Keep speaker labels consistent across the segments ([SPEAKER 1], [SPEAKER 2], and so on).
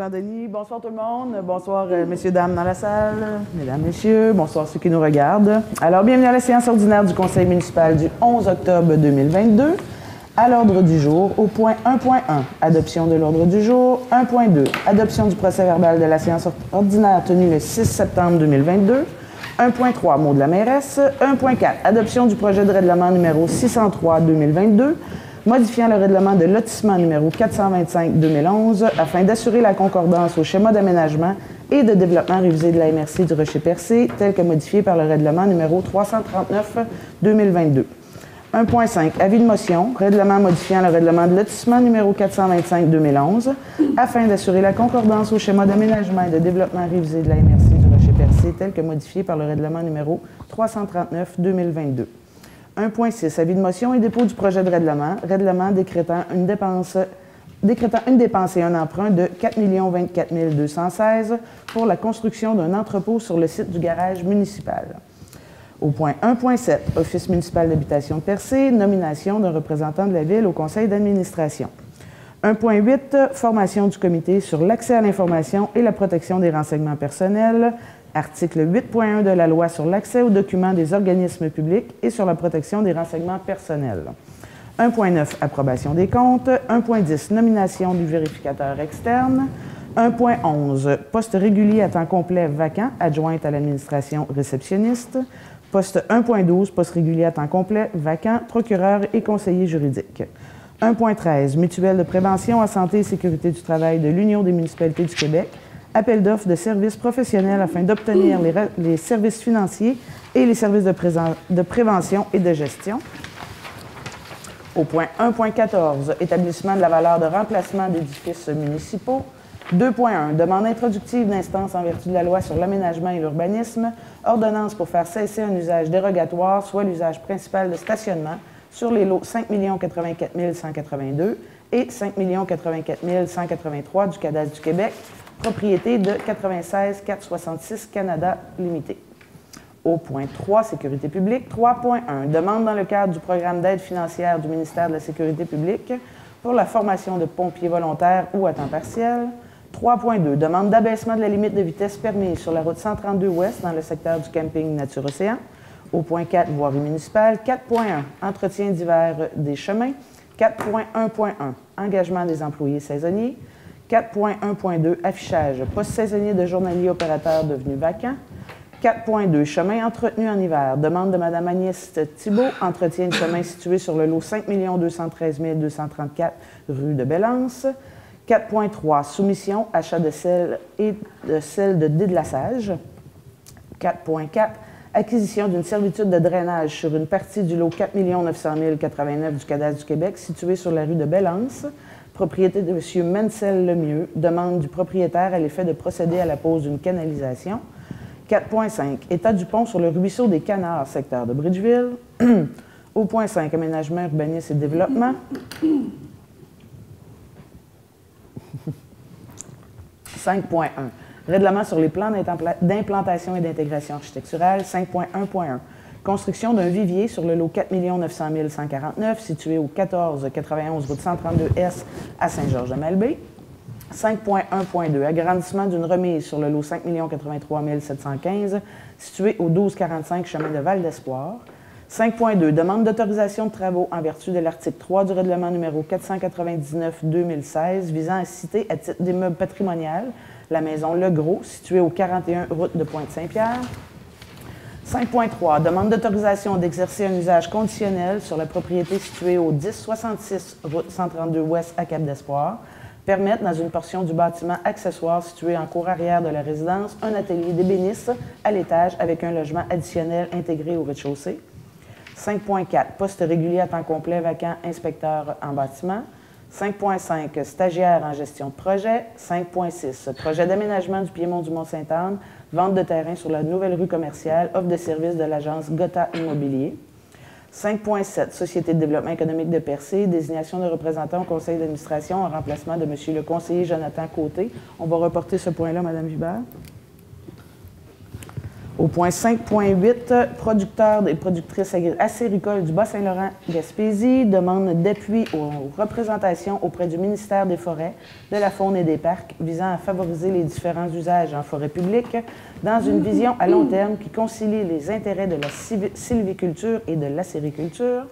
[SPEAKER 1] Jean-Denis. Bonsoir tout le monde. Bonsoir messieurs, dames dans la salle. Mesdames, messieurs, bonsoir ceux qui nous regardent. Alors, bienvenue à la séance ordinaire du Conseil municipal du 11 octobre 2022. À l'ordre du jour, au point 1.1, adoption de l'ordre du jour. 1.2, adoption du procès-verbal de la séance ordinaire tenue le 6 septembre 2022. 1.3, mot de la mairesse. 1.4, adoption du projet de règlement numéro 603-2022, modifiant le règlement de lotissement numéro 425-2011 afin d'assurer la concordance au schéma d'aménagement et de développement révisé de la MRC du Rocher-Percé, tel que modifié par le règlement numéro 339-2022. 1.5, avis de motion, règlement modifiant le règlement de lotissement numéro 425-2011 afin d'assurer la concordance au schéma d'aménagement et de développement révisé de la MRC du Rocher-Percé, tel que modifié par le règlement numéro 339-2022. 1.6, avis de motion et dépôt du projet de règlement, décrétant une dépense et un emprunt de 4 024 216 pour la construction d'un entrepôt sur le site du garage municipal. Au point 1.7, Office municipal d'habitation de Percé, nomination d'un représentant de la Ville au conseil d'administration. 1.8, formation du comité sur l'accès à l'information et la protection des renseignements personnels, article 8.1 de la loi sur l'accès aux documents des organismes publics et sur la protection des renseignements personnels. 1.9, approbation des comptes. 1.10, nomination du vérificateur externe. 1.11, poste régulier à temps complet vacant, adjointe à l'administration réceptionniste. Poste 1.12, poste régulier à temps complet, vacant, procureur et conseiller juridique. 1.13, mutuelle de prévention à santé et sécurité du travail de l'Union des municipalités du Québec, appel d'offres de services professionnels afin d'obtenir les services financiers et les services de prévention et de gestion. Au point 1.14, établissement de la valeur de remplacement d'édifices municipaux. 2.1, demande introductive d'instance en vertu de la loi sur l'aménagement et l'urbanisme, ordonnance pour faire cesser un usage dérogatoire, soit l'usage principal de stationnement, sur les lots 5 084 182 et 5 084 183 du Cadastre du Québec, propriété de 96 466 Canada Limité. Au point 3, sécurité publique. 3.1, demande dans le cadre du programme d'aide financière du ministère de la Sécurité publique pour la formation de pompiers volontaires ou à temps partiel. 3.2, demande d'abaissement de la limite de vitesse permise sur la route 132 Ouest dans le secteur du camping Nature Océan. Au point 4, voirie municipale. 4.1, entretien d'hiver des chemins. 4.1.1, engagement des employés saisonniers. 4.1.2, affichage, poste saisonnier de journalier opérateur devenu vacant. 4.2, chemin entretenu en hiver, demande de Mme Agnès Thibault, entretien de chemin situé sur le lot 5 213 234 rue de Bellance. 4.3, soumission, achat de sel et de sel de déglaçage. 4.4, acquisition d'une servitude de drainage sur une partie du lot 4 900 089 du Cadastre du Québec situé sur la rue de Bellance. Propriété de M. Mencel Lemieux, demande du propriétaire à l'effet de procéder à la pose d'une canalisation. 4.5, état du pont sur le ruisseau des Canards, secteur de Bridgeville. Au point 5, aménagement, urbanisme et développement. 5.1, règlement sur les plans d'implantation et d'intégration architecturale. 5.1.1, construction d'un vivier sur le lot 4 900 149 situé au 1491 route 132S à Saint-Georges-de-Malbaie. 5.1.2, agrandissement d'une remise sur le lot 5 083 715 situé au 1245 chemin de Val-d'Espoir. 5.2, demande d'autorisation de travaux en vertu de l'article 3 du règlement numéro 499-2016 visant à citer à titre d'immeuble patrimonial la maison Le Gros située au 41 route de Pointe-Saint-Pierre. 5.3, demande d'autorisation d'exercer un usage conditionnel sur la propriété située au 1066 route 132 Ouest à Cap-d'Espoir, permettre dans une portion du bâtiment accessoire situé en cour arrière de la résidence un atelier d'ébéniste à l'étage avec un logement additionnel intégré au rez-de-chaussée. 5.4, poste régulier à temps complet vacant, inspecteur en bâtiment. 5.5, stagiaire en gestion de projet. 5.6, projet d'aménagement du Piémont du Mont-Sainte-Anne, vente de terrain sur la nouvelle rue commerciale, offre de services de l'agence Gotha Immobilier. 5.7, Société de développement économique de Percé, désignation de représentants au conseil d'administration en remplacement de M. le conseiller Jonathan Côté. On va reporter ce point-là, Mme Hubert. Au point 5.8, producteurs et productrices acéricoles du Bas-Saint-Laurent-Gaspésie demandent d'appui aux représentations auprès du ministère des Forêts, de la Faune et des Parcs visant à favoriser les différents usages en forêt publique dans une vision à long terme qui concilie les intérêts de la sylviculture et de l'acériculture.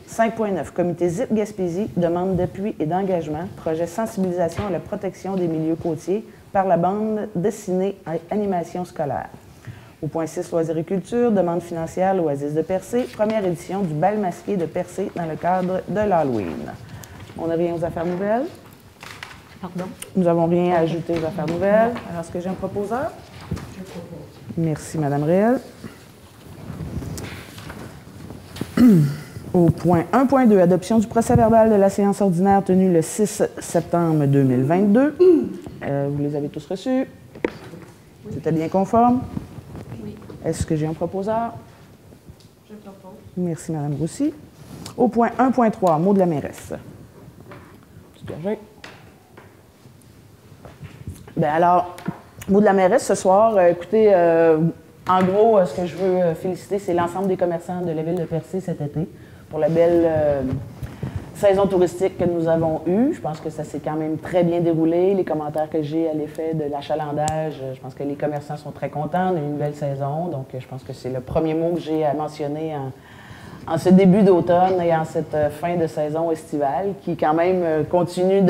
[SPEAKER 1] 5.9, Comité ZIP Gaspésie demande d'appui et d'engagement, projet sensibilisation à la protection des milieux côtiers par la bande dessinée à animation scolaire. Au point 6, Loisiriculture, demande financière l'Oasis de Percé, première édition du bal masqué de Percé dans le cadre de l'Halloween. On n'a rien aux affaires nouvelles.
[SPEAKER 2] Pardon?
[SPEAKER 1] Nous n'avons rien à ajouter aux affaires nouvelles. Alors, est-ce que j'ai un proposeur?
[SPEAKER 2] Je propose.
[SPEAKER 1] Merci, Mme Réel. Au point 1.2, adoption du procès-verbal de la séance ordinaire tenue le 6 septembre 2022. Vous les avez tous reçus? Oui. C'était bien conforme?
[SPEAKER 2] Oui.
[SPEAKER 1] Est-ce que j'ai un proposeur?
[SPEAKER 2] Je propose.
[SPEAKER 1] Merci, Mme Roussy. Au point 1.3, mot de la mairesse. Bien alors, mot de la mairesse ce soir, écoutez, en gros, ce que je veux féliciter, c'est l'ensemble des commerçants de la ville de Percé cet été pour la belle saison touristique que nous avons eue. Je pense que ça s'est quand même très bien déroulé. Les commentaires que j'ai à l'effet de l'achalandage, je pense que les commerçants sont très contents. On a eu une belle saison, donc je pense que c'est le premier mot que j'ai à mentionner en ce début d'automne et en cette fin de saison estivale qui quand même continue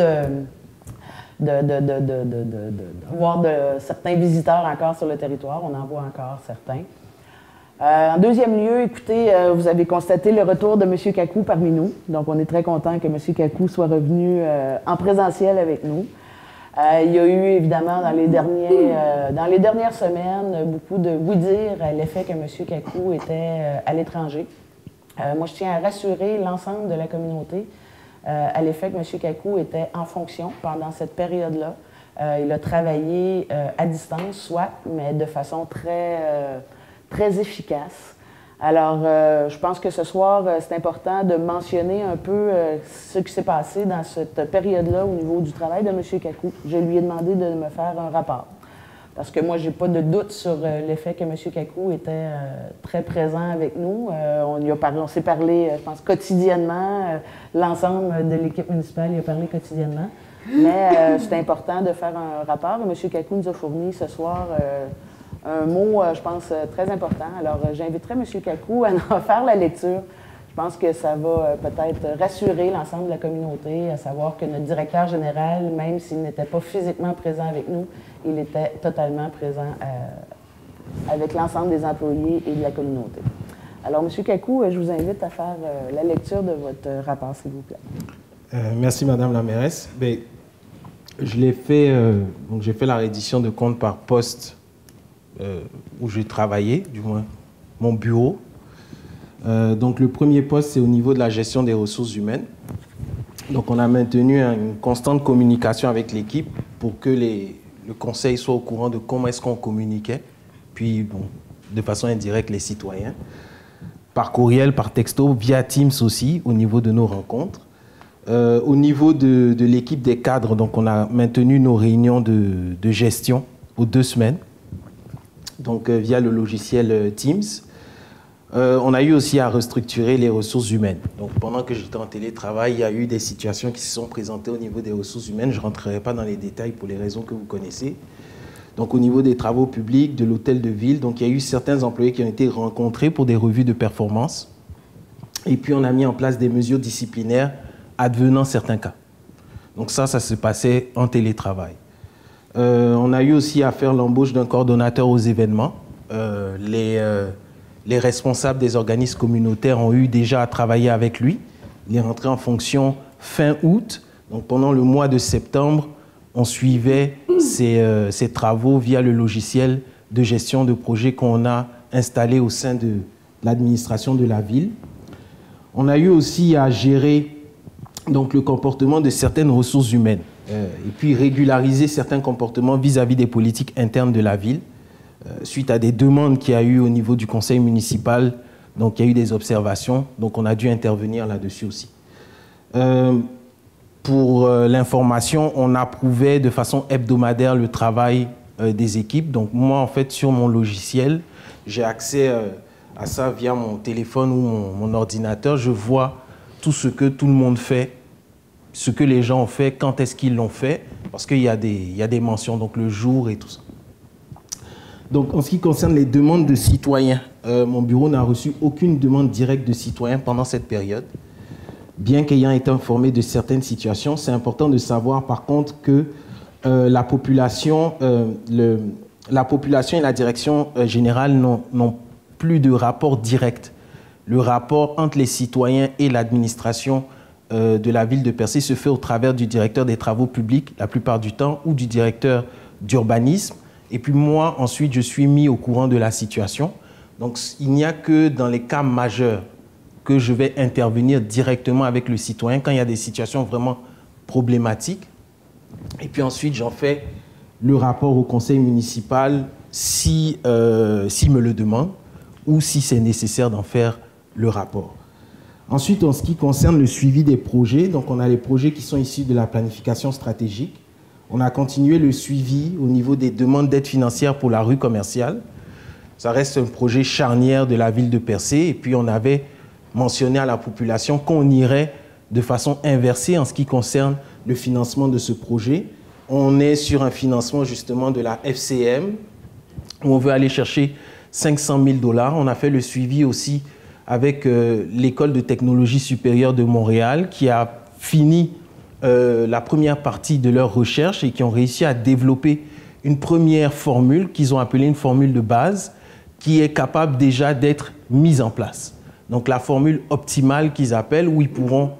[SPEAKER 1] d'avoir certains visiteurs encore sur le territoire. On en voit encore certains. En deuxième lieu, écoutez, vous avez constaté le retour de M. Kakou parmi nous. Donc, on est très content que M. Kakou soit revenu en présentiel avec nous. Il y a eu, évidemment, dans les dernières semaines, beaucoup de oui-dire à l'effet que M. Kakou était à l'étranger. Moi, je tiens à rassurer l'ensemble de la communauté à l'effet que M. Kakou était en fonction pendant cette période-là. Il a travaillé à distance, soit, mais de façon très efficace. Alors, je pense que ce soir, c'est important de mentionner un peu ce qui s'est passé dans cette période-là au niveau du travail de M. Kakou. Je lui ai demandé de me faire un rapport. Parce que moi, je n'ai pas de doute sur l'effet que M. Kakou était très présent avec nous. On s'est parlé, je pense, quotidiennement. L'ensemble de l'équipe municipale y a parlé quotidiennement. Mais c'est important de faire un rapport. Et M. Kakou nous a fourni ce soir un mot, je pense, très important. Alors, j'inviterai M. Kakou à en faire la lecture. Je pense que ça va peut-être rassurer l'ensemble de la communauté, à savoir que notre directeur général, même s'il n'était pas physiquement présent avec nous, il était totalement présent avec l'ensemble des employés et de la communauté. Alors, M. Kakou, je vous invite à faire la lecture de votre rapport, s'il vous plaît.
[SPEAKER 3] Merci, Madame la mairesse. Bien, je l'ai fait, donc j'ai fait la reddition de comptes par poste où j'ai travaillé, du moins mon bureau. Donc le premier poste, c'est au niveau de la gestion des ressources humaines. Donc on a maintenu une constante communication avec l'équipe pour que le conseil soit au courant de comment est-ce qu'on communiquait, puis bon, de façon indirecte les citoyens, par courriel, par texto, via Teams aussi, au niveau de nos rencontres. Au niveau de l'équipe des cadres, donc on a maintenu nos réunions de gestion aux 2 semaines, donc via le logiciel Teams. On a eu aussi à restructurer les ressources humaines. Donc pendant que j'étais en télétravail, il y a eu des situations qui se sont présentées au niveau des ressources humaines. Je ne rentrerai pas dans les détails pour les raisons que vous connaissez. Donc au niveau des travaux publics, de l'hôtel de ville, donc il y a eu certains employés qui ont été rencontrés pour des revues de performance. Et puis on a mis en place des mesures disciplinaires advenant certains cas. Donc ça se passait en télétravail. On a eu aussi à faire l'embauche d'un coordonnateur aux événements. Les responsables des organismes communautaires ont eu déjà à travailler avec lui. Il est rentré en fonction fin août. Donc pendant le mois de septembre, on suivait ces travaux via le logiciel de gestion de projet qu'on a installé au sein de l'administration de la ville. On a eu aussi à gérer donc, le comportement de certaines ressources humaines et puis régulariser certains comportements vis-à-vis des politiques internes de la ville. Suite à des demandes qu'il y a eu au niveau du conseil municipal, donc il y a eu des observations, donc on a dû intervenir là-dessus aussi. Pour l'information, on approuvait de façon hebdomadaire le travail des équipes. Donc moi, en fait, sur mon logiciel, j'ai accès à ça via mon téléphone ou mon ordinateur. Je vois tout ce que tout le monde fait, ce que les gens ont fait, quand est-ce qu'ils l'ont fait, parce qu'il y a des mentions, donc le jour et tout ça. Donc en ce qui concerne les demandes de citoyens, mon bureau n'a reçu aucune demande directe de citoyens pendant cette période. Bien qu'ayant été informé de certaines situations, c'est important de savoir par contre que la population et la direction générale n'ont plus de rapport direct. Le rapport entre les citoyens et l'administration de la ville de Percé se fait au travers du directeur des travaux publics, la plupart du temps, ou du directeur d'urbanisme. Et puis moi, ensuite, je suis mis au courant de la situation. Donc, il n'y a que dans les cas majeurs que je vais intervenir directement avec le citoyen quand il y a des situations vraiment problématiques. Et puis ensuite, j'en fais le rapport au conseil municipal s'il me le demande ou si c'est nécessaire d'en faire le rapport. Ensuite, en ce qui concerne le suivi des projets, donc on a les projets qui sont issus de la planification stratégique. On a continué le suivi au niveau des demandes d'aide financière pour la rue commerciale. Ça reste un projet charnière de la ville de Percé. Et puis, on avait mentionné à la population qu'on irait de façon inversée en ce qui concerne le financement de ce projet. On est sur un financement justement de la FCM, où on veut aller chercher 500 000 $. On a fait le suivi aussi avec l'École de technologie supérieure de Montréal, qui a fini la première partie de leur recherche et qui ont réussi à développer une première formule qu'ils ont appelée une formule de base qui est capable déjà d'être mise en place. Donc la formule optimale qu'ils appellent, où ils pourront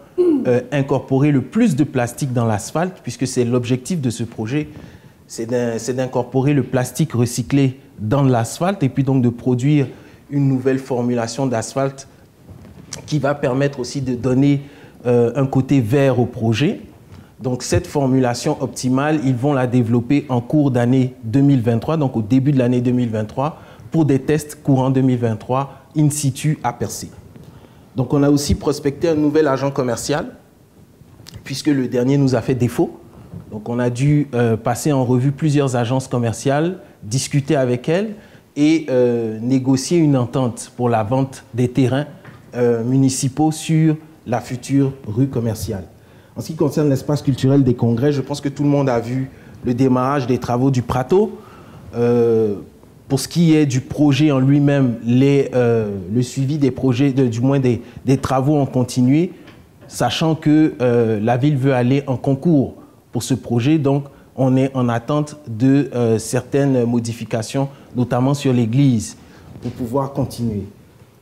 [SPEAKER 3] incorporer le plus de plastique dans l'asphalte, puisque c'est l'objectif de ce projet, c'est d'incorporer le plastique recyclé dans l'asphalte et puis donc de produire une nouvelle formulation d'asphalte qui va permettre aussi de donner un côté vert au projet. Donc cette formulation optimale, ils vont la développer en cours d'année 2023, donc au début de l'année 2023, pour des tests courant 2023 in situ à Percé. Donc on a aussi prospecté un nouvel agent commercial, puisque le dernier nous a fait défaut. Donc on a dû passer en revue plusieurs agences commerciales, discuter avec elles et négocier une entente pour la vente des terrains municipaux sur la future rue commerciale. En ce qui concerne l'espace culturel des congrès, je pense que tout le monde a vu le démarrage des travaux du Prato. Pour ce qui est du projet en lui-même, le suivi des projets, du moins des travaux ont continué, sachant que la ville veut aller en concours pour ce projet. Donc, on est en attente de certaines modifications, notamment sur l'église, pour pouvoir continuer.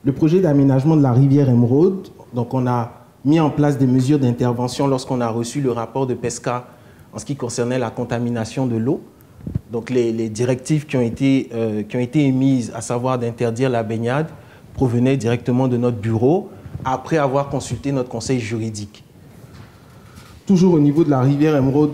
[SPEAKER 3] Le projet d'aménagement de la rivière Émeraude, donc on a mis en place des mesures d'intervention lorsqu'on a reçu le rapport de PESCA en ce qui concernait la contamination de l'eau. Donc les directives qui ont été émises, à savoir d'interdire la baignade, provenaient directement de notre bureau, après avoir consulté notre conseil juridique. Toujours au niveau de la rivière Émeraude,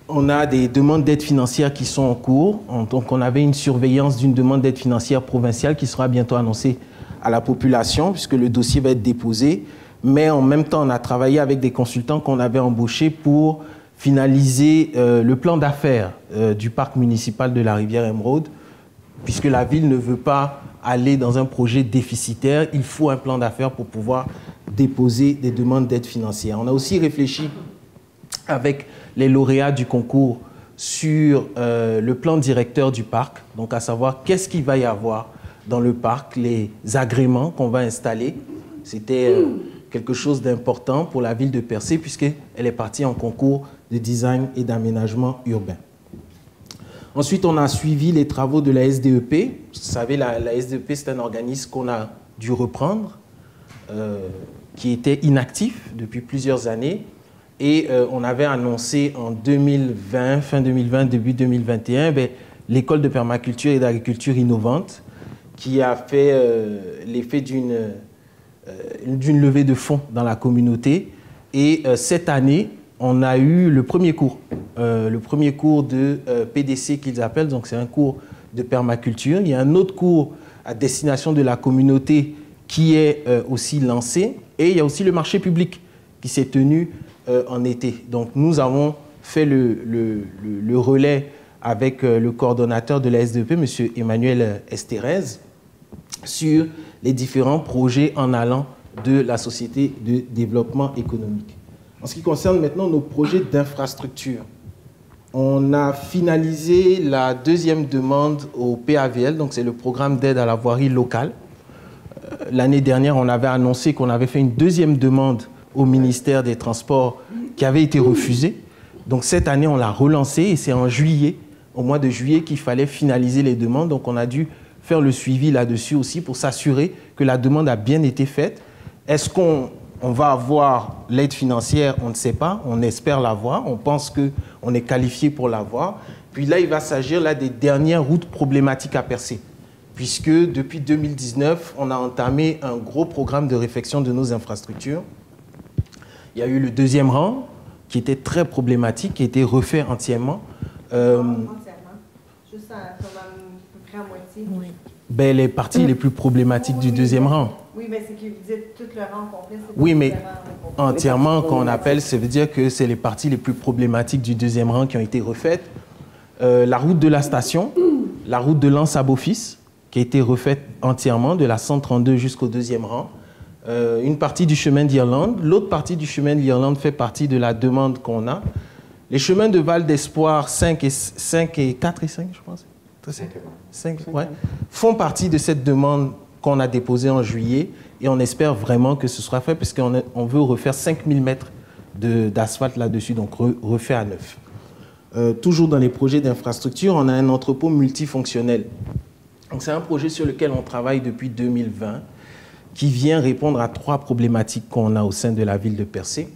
[SPEAKER 3] on a des demandes d'aide financière qui sont en cours. Donc on avait une surveillance d'une demande d'aide financière provinciale qui sera bientôt annoncée à la population, puisque le dossier va être déposé. Mais en même temps, on a travaillé avec des consultants qu'on avait embauchés pour finaliser le plan d'affaires du parc municipal de la rivière Émeraude, puisque la ville ne veut pas aller dans un projet déficitaire. Il faut un plan d'affaires pour pouvoir déposer des demandes d'aide financière. On a aussi réfléchi avec les lauréats du concours sur le plan directeur du parc, donc à savoir qu'est-ce qu'il va y avoir dans le parc, les agréments qu'on va installer. C'était quelque chose d'important pour la ville de Percé puisqu'elle est partie en concours de design et d'aménagement urbain. Ensuite, on a suivi les travaux de la SDEP. Vous savez, la SDEP, c'est un organisme qu'on a dû reprendre, qui était inactif depuis plusieurs années. Et on avait annoncé en 2020, fin 2020, début 2021, l'école de permaculture et d'agriculture innovante qui a fait l'effet d'une levée de fonds dans la communauté. Et cette année, on a eu le premier cours de PDC qu'ils appellent, donc c'est un cours de permaculture. Il y a un autre cours à destination de la communauté qui est aussi lancé. Et il y a aussi le marché public qui s'est tenu en été. Donc nous avons fait le relais avec le coordonnateur de la SDEP, M. Emmanuel Estérez, sur les différents projets en allant de la Société de développement économique. En ce qui concerne maintenant nos projets d'infrastructure, on a finalisé la deuxième demande au PAVL, donc c'est le programme d'aide à la voirie locale. L'année dernière, on avait annoncé qu'on avait fait une deuxième demande au ministère des Transports qui avait été refusée. Donc cette année, on l'a relancée et c'est en juillet, au mois de juillet, qu'il fallait finaliser les demandes. Donc on a dû faire le suivi là-dessus aussi pour s'assurer que la demande a bien été faite. Est-ce qu'on va avoir l'aide financière? On ne sait pas, on espère l'avoir, on pense qu'on est qualifié pour l'avoir. Puis là, il va s'agir là des dernières routes problématiques à percer, puisque depuis 2019, on a entamé un gros programme de réfection de nos infrastructures. Il y a eu le deuxième rang, qui était très problématique, qui a été refait entièrement.
[SPEAKER 2] Entièrement. Juste à peu près à moitié. Oui.
[SPEAKER 3] Ben, les parties les plus problématiques du deuxième rang.
[SPEAKER 2] Oui, mais c'est que vous dites tout le rang complet.
[SPEAKER 3] Oui, mais entièrement, quand on appelle, ça veut dire que c'est les parties les plus problématiques du deuxième rang qui ont été refaites. La route de la station, la route de Lens à Beaufils, qui a été refaite entièrement, de la 132 jusqu'au deuxième rang. Une partie du chemin d'Irlande. L'autre partie du chemin d'Irlande fait partie de la demande qu'on a. Les chemins de Val d'Espoir 5 et 4 et 5, je pense. 5, ouais, font partie de cette demande qu'on a déposée en juillet et on espère vraiment que ce sera fait parce qu'on veut refaire 5000 mètres d'asphalte là-dessus, donc refait à neuf. Toujours dans les projets d'infrastructure, on a un entrepôt multifonctionnel. C'est un projet sur lequel on travaille depuis 2020 qui vient répondre à 3 problématiques qu'on a au sein de la ville de Percé.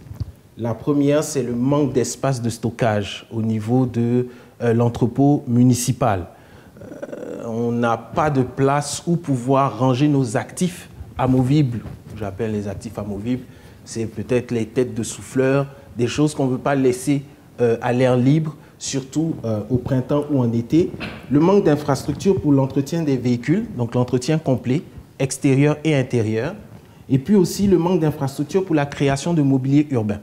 [SPEAKER 3] La première, c'est le manque d'espace de stockage au niveau de l'entrepôt municipal. On n'a pas de place où pouvoir ranger nos actifs amovibles. J'appelle les actifs amovibles, c'est peut-être les têtes de souffleurs, des choses qu'on ne veut pas laisser à l'air libre, surtout au printemps ou en été. Le manque d'infrastructures pour l'entretien des véhicules, donc l'entretien complet, extérieur et intérieur. Et puis aussi le manque d'infrastructures pour la création de mobilier urbain.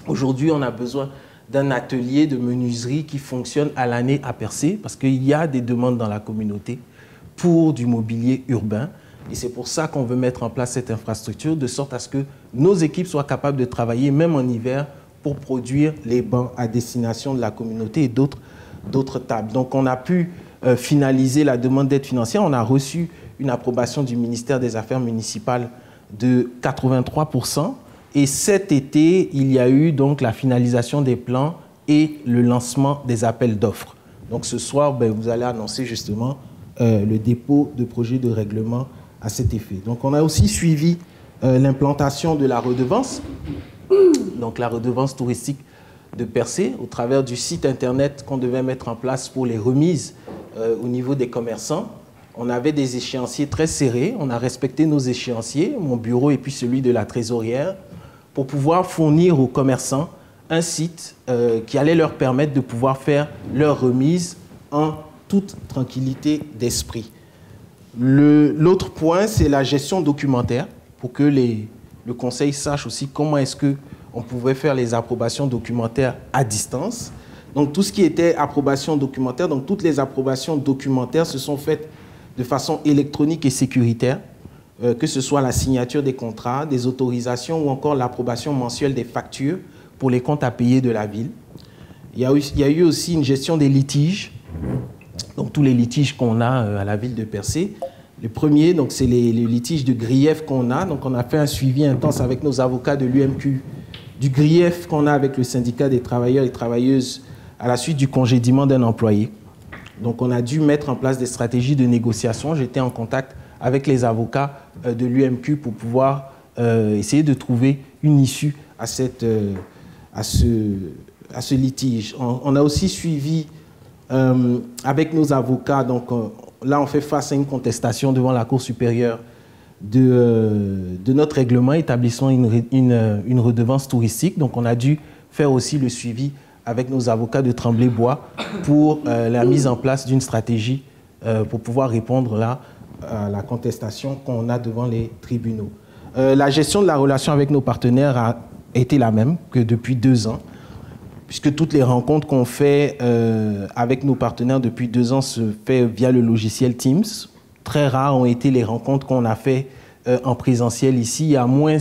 [SPEAKER 3] Aujourd'hui, on a besoin d'un atelier de menuiserie qui fonctionne à l'année à Percé, parce qu'il y a des demandes dans la communauté pour du mobilier urbain. Et c'est pour ça qu'on veut mettre en place cette infrastructure, de sorte à ce que nos équipes soient capables de travailler, même en hiver, pour produire les bancs à destination de la communauté et d'autres tables. Donc on a pu finaliser la demande d'aide financière. On a reçu une approbation du ministère des Affaires municipales de 83%. Et cet été, il y a eu donc la finalisation des plans et le lancement des appels d'offres. Donc ce soir, vous allez annoncer justement le dépôt de projet de règlement à cet effet. Donc on a aussi suivi l'implantation de la redevance, donc la redevance touristique de Percé, au travers du site internet qu'on devait mettre en place pour les remises au niveau des commerçants. On avait des échéanciers très serrés, on a respecté nos échéanciers, mon bureau et puis celui de la trésorière, pour pouvoir fournir aux commerçants un site qui allait leur permettre de pouvoir faire leur remise en toute tranquillité d'esprit. L'autre point, c'est la gestion documentaire, pour que le conseil sache aussi comment est-ce qu'on pouvait faire les approbations documentaires à distance. Donc tout ce qui était approbation documentaire, donc toutes les approbations documentaires se sont faites de façon électronique et sécuritaire, que ce soit la signature des contrats, des autorisations ou encore l'approbation mensuelle des factures pour les comptes à payer de la ville. Il y a eu aussi une gestion des litiges, donc tous les litiges qu'on a à la ville de Percé. Le premier, donc, c'est les litiges de grief qu'on a. Donc on a fait un suivi intense avec nos avocats de l'UMQ du grief qu'on a avec le syndicat des travailleurs et travailleuses à la suite du congédiement d'un employé. Donc on a dû mettre en place des stratégies de négociation. J'étais en contact avec les avocats de l'UMQ pour pouvoir essayer de trouver une issue à ce litige. On a aussi suivi avec nos avocats, donc là on fait face à une contestation devant la Cour supérieure de notre règlement établissant une redevance touristique. Donc on a dû faire aussi le suivi avec nos avocats de Tremblay-Bois pour la mise en place d'une stratégie pour pouvoir répondre là à la contestation qu'on a devant les tribunaux. La gestion de la relation avec nos partenaires a été la même que depuis 2 ans. puisque toutes les rencontres qu'on fait avec nos partenaires depuis 2 ans se fait via le logiciel Teams. Très rares ont été les rencontres qu'on a fait en présentiel ici, à moins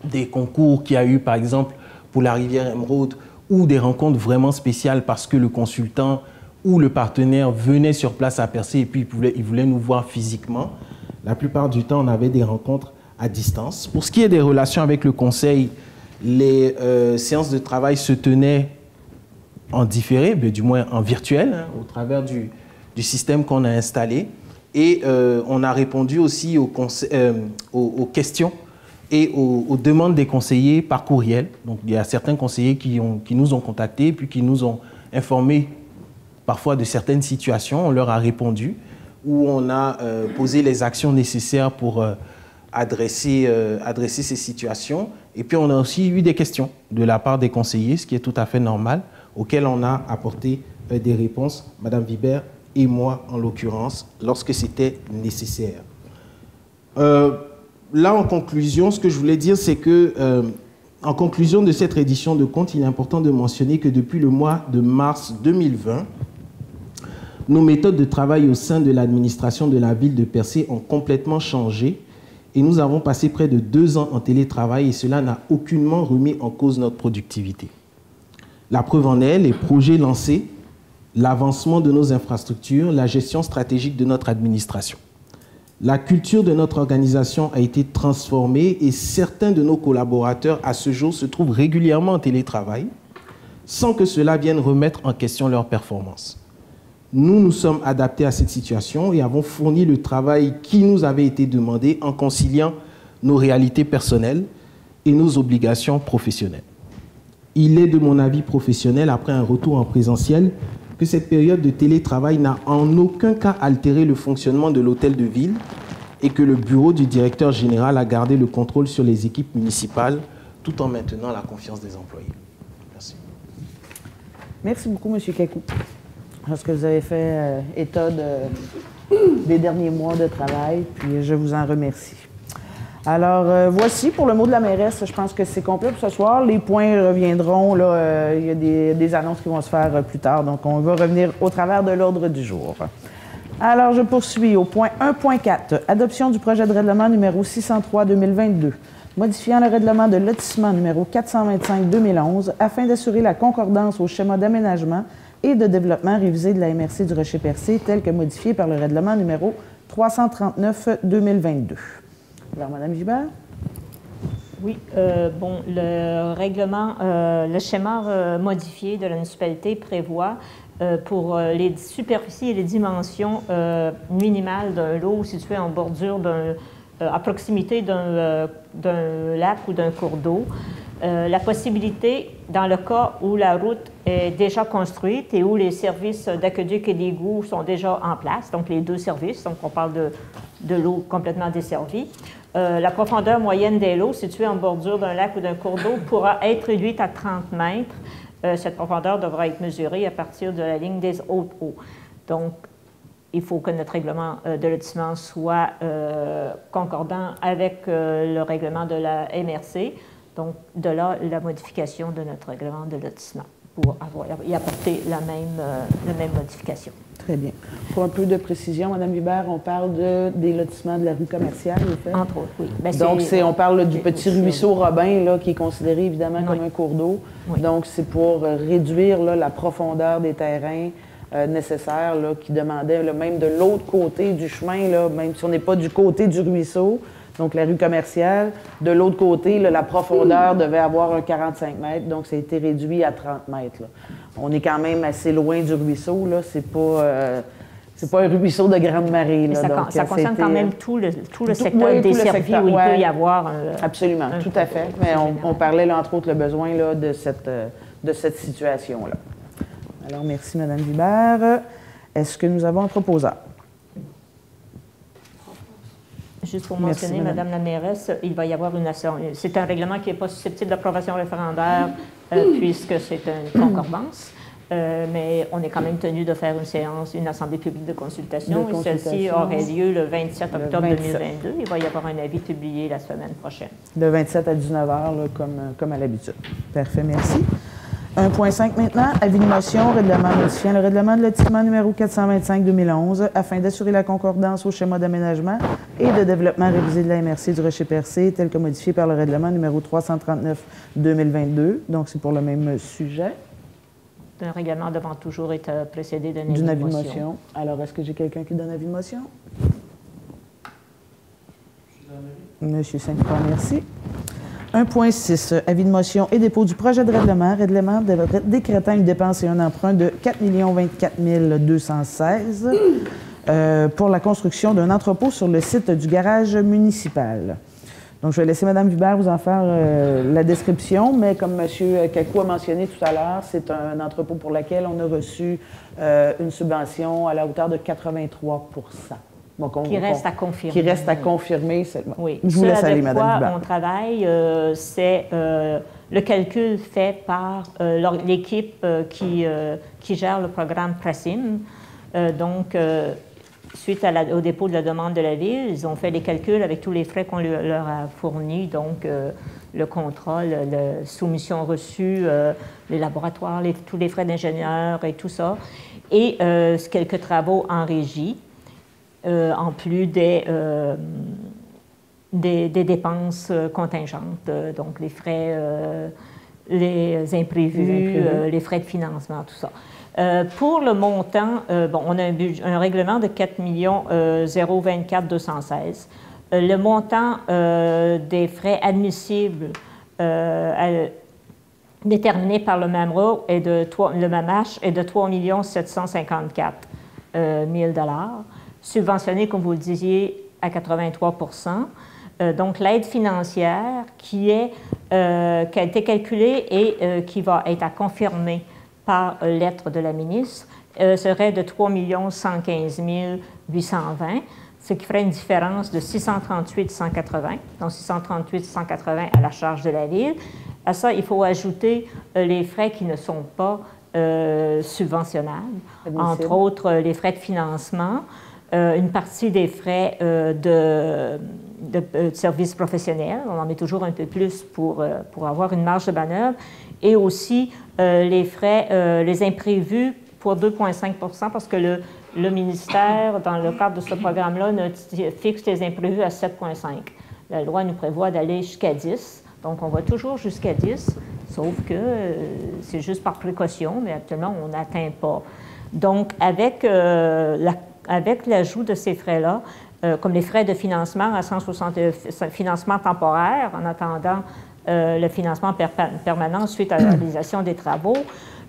[SPEAKER 3] des concours qu'il y a eu, par exemple, pour la rivière Émeraude, ou des rencontres vraiment spéciales parce que le consultant ou le partenaire venait sur place à Percé et puis il voulait nous voir physiquement. La plupart du temps, on avait des rencontres à distance. Pour ce qui est des relations avec le conseil, les séances de travail se tenaient en différé, mais du moins en virtuel, hein, au travers du système qu'on a installé. Et on a répondu aussi aux questions et aux demandes des conseillers par courriel. Donc, il y a certains conseillers qui nous ont contactés, puis qui nous ont informés parfois de certaines situations. On leur a répondu, ou on a posé les actions nécessaires pour adresser ces situations. Et puis, on a aussi eu des questions de la part des conseillers, ce qui est tout à fait normal, auxquelles on a apporté des réponses, Madame Vibert et moi, en l'occurrence, lorsque c'était nécessaire. Là, en conclusion, ce que je voulais dire, c'est que, en conclusion de cette édition de compte, il est important de mentionner que depuis le mois de mars 2020, nos méthodes de travail au sein de l'administration de la ville de Percé ont complètement changé et nous avons passé près de 2 ans en télétravail et cela n'a aucunement remis en cause notre productivité. La preuve en est, les projets lancés, l'avancement de nos infrastructures, la gestion stratégique de notre administration. La culture de notre organisation a été transformée et certains de nos collaborateurs à ce jour se trouvent régulièrement en télétravail sans que cela vienne remettre en question leur performance. Nous nous sommes adaptés à cette situation et avons fourni le travail qui nous avait été demandé en conciliant nos réalités personnelles et nos obligations professionnelles. Il est de mon avis professionnel, après un retour en présentiel, que cette période de télétravail n'a en aucun cas altéré le fonctionnement de l'hôtel de ville et que le bureau du directeur général a gardé le contrôle sur les équipes municipales tout en maintenant la confiance des employés. Merci.
[SPEAKER 1] Merci beaucoup, M. Kakou. Parce que vous avez fait état des derniers mois de travail, puis je vous en remercie. Alors, voici pour le mot de la mairesse. Je pense que c'est complet pour ce soir. Les points reviendront. Là, il y a des annonces qui vont se faire plus tard. Donc, on va revenir au travers de l'ordre du jour. Alors, je poursuis au point 1.4. Adoption du projet de règlement numéro 603-2022, modifiant le règlement de lotissement numéro 425-2011 afin d'assurer la concordance au schéma d'aménagement et de développement révisé de la MRC du Rocher-Percé tel que modifié par le règlement numéro 339-2022. Alors, Mme Gibert?
[SPEAKER 4] Oui, bon, le règlement, le schéma modifié de la municipalité prévoit pour les superficies et les dimensions minimales d'un lot situé en bordure à proximité d'un lac ou d'un cours d'eau, la possibilité, dans le cas où la route est déjà construite et où les services d'aqueduc et d'égout sont déjà en place, donc les 2 services, donc on parle de l'eau complètement desservie, la profondeur moyenne des lots situés en bordure d'un lac ou d'un cours d'eau pourra être réduite à 30 mètres. Cette profondeur devra être mesurée à partir de la ligne des hautes eaux. Donc, il faut que notre règlement de lotissement soit concordant avec le règlement de la MRC. Donc, de là, la modification de notre règlement de lotissement pour y apporter la même modification.
[SPEAKER 1] Très bien. Pour un peu de précision, Mme Hubert, on parle des lotissements de la rue commerciale, en fait?
[SPEAKER 4] Entre autres, oui. Ben,
[SPEAKER 1] donc, on parle du petit ruisseau Robin, là, qui est considéré évidemment comme un cours d'eau.
[SPEAKER 4] Oui.
[SPEAKER 1] Donc, c'est pour réduire là, la profondeur des terrains nécessaires là, qui demandaient, là, même de l'autre côté du chemin, là, même si on n'est pas du côté du ruisseau, donc la rue commerciale, de l'autre côté, là, la profondeur devait avoir un 45 mètres, donc ça a été réduit à 30 mètres. Là. On est quand même assez loin du ruisseau, là. C'est pas un ruisseau de grande marée. Là,
[SPEAKER 4] ça concerne quand même tout le secteur desservi où il peut y avoir
[SPEAKER 1] absolument, tout à fait. Mais on parlait, là, entre autres, le besoin là, de cette situation-là. Alors, merci, Mme Vibert. Est-ce que nous avons un proposeur?
[SPEAKER 4] Juste pour mentionner, Madame la mairesse, il va y avoir c'est un règlement qui n'est pas susceptible d'approbation référendaire puisque c'est une concordance. Mais on est quand même tenu de faire une assemblée publique de consultation. Et celle-ci aurait lieu le 27 octobre 2022. Il va y avoir un avis publié la semaine prochaine.
[SPEAKER 1] De 27 à 19 h, là, comme à l'habitude. Parfait, merci. 1.5 maintenant, avis de motion, règlement modifiant le règlement de lotissement numéro 425-2011 afin d'assurer la concordance au schéma d'aménagement et de développement révisé de la MRC du Rocher-Percé tel que modifié par le règlement numéro 339-2022. Donc, c'est pour le même sujet.
[SPEAKER 4] Un règlement devant toujours être précédé d'un
[SPEAKER 1] D'une
[SPEAKER 4] avis
[SPEAKER 1] avis
[SPEAKER 4] de
[SPEAKER 1] de
[SPEAKER 4] motion.
[SPEAKER 1] motion. Alors, est-ce que j'ai quelqu'un qui donne avis de motion? Monsieur Saint-Croix, merci. 1.6, avis de motion et dépôt du projet de règlement décrétant une dépense et un emprunt de 4 024 216 pour la construction d'un entrepôt sur le site du garage municipal. Donc, je vais laisser Mme Vibert vous en faire la description, mais comme M. Kakou a mentionné tout à l'heure, c'est un entrepôt pour lequel on a reçu une subvention à la hauteur de 83 %. Donc,
[SPEAKER 4] Qui reste à confirmer.
[SPEAKER 1] Qui reste à confirmer.
[SPEAKER 4] Oui.
[SPEAKER 1] Je vous laisse aller, Mme Vibert.
[SPEAKER 4] On travaille, c'est le calcul fait par l'équipe qui gère le programme PRACIM. Donc, suite au dépôt de la demande de la Ville, ils ont fait les calculs avec tous les frais qu'on leur a fournis, donc le contrat, la soumission reçue, les laboratoires, tous les frais d'ingénieur et tout ça, et quelques travaux en régie. En plus des dépenses contingentes, donc les frais, les imprévus, les frais de financement, tout ça. Pour le montant, on a un règlement de 4 024 216. Le montant des frais admissibles déterminé par le MAMRA est de 3 754 000 $. Subventionné, comme vous le disiez, à 83 %. Donc, l'aide financière qui a été calculée et qui va être à confirmer par lettre de la ministre serait de 3 115 820, ce qui ferait une différence de 638 180, donc 638 180 à la charge de la Ville. À ça, il faut ajouter les frais qui ne sont pas subventionnables, entre autres les frais de financement, une partie des frais de services professionnels, on en met toujours un peu plus pour avoir une marge de manœuvre, et aussi les frais, les imprévus pour 2,5 % parce que le ministère, dans le cadre de ce programme-là, fixe les imprévus à 7,5 %. La loi nous prévoit d'aller jusqu'à 10 %, donc on va toujours jusqu'à 10 %, sauf que c'est juste par précaution, mais actuellement, on n'atteint pas. Donc, avec l'ajout de ces frais-là, comme les frais de financement à 160, financement temporaire, en attendant le financement permanent suite à la réalisation des travaux,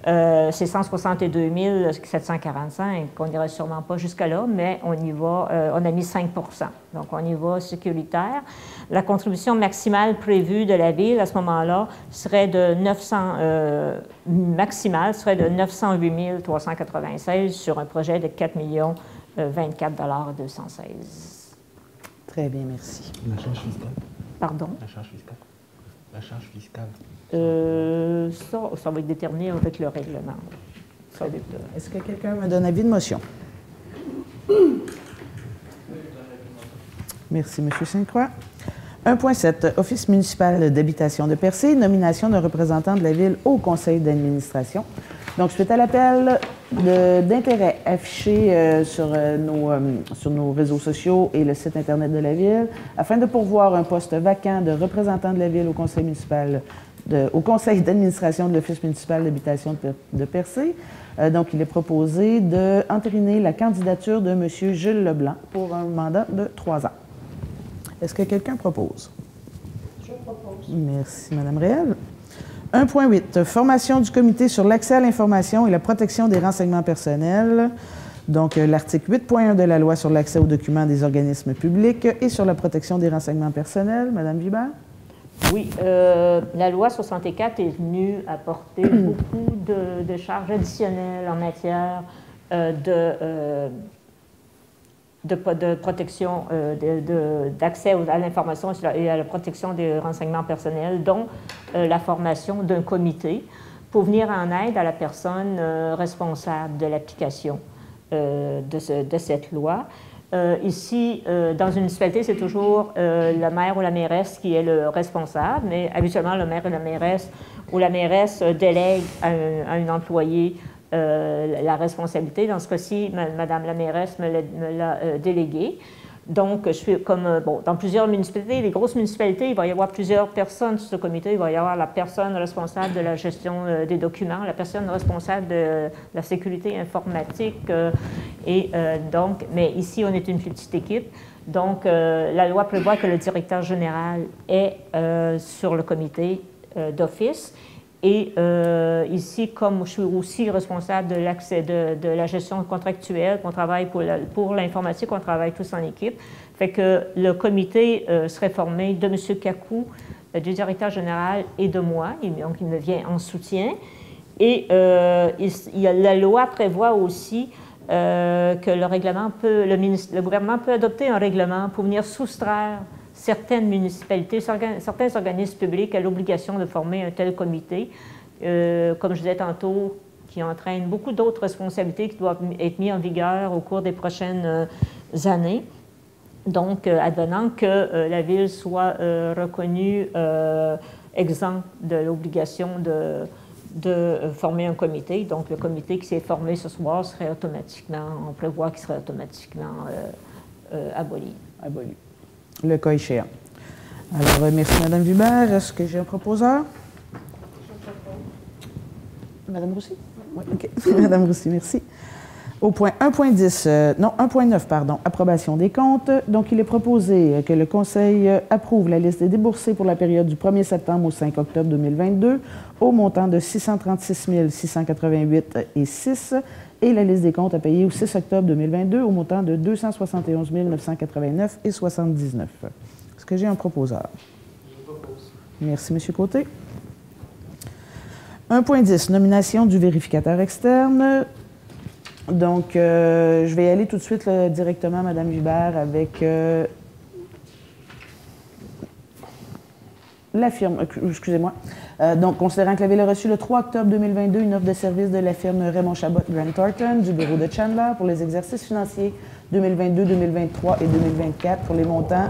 [SPEAKER 4] c'est 162 745. On n'ira sûrement pas jusqu'à là, mais on y va, on a mis 5 %. Donc, on y va sécuritaire. La contribution maximale prévue de la Ville à ce moment-là serait de 908 396 sur un projet de 4 024 216.
[SPEAKER 1] Très bien, merci.
[SPEAKER 3] La charge fiscale.
[SPEAKER 4] Pardon?
[SPEAKER 3] La charge fiscale. La charge fiscale.
[SPEAKER 4] Ça va être déterminé avec le règlement.
[SPEAKER 1] Est-ce que quelqu'un me donne avis de motion? Merci, M. Sainte-Croix. 1.7, Office municipal d'habitation de Percé, nomination d'un représentant de la Ville au conseil d'administration. Donc, suite à l'appel d'intérêt affiché sur nos réseaux sociaux et le site Internet de la Ville, afin de pourvoir un poste vacant de représentant de la Ville au conseil municipal, au conseil d'administration de l'Office municipal d'habitation de Percé. Donc, il est proposé d'entériner la candidature de M. Jules Leblanc pour un mandat de 3 ans. Est-ce que quelqu'un propose?
[SPEAKER 2] Je propose.
[SPEAKER 1] Merci, Mme Réal. 1.8, formation du comité sur l'accès à l'information et la protection des renseignements personnels. Donc, l'article 8.1 de la loi sur l'accès aux documents des organismes publics et sur la protection des renseignements personnels. Mme Vibert?
[SPEAKER 4] Oui, la loi 64 est venue apporter beaucoup de charges additionnelles en matière de protection, d'accès à l'information et à la protection des renseignements personnels, dont la formation d'un comité pour venir en aide à la personne responsable de l'application de cette loi. Ici, dans une municipalité, c'est toujours le maire ou la mairesse qui est le responsable, mais habituellement, le maire et la mairesse où la mairesse délègue à un employé la responsabilité. Dans ce cas-ci, Madame la mairesse me l'a délégué. Donc, je suis comme, dans plusieurs municipalités, les grosses municipalités, il va y avoir plusieurs personnes sur ce comité. Il va y avoir la personne responsable de la gestion des documents, la personne responsable de la sécurité informatique. Mais ici, on est une petite équipe. Donc, la loi prévoit que le directeur général est sur le comité d'office. Et ici, comme je suis aussi responsable de l'accès de la gestion contractuelle, on travaille pour l'informatique, on travaille tous en équipe. Fait que le comité serait formé de M. Kakou, du directeur général, et de moi. Donc, il me vient en soutien. Et la loi prévoit aussi que le gouvernement peut adopter un règlement pour venir soustraire certaines municipalités, certains organismes publics à l'obligation de former un tel comité, comme je disais tantôt, qui entraîne beaucoup d'autres responsabilités qui doivent être mises en vigueur au cours des prochaines années. Donc, advenant que la Ville soit reconnue exempte de l'obligation de former un comité. Donc, le comité qui s'est formé ce soir serait automatiquement, on prévoit qu'il serait automatiquement aboli.
[SPEAKER 1] Le cas échéant. Alors, merci Mme Hubert. Est-ce que j'ai un proposeur? Mme Roussy? Oui, OK. Mme Roussy, merci. Au point 1.9, pardon, approbation des comptes. Donc, il est proposé que le Conseil approuve la liste des déboursés pour la période du 1er septembre au 5 octobre 2022 au montant de 636 688,06 et la liste des comptes à payer au 6 octobre 2022 au montant de 271 989,79. Est-ce que j'ai un proposeur?
[SPEAKER 3] Je propose.
[SPEAKER 1] Merci, M. Côté. 1.10, nomination du vérificateur externe. Donc, je vais y aller tout de suite directement, Mme Hubert, avec la firme, excusez-moi. Donc, considérant que la Ville a reçu le 3 octobre 2022 une offre de service de la firme Raymond Chabot Grant Thornton du bureau de Chandler pour les exercices financiers 2022, 2023 et 2024 pour les montants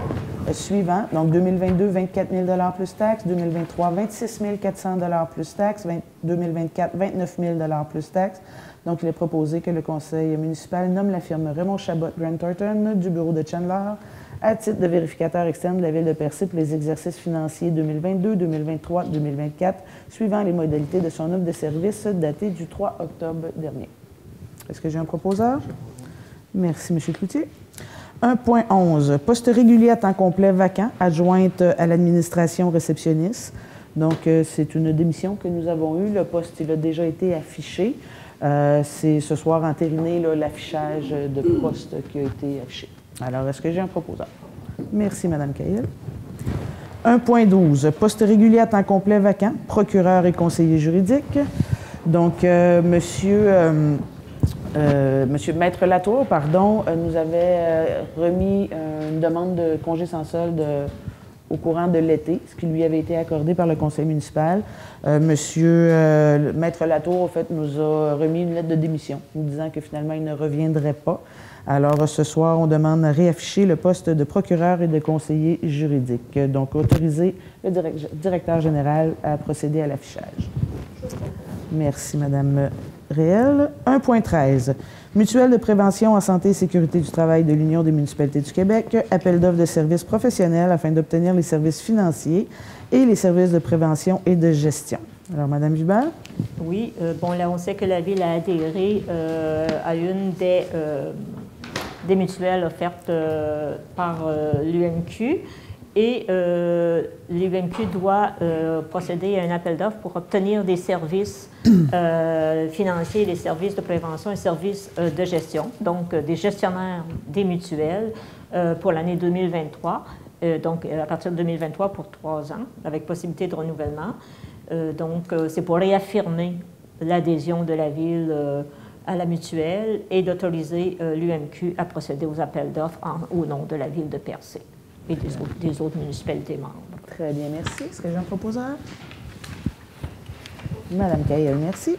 [SPEAKER 1] suivants. Donc, 2022, 24 000 plus taxes. 2023, 26 400 plus taxes. 2024, 29 000 plus taxes. Donc, il est proposé que le conseil municipal nomme la firme Raymond Chabot Grant Thornton du bureau de Chandler à titre de vérificateur externe de la Ville de Percé pour les exercices financiers 2022, 2023, 2024, suivant les modalités de son offre de service datée du 3 octobre dernier. Est-ce que j'ai un proposeur? Merci, M. Cloutier. 1.11, poste régulier à temps complet vacant, adjointe à l'administration réceptionniste. Donc, c'est une démission que nous avons eue. Le poste, il a déjà été affiché. C'est ce soir entériné l'affichage de poste qui a été affiché. Alors, est-ce que j'ai un proposeur? Merci, Mme Cahill. 1.12, poste régulier à temps complet vacant, procureur et conseiller juridique. Donc, Monsieur Maître Latour, nous avait remis une demande de congé sans solde au courant de l'été, ce qui lui avait été accordé par le conseil municipal. Maître Latour, en fait, nous a remis une lettre de démission, nous disant que finalement, il ne reviendrait pas. Alors, ce soir, on demande à réafficher le poste de procureur et de conseiller juridique. Donc, autoriser le directeur général à procéder à l'affichage. Merci, Mme Réel. 1.13. Mutuelle de prévention en santé et sécurité du travail de l'Union des municipalités du Québec. Appel d'offres de services professionnels afin d'obtenir les services financiers et les services de prévention et de gestion. Alors, Mme Hubert?
[SPEAKER 4] Oui, là, on sait que la Ville a adhéré à une des mutuelles offertes par l'UMQ. Et l'UMQ doit procéder à un appel d'offres pour obtenir des services financiers, des services de prévention et services de gestion, donc des gestionnaires des mutuelles pour l'année 2023, donc à partir de 2023 pour 3 ans, avec possibilité de renouvellement. C'est pour réaffirmer l'adhésion de la Ville à la mutuelle et d'autoriser l'UMQ à procéder aux appels d'offres au nom de la Ville de Percé et des autres municipalités membres.
[SPEAKER 1] Très bien, merci. Est-ce que j'ai un proposeur? Madame Cahill, merci.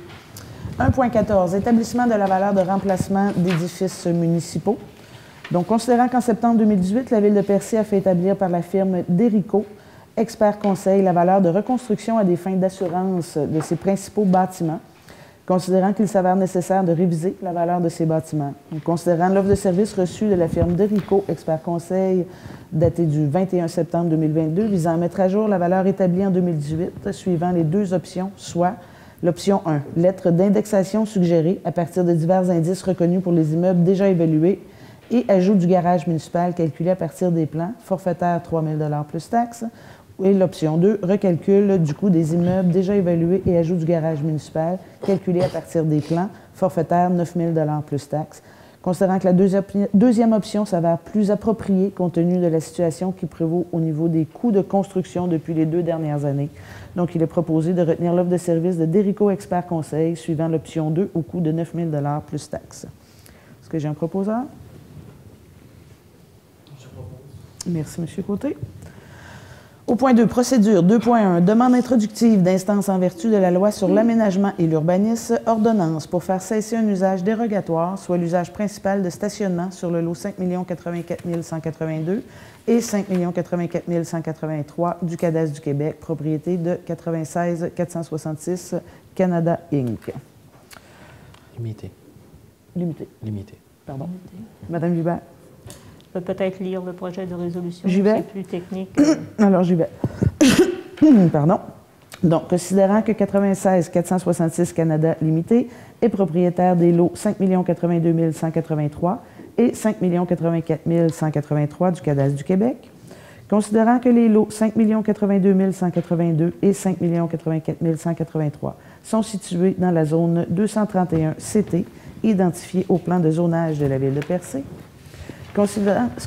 [SPEAKER 1] 1.14, établissement de la valeur de remplacement d'édifices municipaux. Donc, considérant qu'en septembre 2018, la Ville de Percé a fait établir par la firme Derico Expert Conseil la valeur de reconstruction à des fins d'assurance de ses principaux bâtiments, considérant qu'il s'avère nécessaire de réviser la valeur de ces bâtiments. Considérant l'offre de service reçue de la firme Derico Expert Conseil datée du 21 septembre 2022 visant à mettre à jour la valeur établie en 2018 suivant les deux options, soit l'option 1, lettre d'indexation suggérée à partir de divers indices reconnus pour les immeubles déjà évalués et ajout du garage municipal calculé à partir des plans, forfaitaire 3 000 $ plus taxes, et l'option 2, recalcul du coût des immeubles déjà évalués et ajout du garage municipal calculé à partir des plans, forfaitaire 9 000 $ plus taxes. Considérant que la deuxième option s'avère plus appropriée compte tenu de la situation qui prévaut au niveau des coûts de construction depuis les 2 dernières années. Donc, il est proposé de retenir l'offre de service de Derico Expert Conseil suivant l'option 2 au coût de 9 000 $ plus taxes. Est-ce que j'ai un proposeur? Je propose. Merci, M. Côté. Au point 2, procédure 2.1, demande introductive d'instance en vertu de la loi sur l'aménagement et l'urbanisme, ordonnance pour faire cesser un usage dérogatoire, soit l'usage principal de stationnement sur le lot 5 084 182 et 5 084 183 du Cadastre du Québec, propriété de 96 466 Canada Inc.
[SPEAKER 3] Limité.
[SPEAKER 1] Limité.
[SPEAKER 3] Limité.
[SPEAKER 1] Pardon. Madame Hubert.
[SPEAKER 4] Peut-être lire le projet de résolution,
[SPEAKER 1] c'est
[SPEAKER 4] plus technique.
[SPEAKER 1] Alors, j'y vais. Pardon. Donc, considérant que 96 466 Canada Limité est propriétaire des lots 5 082 183 et 5 084 183 du Cadastre du Québec, considérant que les lots 5 082 182 et 5 084 183 sont situés dans la zone 231 CT, identifiée au plan de zonage de la ville de Percé,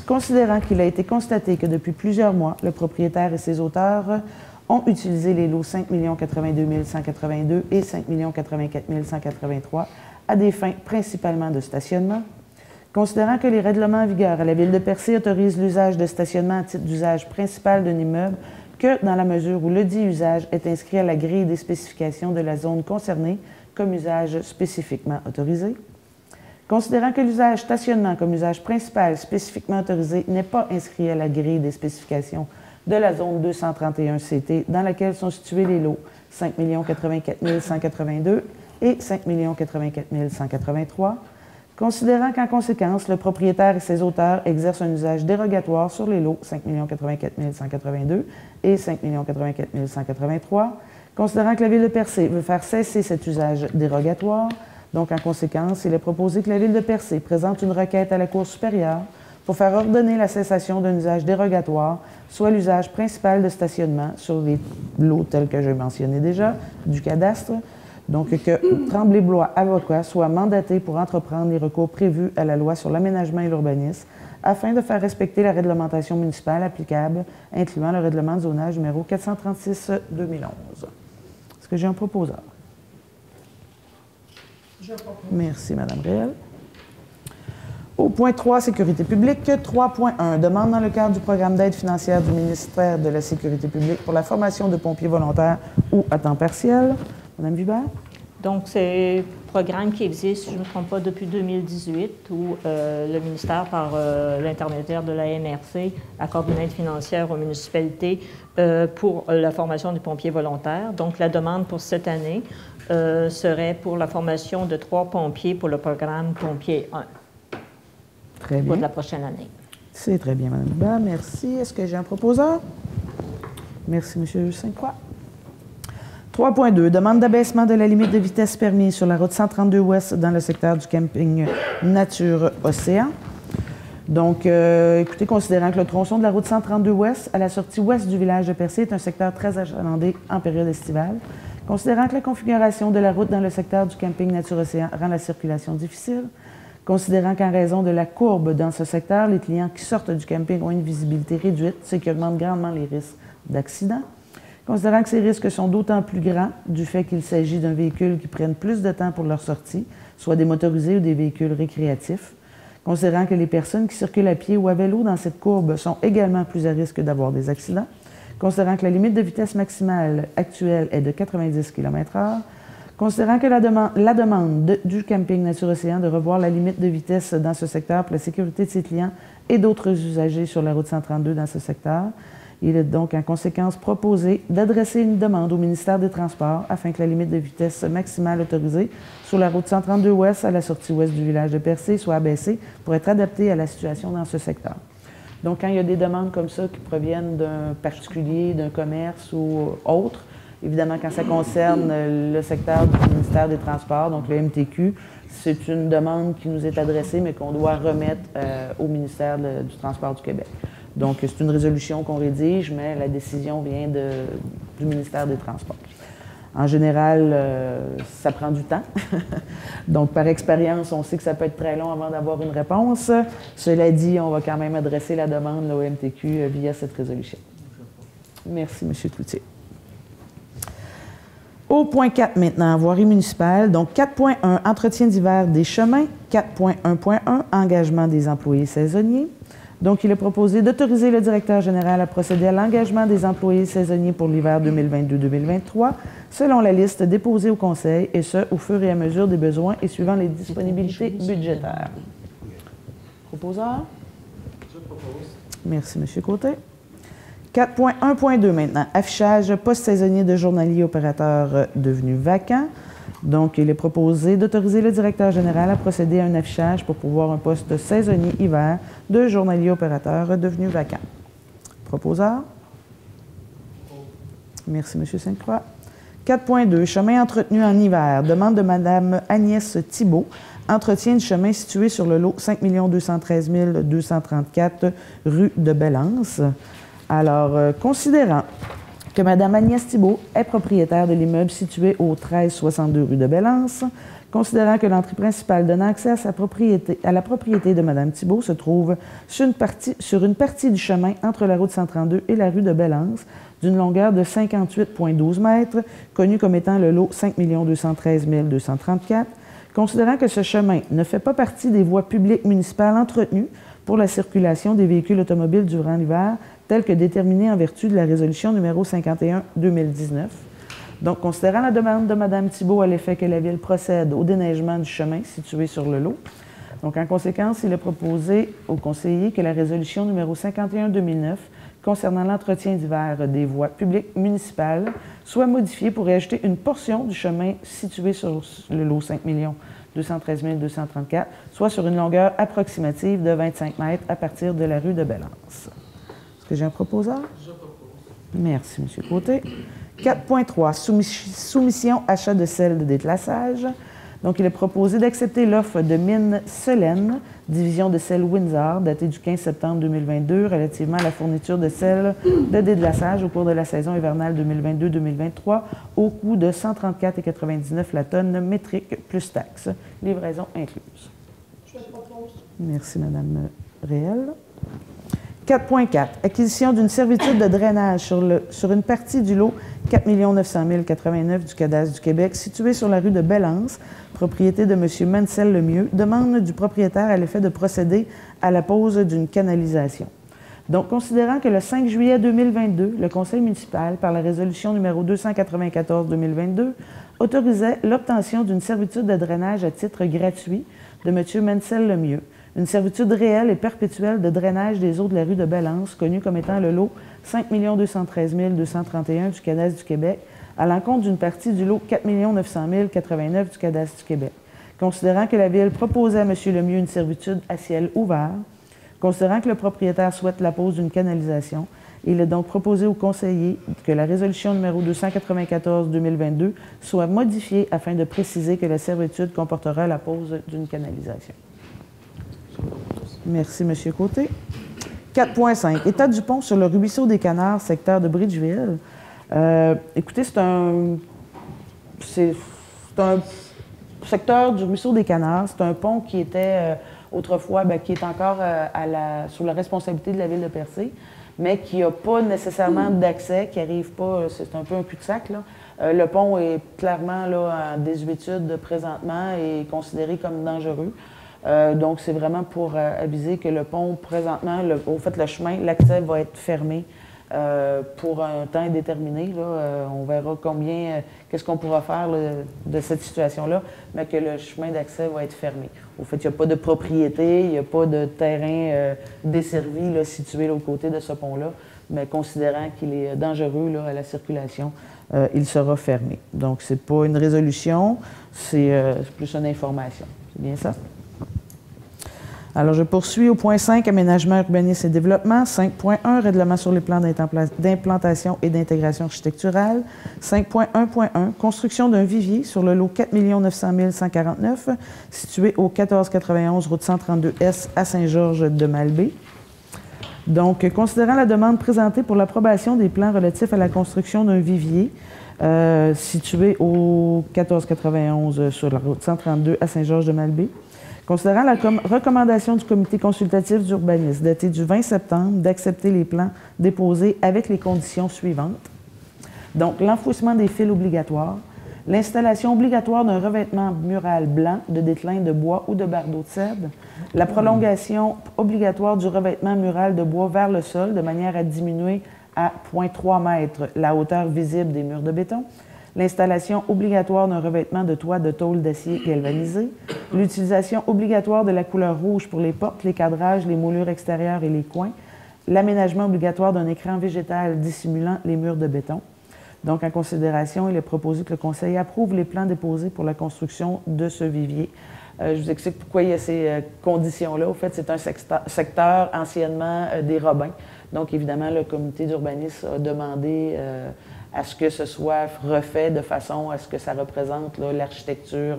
[SPEAKER 1] considérant qu'il a été constaté que depuis plusieurs mois, le propriétaire et ses auteurs ont utilisé les lots 5 082 182 et 5 084 183 à des fins principalement de stationnement, considérant que les règlements en vigueur à la ville de Percé autorisent l'usage de stationnement à titre d'usage principal d'un immeuble que dans la mesure où le dit usage est inscrit à la grille des spécifications de la zone concernée comme usage spécifiquement autorisé, considérant que l'usage stationnement comme usage principal spécifiquement autorisé n'est pas inscrit à la grille des spécifications de la zone 231 CT dans laquelle sont situés les lots 5 084 182 et 5 084 183, considérant qu'en conséquence, le propriétaire et ses auteurs exercent un usage dérogatoire sur les lots 5 084 182 et 5 084 183, considérant que la ville de Percé veut faire cesser cet usage dérogatoire. Donc, en conséquence, il est proposé que la ville de Percé présente une requête à la Cour supérieure pour faire ordonner la cessation d'un usage dérogatoire, soit l'usage principal de stationnement sur les lots tels que j'ai mentionné déjà, du cadastre. Donc, que Tremblay-Blois avocat soit mandaté pour entreprendre les recours prévus à la loi sur l'aménagement et l'urbanisme afin de faire respecter la réglementation municipale applicable, incluant le règlement de zonage numéro 436-2011. Est-ce que j'ai un proposeur? Merci, Mme Réel. Au point 3, sécurité publique, 3.1, demande dans le cadre du programme d'aide financière du ministère de la Sécurité publique pour la formation de pompiers volontaires ou à temps partiel. Mme Hubert.
[SPEAKER 4] Donc, c'est un programme qui existe, si je ne me trompe pas, depuis 2018, où le ministère, par l'intermédiaire de la MRC, accorde une aide financière aux municipalités pour la formation des pompiers volontaires. Donc, la demande pour cette année serait pour la formation de 3 pompiers pour le programme Pompiers 1.
[SPEAKER 1] Très bien.
[SPEAKER 4] Pour la prochaine année.
[SPEAKER 1] C'est très bien, Mme Hubert. Merci. Est-ce que j'ai un proposeur? Merci, M. Sainte-Croix. 3.2, demande d'abaissement de la limite de vitesse permise sur la route 132 Ouest dans le secteur du camping Nature Océan. Donc, écoutez, considérant que le tronçon de la route 132 Ouest à la sortie ouest du village de Percé est un secteur très achalandé en période estivale, considérant que la configuration de la route dans le secteur du camping Nature Océan rend la circulation difficile, considérant qu'en raison de la courbe dans ce secteur, les clients qui sortent du camping ont une visibilité réduite, ce qui augmente grandement les risques d'accident. Considérant que ces risques sont d'autant plus grands du fait qu'il s'agit d'un véhicule qui prenne plus de temps pour leur sortie, soit des motorisés ou des véhicules récréatifs. Considérant que les personnes qui circulent à pied ou à vélo dans cette courbe sont également plus à risque d'avoir des accidents. Considérant que la limite de vitesse maximale actuelle est de 90 km/h. Considérant que la demande du camping Nature Océan de revoir la limite de vitesse dans ce secteur pour la sécurité de ses clients et d'autres usagers sur la route 132 dans ce secteur, Il est donc en conséquence proposé d'adresser une demande au ministère des Transports afin que la limite de vitesse maximale autorisée sur la route 132 ouest à la sortie ouest du village de Percé soit abaissée pour être adaptée à la situation dans ce secteur. Donc, quand il y a des demandes comme ça qui proviennent d'un particulier, d'un commerce ou autre, évidemment, quand ça concerne le secteur du ministère des Transports, donc le MTQ, c'est une demande qui nous est adressée, mais qu'on doit remettre au ministère du Transport du Québec. Donc, c'est une résolution qu'on rédige, mais la décision vient du ministère des Transports. En général, ça prend du temps. Donc, par expérience, on sait que ça peut être très long avant d'avoir une réponse. Cela dit, on va quand même adresser la demande au MTQ via cette résolution. Merci, M. Cloutier. Au point 4 maintenant, voirie municipale. Donc, 4.1, entretien d'hiver des chemins. 4.1.1, engagement des employés saisonniers. Donc, il est proposé d'autoriser le directeur général à procéder à l'engagement des employés saisonniers pour l'hiver 2022-2023, selon la liste déposée au Conseil, et ce, au fur et à mesure des besoins et suivant les disponibilités budgétaires. Proposeur? Je propose. Merci, M. Côté. 4.1.2 maintenant, affichage poste saisonnier de journalier opérateur devenu vacant. Donc, il est proposé d'autoriser le directeur général à procéder à un affichage pour pouvoir un poste saisonnier hiver de journalier opérateur devenu vacant. Proposeur? Merci, M. Sainte-Croix. 4.2, chemin entretenu en hiver. Demande de Mme Agnès Thibault. Entretien du chemin situé sur le lot 5 213 234 rue de Belance. Alors, considérant que Mme Agnès Thibault est propriétaire de l'immeuble situé au 1362 rue de Belance, considérant que l'entrée principale donnant accès à la propriété de Mme Thibault se trouve sur une partie du chemin entre la route 132 et la rue de Belance, d'une longueur de 58,12 mètres, connu comme étant le lot 5 213 234, considérant que ce chemin ne fait pas partie des voies publiques municipales entretenues pour la circulation des véhicules automobiles durant l'hiver, tel que déterminé en vertu de la résolution numéro 51-2019. Donc, considérant la demande de Mme Thibault à l'effet que la Ville procède au déneigement du chemin situé sur le lot, donc en conséquence, il est proposé au conseiller que la résolution numéro 51-2009 concernant l'entretien d'hiver des voies publiques municipales soit modifiée pour y ajouter une portion du chemin situé sur le lot 5 213 234, soit sur une longueur approximative de 25 mètres à partir de la rue de Belance. Est-ce que j'ai un proposeur? Je propose. Merci, M. Côté. 4.3, soumission achat de sel de déclassage. Donc, il est proposé d'accepter l'offre de Mine Solène, division de sel Windsor, datée du 15 septembre 2022, relativement à la fourniture de sel de déglaçage au cours de la saison hivernale 2022-2023, au coût de 134,99 la tonne métrique plus taxes, livraison incluse. Je propose. Merci, Mme Réel. 4.4, acquisition d'une servitude de drainage sur une partie du lot 4 900 089 du cadastre du Québec, située sur la rue de Belance, propriété de M. Mansell Lemieux, demande du propriétaire à l'effet de procéder à la pose d'une canalisation. Donc, considérant que le 5 juillet 2022, le Conseil municipal, par la résolution numéro 294-2022, autorisait l'obtention d'une servitude de drainage à titre gratuit de M. Mansell Lemieux, une servitude réelle et perpétuelle de drainage des eaux de la rue de Belance, connue comme étant le lot 5 213 231 du cadastre du Québec, à l'encontre d'une partie du lot 4 900 089 du cadastre du Québec. Considérant que la Ville proposait à M. Lemieux une servitude à ciel ouvert, considérant que le propriétaire souhaite la pose d'une canalisation, il est donc proposé au conseiller que la résolution numéro 294-2022 soit modifiée afin de préciser que la servitude comportera la pose d'une canalisation. Merci, M. Côté. 4.5. État du pont sur le ruisseau des Canards, secteur de Bridgeville. Écoutez, c'est un secteur du ruisseau des Canards. C'est un pont qui était autrefois, qui est encore sous la responsabilité de la Ville de Percé, mais qui n'a pas nécessairement d'accès, qui n'arrive pas, c'est un peu un cul-de-sac, là. Le pont est clairement là, en désuétude présentement et considéré comme dangereux. Donc, c'est vraiment pour aviser que le pont, présentement, au fait, le chemin, l'accès va être fermé pour un temps indéterminé. Là, on verra qu'est-ce qu'on pourra faire là, de cette situation-là, mais que le chemin d'accès va être fermé. Au fait, il n'y a pas de propriété, il n'y a pas de terrain desservi là, situé de l'autre côté de ce pont-là, mais considérant qu'il est dangereux là, à la circulation, il sera fermé. Donc, ce n'est pas une résolution, c'est plus une information. C'est bien ça? Alors, je poursuis au point 5, aménagement, urbanisme et développement. 5.1, règlement sur les plans d'implantation et d'intégration architecturale. 5.1.1, construction d'un vivier sur le lot 4 900 149, situé au 1491 route 132S à Saint-Georges-de-Malbaie. Donc, considérant la demande présentée pour l'approbation des plans relatifs à la construction d'un vivier, situé au 1491 sur la route 132 à Saint-Georges-de-Malbaie, considérant la recommandation du comité consultatif d'urbanisme datée du 20 septembre d'accepter les plans déposés avec les conditions suivantes. Donc, l'enfouissement des fils obligatoires, l'installation obligatoire d'un revêtement mural blanc de déclin de bois ou de bardeaux de cèdre, la prolongation obligatoire du revêtement mural de bois vers le sol de manière à diminuer à 0,3 m la hauteur visible des murs de béton, l'installation obligatoire d'un revêtement de toit de tôle d'acier galvanisé, l'utilisation obligatoire de la couleur rouge pour les portes, les cadrages, les moulures extérieures et les coins, l'aménagement obligatoire d'un écran végétal dissimulant les murs de béton. Donc, en considération, il est proposé que le Conseil approuve les plans déposés pour la construction de ce vivier. Je vous explique pourquoi il y a ces conditions-là. Au fait, c'est un secteur anciennement des Robins. Donc, évidemment, le comité d'urbanisme a demandé à ce que ce soit refait de façon à ce que ça représente l'architecture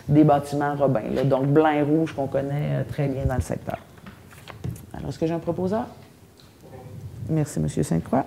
[SPEAKER 1] des bâtiments Robins. Là. Donc, blanc et rouge qu'on connaît très bien dans le secteur. Alors, est-ce que j'ai un proposeur? Merci, M. Sainte-Croix.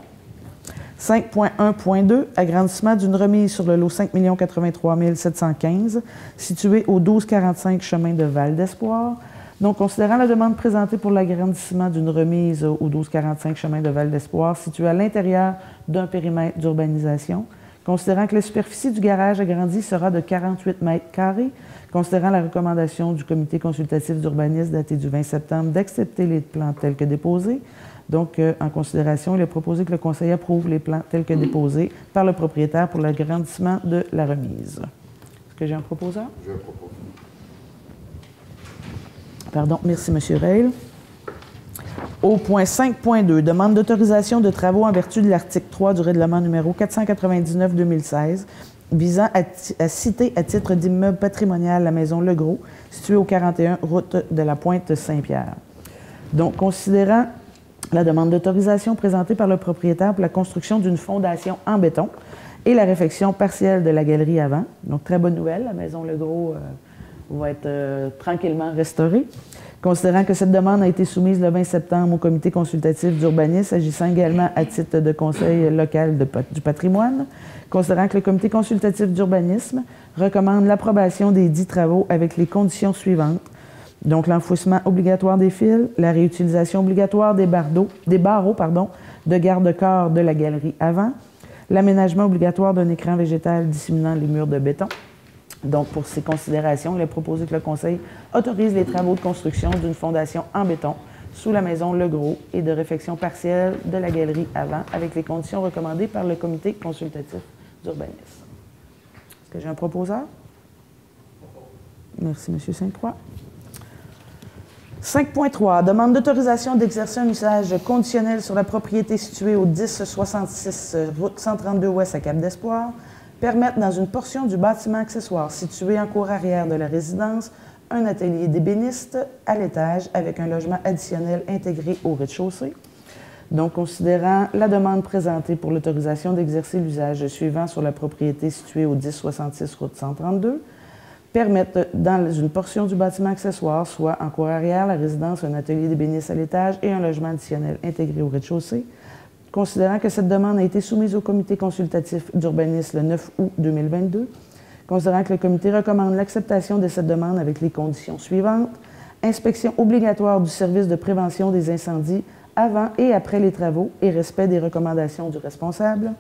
[SPEAKER 1] 5.1.2, agrandissement d'une remise sur le lot 5 083 715, situé au 1245 chemin de Val d'Espoir. Donc, considérant la demande présentée pour l'agrandissement d'une remise au 1245 chemin de Val d'Espoir, situé à l'intérieur d'un périmètre d'urbanisation, considérant que la superficie du garage agrandi sera de 48 mètres carrés, considérant la recommandation du comité consultatif d'urbanisme daté du 20 septembre d'accepter les plans tels que déposés. Donc, en considération, il est proposé que le Conseil approuve les plans tels que déposés par le propriétaire pour l'agrandissement de la remise. Est-ce que j'ai un proposeur?
[SPEAKER 5] Je propose.
[SPEAKER 1] Pardon, merci, M. Reil. Au point 5.2, demande d'autorisation de travaux en vertu de l'article 3 du règlement numéro 499-2016, visant à citer à titre d'immeuble patrimonial la maison Legros, située au 41 route de la Pointe-Saint-Pierre. Donc, considérant la demande d'autorisation présentée par le propriétaire pour la construction d'une fondation en béton et la réfection partielle de la galerie avant, donc très bonne nouvelle, la maison Legros va être tranquillement restaurée. Considérant que cette demande a été soumise le 20 septembre au comité consultatif d'urbanisme, agissant également à titre de conseil local du patrimoine, considérant que le comité consultatif d'urbanisme recommande l'approbation des dits travaux avec les conditions suivantes, donc l'enfouissement obligatoire des fils, la réutilisation obligatoire des barreaux de garde-corps de la galerie avant, l'aménagement obligatoire d'un écran végétal dissimulant les murs de béton. Donc, pour ces considérations, il est proposé que le Conseil autorise les travaux de construction d'une fondation en béton sous la maison Legros et de réfection partielle de la galerie avant avec les conditions recommandées par le comité consultatif d'urbanisme. Est-ce que j'ai un proposeur? Merci, M. Sainte-Croix. 5.3, demande d'autorisation d'exercer un usage conditionnel sur la propriété située au 1066 route 132 Ouest à Cap-d'Espoir, permettre dans une portion du bâtiment accessoire situé en cour arrière de la résidence un atelier d'ébéniste à l'étage avec un logement additionnel intégré au rez-de-chaussée. Donc, considérant la demande présentée pour l'autorisation d'exercer l'usage suivant sur la propriété située au 1066 route 132, permettre dans une portion du bâtiment accessoire, soit en cour arrière, la résidence, un atelier d'ébéniste à l'étage et un logement additionnel intégré au rez-de-chaussée. Considérant que cette demande a été soumise au comité consultatif d'urbanisme le 9 août 2022, considérant que le comité recommande l'acceptation de cette demande avec les conditions suivantes, inspection obligatoire du service de prévention des incendies avant et après les travaux et respect des recommandations du responsable,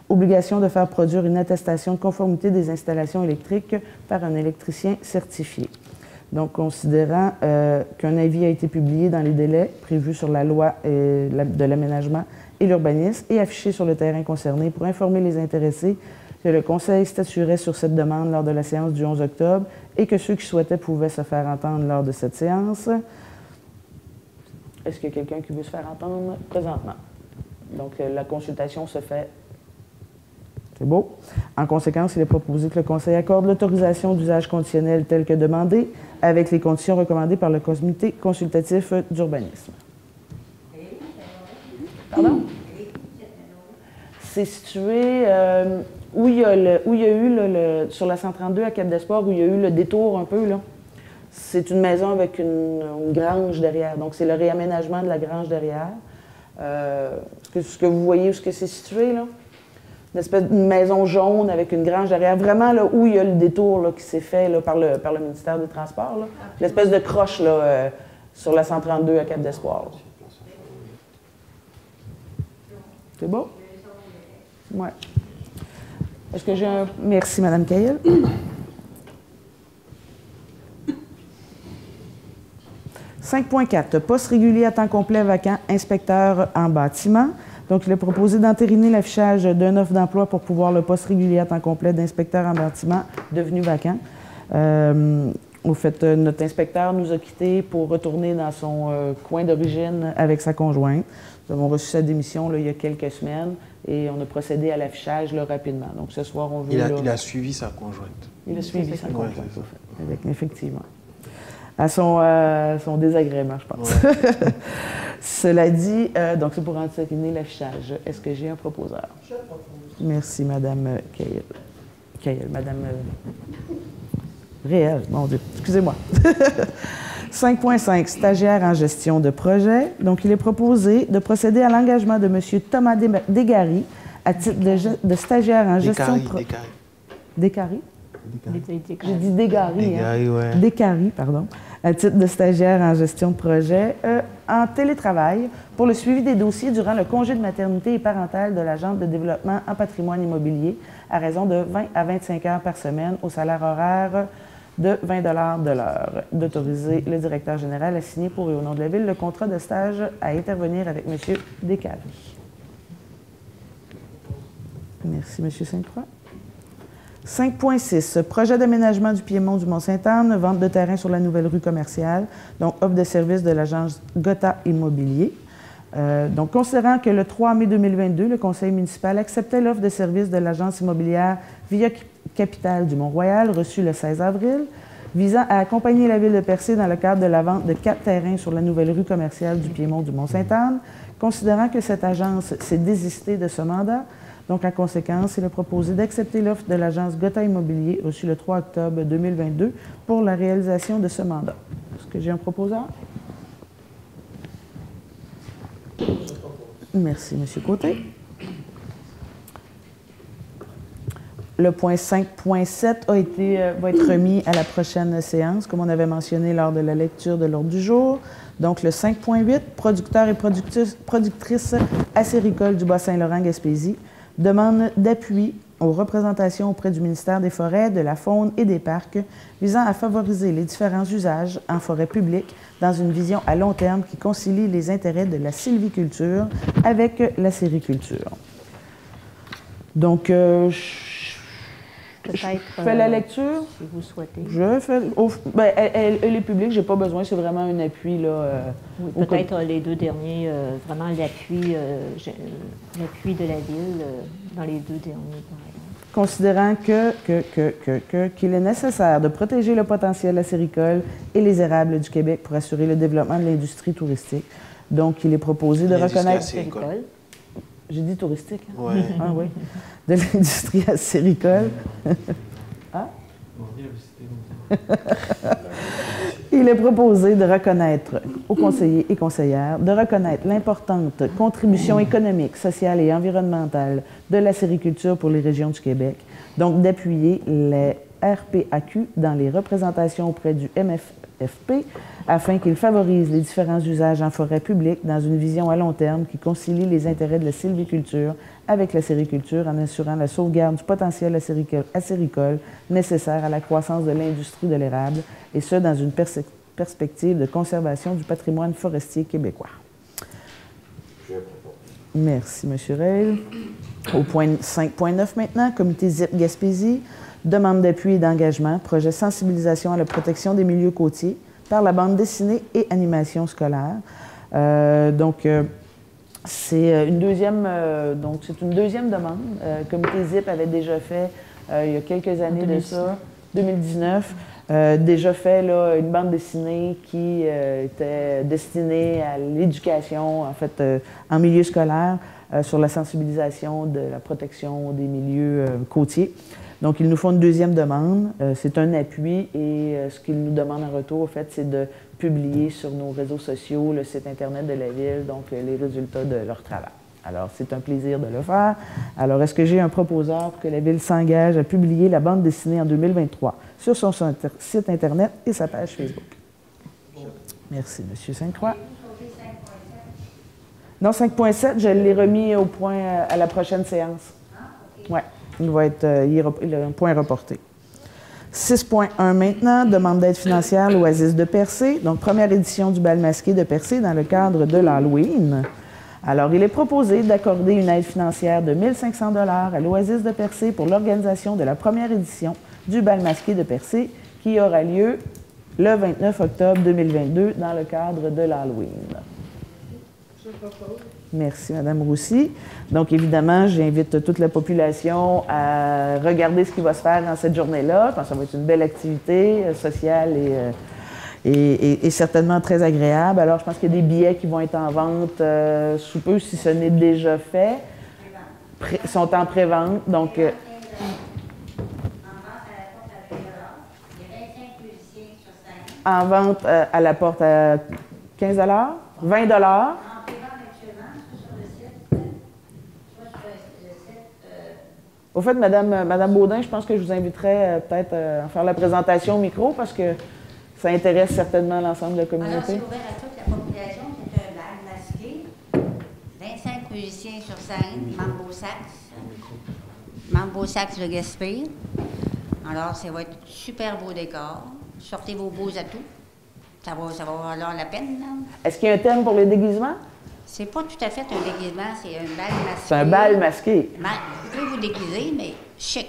[SPEAKER 1] obligation de faire produire une attestation de conformité des installations électriques par un électricien certifié. Donc, considérant qu'un avis a été publié dans les délais prévus sur la loi de l'aménagement et l'urbanisme et affiché sur le terrain concerné pour informer les intéressés que le Conseil statuerait sur cette demande lors de la séance du 11 octobre et que ceux qui souhaitaient pouvaient se faire entendre lors de cette séance. Est-ce qu'il y a quelqu'un qui veut se faire entendre présentement? Donc, la consultation se fait. C'est beau. En conséquence, il est proposé que le Conseil accorde l'autorisation d'usage conditionnel tel que demandé, avec les conditions recommandées par le Comité consultatif d'urbanisme. Pardon? C'est situé où il y a eu, sur la 132 à Cap-d'Espoir, où il y a eu le détour un peu, là. C'est une maison avec une grange derrière. Donc, c'est le réaménagement de la grange derrière. Ce que vous voyez, où est-ce que c'est situé, là? Une espèce de maison jaune avec une grange derrière. Vraiment, là, où il y a le détour là, qui s'est fait là, par le ministère des Transports. Là. L'espèce de croche là, sur la 132 à Cap-d'Espoir. C'est beau? Oui. Est-ce que j'ai un... Merci, Mme Cahill. 5.4. Poste régulier à temps complet vacant, inspecteur en bâtiment. Donc, il est proposé d'entériner l'affichage d'une offre d'emploi pour pouvoir le poste régulier à temps complet d'inspecteur en bâtiment devenu vacant. Au fait, notre inspecteur nous a quittés pour retourner dans son coin d'origine avec sa conjointe. Nous avons reçu sa démission là, il y a quelques semaines et on a procédé à l'affichage rapidement. Donc, ce soir, on veut...
[SPEAKER 3] Il a suivi sa conjointe.
[SPEAKER 1] Il a suivi sa conjointe, effectivement. À son désagrément, je pense. Ouais. Cela dit, donc c'est pour entériner l'affichage. Est-ce que j'ai un proposeur? Je propose. Merci, Mme Cahill. Mme Réel, mon Dieu. Excusez-moi. 5.5, stagiaire en gestion de projet. Donc, il est proposé de procéder à l'engagement de M. Thomas Desgaris à titre de stagiaire en gestion de projet. Desgaris? J'ai dit Desgaris. Desgaris, pardon. À titre de stagiaire en gestion de projet, en télétravail, pour le suivi des dossiers durant le congé de maternité et parental de l'agente de développement en patrimoine immobilier, à raison de 20 à 25 heures par semaine, au salaire horaire de 20 $ de l'heure. D'autoriser le directeur général à signer pour et au nom de la Ville le contrat de stage à intervenir avec M. Desgaris. Merci, M. Sainte-Croix. 5.6, projet d'aménagement du Piémont du Mont-Sainte-Anne, vente de terrain sur la nouvelle rue commerciale, donc offre de service de l'agence Gotha Immobilier. Donc, considérant que le 3 mai 2022, le conseil municipal acceptait l'offre de service de l'agence immobilière Via Capital du Mont-Royal, reçue le 16 avril, visant à accompagner la Ville de Percé dans le cadre de la vente de 4 terrains sur la nouvelle rue commerciale du Piémont du Mont-Sainte-Anne, considérant que cette agence s'est désistée de ce mandat. Donc, en conséquence, il est proposé d'accepter l'offre de l'agence Gotha Immobilier reçue le 3 octobre 2022 pour la réalisation de ce mandat. Est-ce que j'ai un proposeur? Merci, M. Côté. Le point 5.7 va être remis à la prochaine séance, comme on avait mentionné lors de la lecture de l'ordre du jour. Donc, le 5.8, producteurs et productrices acéricoles du Bas-Saint-Laurent-Gaspésie, demande d'appui aux représentations auprès du ministère des Forêts, de la Faune et des Parcs visant à favoriser les différents usages en forêt publique dans une vision à long terme qui concilie les intérêts de la sylviculture avec la sériculture. Donc, je fais la lecture.
[SPEAKER 4] Si vous souhaitez.
[SPEAKER 1] Je fais. Elle est publique, je n'ai pas besoin, c'est vraiment un appui. Là,
[SPEAKER 4] oui, peut-être les deux derniers, vraiment l'appui de la Ville dans les deux derniers, par exemple.
[SPEAKER 1] Considérant qu'il est nécessaire de protéger le potentiel acéricole et les érables du Québec pour assurer le développement de l'industrie touristique. Donc, il est proposé de reconnaître...
[SPEAKER 4] Acéricole.
[SPEAKER 1] J'ai dit touristique. Hein?
[SPEAKER 3] Ouais.
[SPEAKER 1] Ah oui. De l'industrie acéricole. Ah? Il est proposé de reconnaître aux conseillers et conseillères de reconnaître l'importante contribution économique, sociale et environnementale de la sériculture pour les régions du Québec, donc d'appuyer les RPAQ dans les représentations auprès du FP, afin qu'il favorise les différents usages en forêt publique dans une vision à long terme qui concilie les intérêts de la sylviculture avec la sériculture en assurant la sauvegarde du potentiel acéricole nécessaire à la croissance de l'industrie de l'érable, et ce, dans une perspective de conservation du patrimoine forestier québécois. Merci, M. Reil. Au point 5.9 maintenant, comité ZIP Gaspésie, demande d'appui et d'engagement, projet sensibilisation à la protection des milieux côtiers par la bande dessinée et animation scolaire. C'est une deuxième demande. Le comité ZIP avait déjà fait, il y a quelques années de ça, 2019, déjà fait là, une bande dessinée qui était destinée à l'éducation, en fait, en milieu scolaire, sur la sensibilisation de la protection des milieux côtiers. Donc, ils nous font une deuxième demande. C'est un appui et ce qu'ils nous demandent en retour, en fait, c'est de publier sur nos réseaux sociaux, le site Internet de la Ville, donc les résultats de leur travail. Alors, c'est un plaisir de le faire. Alors, est-ce que j'ai un proposeur pour que la Ville s'engage à publier la bande dessinée en 2023 sur son site Internet et sa page Facebook? Merci, M. Sainte-Croix. Non, 5.7, je l'ai remis au point à la prochaine séance. Oui, il va être un point reporté. 6.1 maintenant, demande d'aide financière l'Oasis de Percé. Donc, première édition du bal masqué de Percé dans le cadre de l'Halloween. Alors, il est proposé d'accorder une aide financière de 1 500 $ à l'Oasis de Percé pour l'organisation de la première édition du bal masqué de Percé qui aura lieu le 29 octobre 2022 dans le cadre de l'Halloween.
[SPEAKER 2] Je propose.
[SPEAKER 1] Merci, Mme Roussy. Donc, évidemment, j'invite toute la population à regarder ce qui va se faire dans cette journée-là. Je pense que ça va être une belle activité sociale et certainement très agréable. Alors, je pense qu'il y a des billets qui vont être en vente sous peu, si ce n'est déjà fait. Ils sont en pré-vente, donc... en vente à la porte à 15 $, 20 $. Au fait, Madame Baudin, je pense que je vous inviterais peut-être à faire la présentation au micro parce que ça intéresse certainement l'ensemble de la communauté.
[SPEAKER 5] Alors, c'est ouvert à toute la population. C'est un bal masqué. 25 musiciens sur scène, Mambo Sax de Gaspé. Alors, ça va être super beau décor. Sortez vos beaux atouts. Ça va valoir la peine, là.
[SPEAKER 1] Est-ce qu'il y a un thème pour les déguisements?
[SPEAKER 5] C'est pas tout à fait un déguisement, c'est un bal masqué.
[SPEAKER 1] C'est un bal masqué.
[SPEAKER 5] Vous pouvez vous déguiser, mais chic.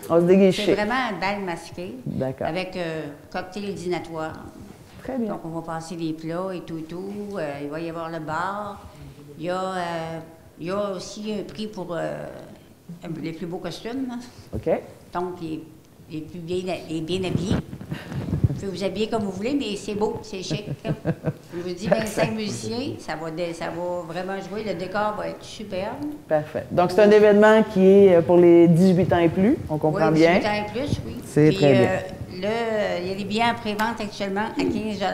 [SPEAKER 1] On se déguise chic.
[SPEAKER 5] C'est vraiment un bal masqué.
[SPEAKER 1] D'accord.
[SPEAKER 5] Avec cocktail dînatoire.
[SPEAKER 1] Très bien.
[SPEAKER 5] Donc, on va passer les plats et tout. Il va y avoir le bar. Il y a aussi un prix pour les plus beaux costumes.
[SPEAKER 1] OK.
[SPEAKER 5] Donc, les plus bien habillés. Vous pouvez vous habiller comme vous voulez, mais c'est beau, c'est chic. Je vous dis, 25 musiciens, ça va vraiment jouer. Le décor va être superbe.
[SPEAKER 1] Parfait. Donc, c'est un événement qui est pour les 18 ans et plus, on comprend
[SPEAKER 5] oui,
[SPEAKER 1] bien.
[SPEAKER 5] 18 ans et plus, oui.
[SPEAKER 1] C'est très bien.
[SPEAKER 5] Il y a des billets en pré-vente actuellement à 15 $.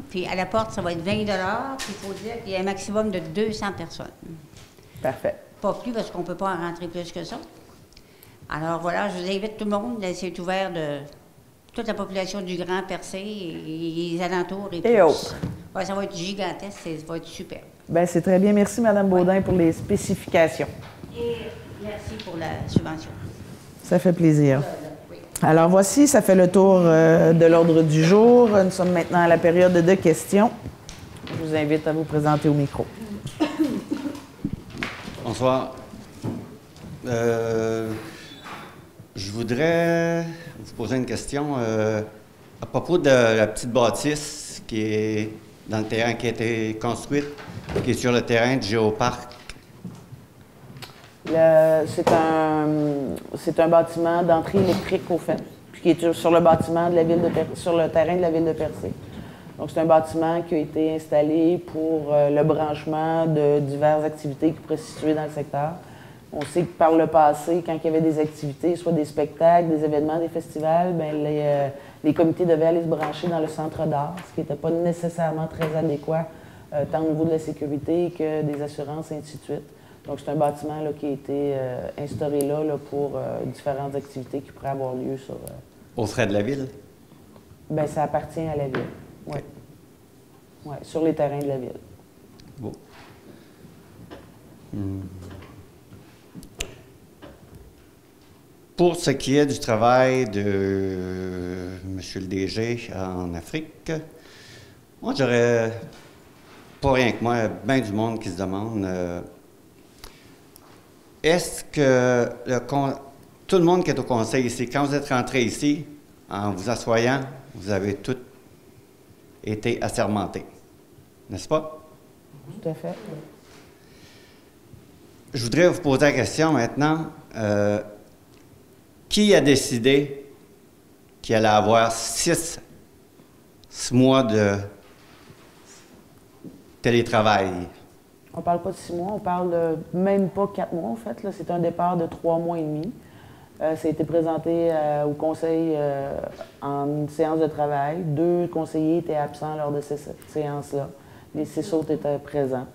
[SPEAKER 5] Puis à la porte, ça va être 20 $. Puis il faut dire qu'il y a un maximum de 200 personnes.
[SPEAKER 1] Parfait.
[SPEAKER 5] Pas plus, parce qu'on ne peut pas en rentrer plus que ça. Alors voilà, je vous invite tout le monde. C'est ouvert de toute la population du Grand Percé et les alentours et plus.
[SPEAKER 1] autres.
[SPEAKER 5] Ouais, ça va être gigantesque, ça va être super.
[SPEAKER 1] Bien, c'est très bien. Merci, Mme Baudin, pour les spécifications.
[SPEAKER 5] Et merci pour la subvention.
[SPEAKER 1] Ça fait plaisir.
[SPEAKER 5] Oui.
[SPEAKER 1] Alors, voici, ça fait le tour de l'ordre du jour. Nous sommes maintenant à la période de questions. Je vous invite à vous présenter au micro.
[SPEAKER 6] Bonsoir. Je voudrais vous poser une question à propos de la petite bâtisse qui est dans le terrain, qui a été construite, qui est sur le terrain du Géoparc.
[SPEAKER 1] C'est un bâtiment d'entrée électrique, au fait, puis qui est sur le bâtiment de la ville sur le terrain de la ville de Percé. Donc, c'est un bâtiment qui a été installé pour le branchement de diverses activités qui pourraient se situer dans le secteur. On sait que par le passé, quand il y avait des activités, soit des spectacles, des événements, des festivals, bien, les comités devaient aller se brancher dans le centre d'art, ce qui n'était pas nécessairement très adéquat, tant au niveau de la sécurité que des assurances, et ainsi de suite. Donc, c'est un bâtiment là, qui a été instauré là pour différentes activités qui pourraient avoir lieu sur...
[SPEAKER 6] Aux frais de la ville?
[SPEAKER 1] Bien, ça appartient à la ville. Oui. Ouais, sur les terrains de la ville.
[SPEAKER 6] Bon. Pour ce qui est du travail de M. le DG en Afrique, moi, j'aurais, pas rien que moi, bien du monde qui se demande, est-ce que tout le monde qui est au conseil ici, quand vous êtes rentré ici, en vous assoyant, vous avez tous été assermentés, n'est-ce pas?
[SPEAKER 1] Tout à fait.
[SPEAKER 6] Je voudrais vous poser la question maintenant. Qui a décidé qu'il allait avoir 6 mois de télétravail?
[SPEAKER 1] On ne parle pas de 6 mois, on parle de même pas 4 mois, en fait. C'est un départ de 3 mois et demi. Ça a été présenté au conseil en séance de travail. 2 conseillers étaient absents lors de cette séance-là. Les 6 autres étaient présents.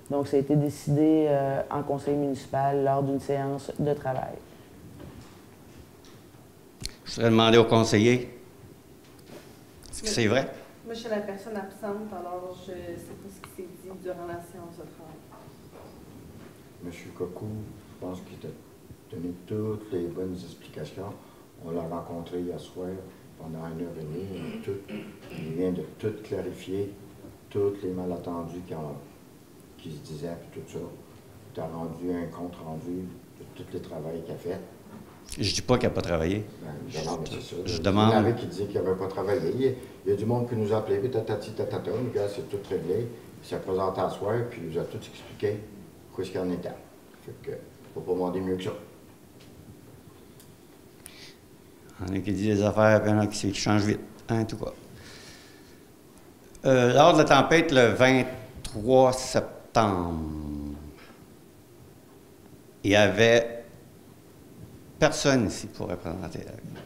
[SPEAKER 1] Donc, ça a été décidé en conseil municipal lors d'une séance de travail.
[SPEAKER 6] Je voudrais demander au conseiller. Est-ce que c'est vrai?
[SPEAKER 2] Moi, je suis la personne absente, alors je ne sais pas ce qui s'est dit durant la séance de travail.
[SPEAKER 7] Monsieur Cocou, je pense qu'il t'a donné toutes les bonnes explications. On l'a rencontré hier soir pendant 1h30. Il vient de tout clarifier, tous les malentendus qui se disaient, puis tout ça. Tu as rendu un compte rendu de tous les travaux qu'il a fait.
[SPEAKER 6] Je dis pas qu'il n'a pas travaillé.
[SPEAKER 7] Ben, non, mais c'est ça.
[SPEAKER 6] Je demande.
[SPEAKER 7] Il y en avait qui disaient qu'il n'avait pas travaillé. Il y a du monde qui nous a appelés, puis tatati, tatata, le gars, c'est tout réglé. Il s'est présenté à soir, puis il nous a tout expliqué quoi ce qu'il en était. Fait que, faut pas demander mieux que ça.
[SPEAKER 6] Il y en a qui disent des affaires, puis il y en a qui changent vite. Hein, tout cas. Lors de la tempête, le 23 septembre, il y avait personne ici pour représenter la ville.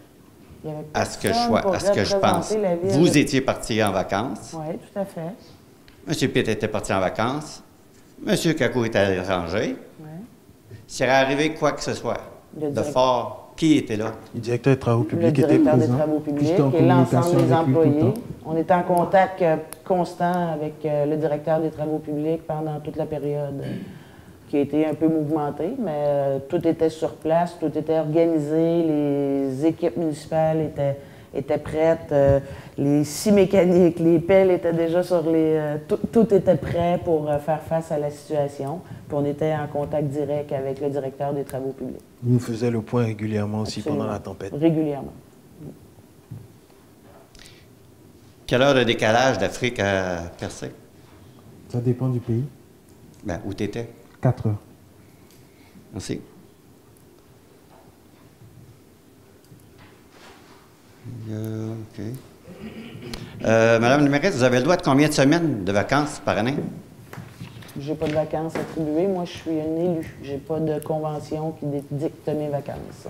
[SPEAKER 1] Il y avait
[SPEAKER 6] À ce que je pense.
[SPEAKER 1] représenter la ville.
[SPEAKER 6] Vous étiez parti en vacances.
[SPEAKER 1] Oui, tout à fait.
[SPEAKER 6] M. Pitt était parti en vacances. M. Kakou était à l'étranger.
[SPEAKER 1] Ouais.
[SPEAKER 6] S'il aurait arrivé quoi que ce soit
[SPEAKER 1] Le
[SPEAKER 6] de fort, qui était là?
[SPEAKER 3] Le directeur des travaux
[SPEAKER 1] Le
[SPEAKER 3] publics était
[SPEAKER 1] directeur des
[SPEAKER 3] présent.
[SPEAKER 1] travaux
[SPEAKER 3] Puis
[SPEAKER 1] publics
[SPEAKER 3] j'étais en
[SPEAKER 1] et l'ensemble
[SPEAKER 3] communication
[SPEAKER 1] des
[SPEAKER 3] avec lui tout le
[SPEAKER 1] employés.
[SPEAKER 3] temps.
[SPEAKER 1] On était en contact constant avec le directeur des travaux publics pendant toute la période qui a été un peu mouvementée, mais tout était sur place, tout était organisé, les équipes municipales étaient prêtes, les scies mécaniques, les pelles étaient déjà sur les... tout était prêt pour faire face à la situation. Puis on était en contact direct avec le directeur des travaux publics.
[SPEAKER 3] Il nous faisait le point régulièrement aussi
[SPEAKER 1] Absolument.
[SPEAKER 3] pendant la tempête.
[SPEAKER 1] Régulièrement.
[SPEAKER 6] Quelle heure de décalage d'Afrique à Percé?
[SPEAKER 3] Ça dépend du pays.
[SPEAKER 6] Ben, où tu étais?
[SPEAKER 3] 4 heures.
[SPEAKER 6] Merci. OK. Madame la mairesse, vous avez le droit de combien de semaines de vacances par année?
[SPEAKER 1] J'ai pas de vacances attribuées. Moi, je suis une élue. J'ai pas de convention qui dicte mes vacances.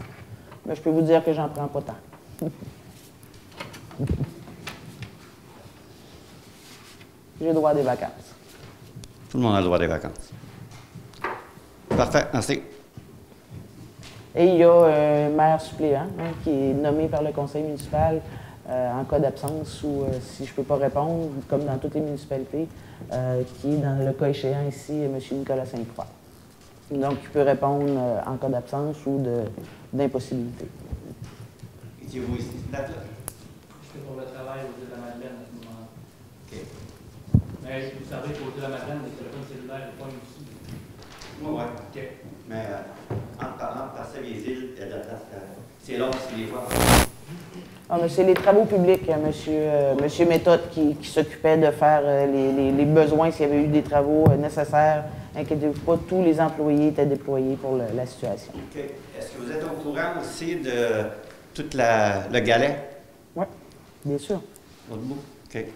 [SPEAKER 1] Mais je peux vous dire que j'en prends pas tant. J'ai droit à des vacances.
[SPEAKER 6] Tout le monde a le droit des vacances. Parfait, merci.
[SPEAKER 1] Et il y a un maire suppléant qui est nommé par le conseil municipal en cas d'absence ou si je ne peux pas répondre, comme dans toutes les municipalités, qui est dans le cas échéant ici, M. Nicolas Sainte-Croix. Donc, il peut répondre en cas d'absence ou d'impossibilité.
[SPEAKER 6] Étiez-vous ici cette date-là?
[SPEAKER 8] Je fais pour le travail aux îles de la Madeleine à ce moment-là.
[SPEAKER 6] OK.
[SPEAKER 8] Mais vous savez qu'aux îles de la Madeleine, les téléphones cellulaires, ils pognent aussi.
[SPEAKER 6] Oui, oui. OK. Mais en passant les îles, c'est long aussi les fois.
[SPEAKER 1] Ah, mais c'est les travaux publics, monsieur Méthode, qui s'occupait de faire les besoins s'il y avait eu des travaux nécessaires. Inquiétez-vous pas, tous les employés étaient déployés pour la situation.
[SPEAKER 6] OK. Est-ce que vous êtes au courant aussi de tout le galet?
[SPEAKER 1] Oui, bien sûr.
[SPEAKER 6] L'autre bout? OK.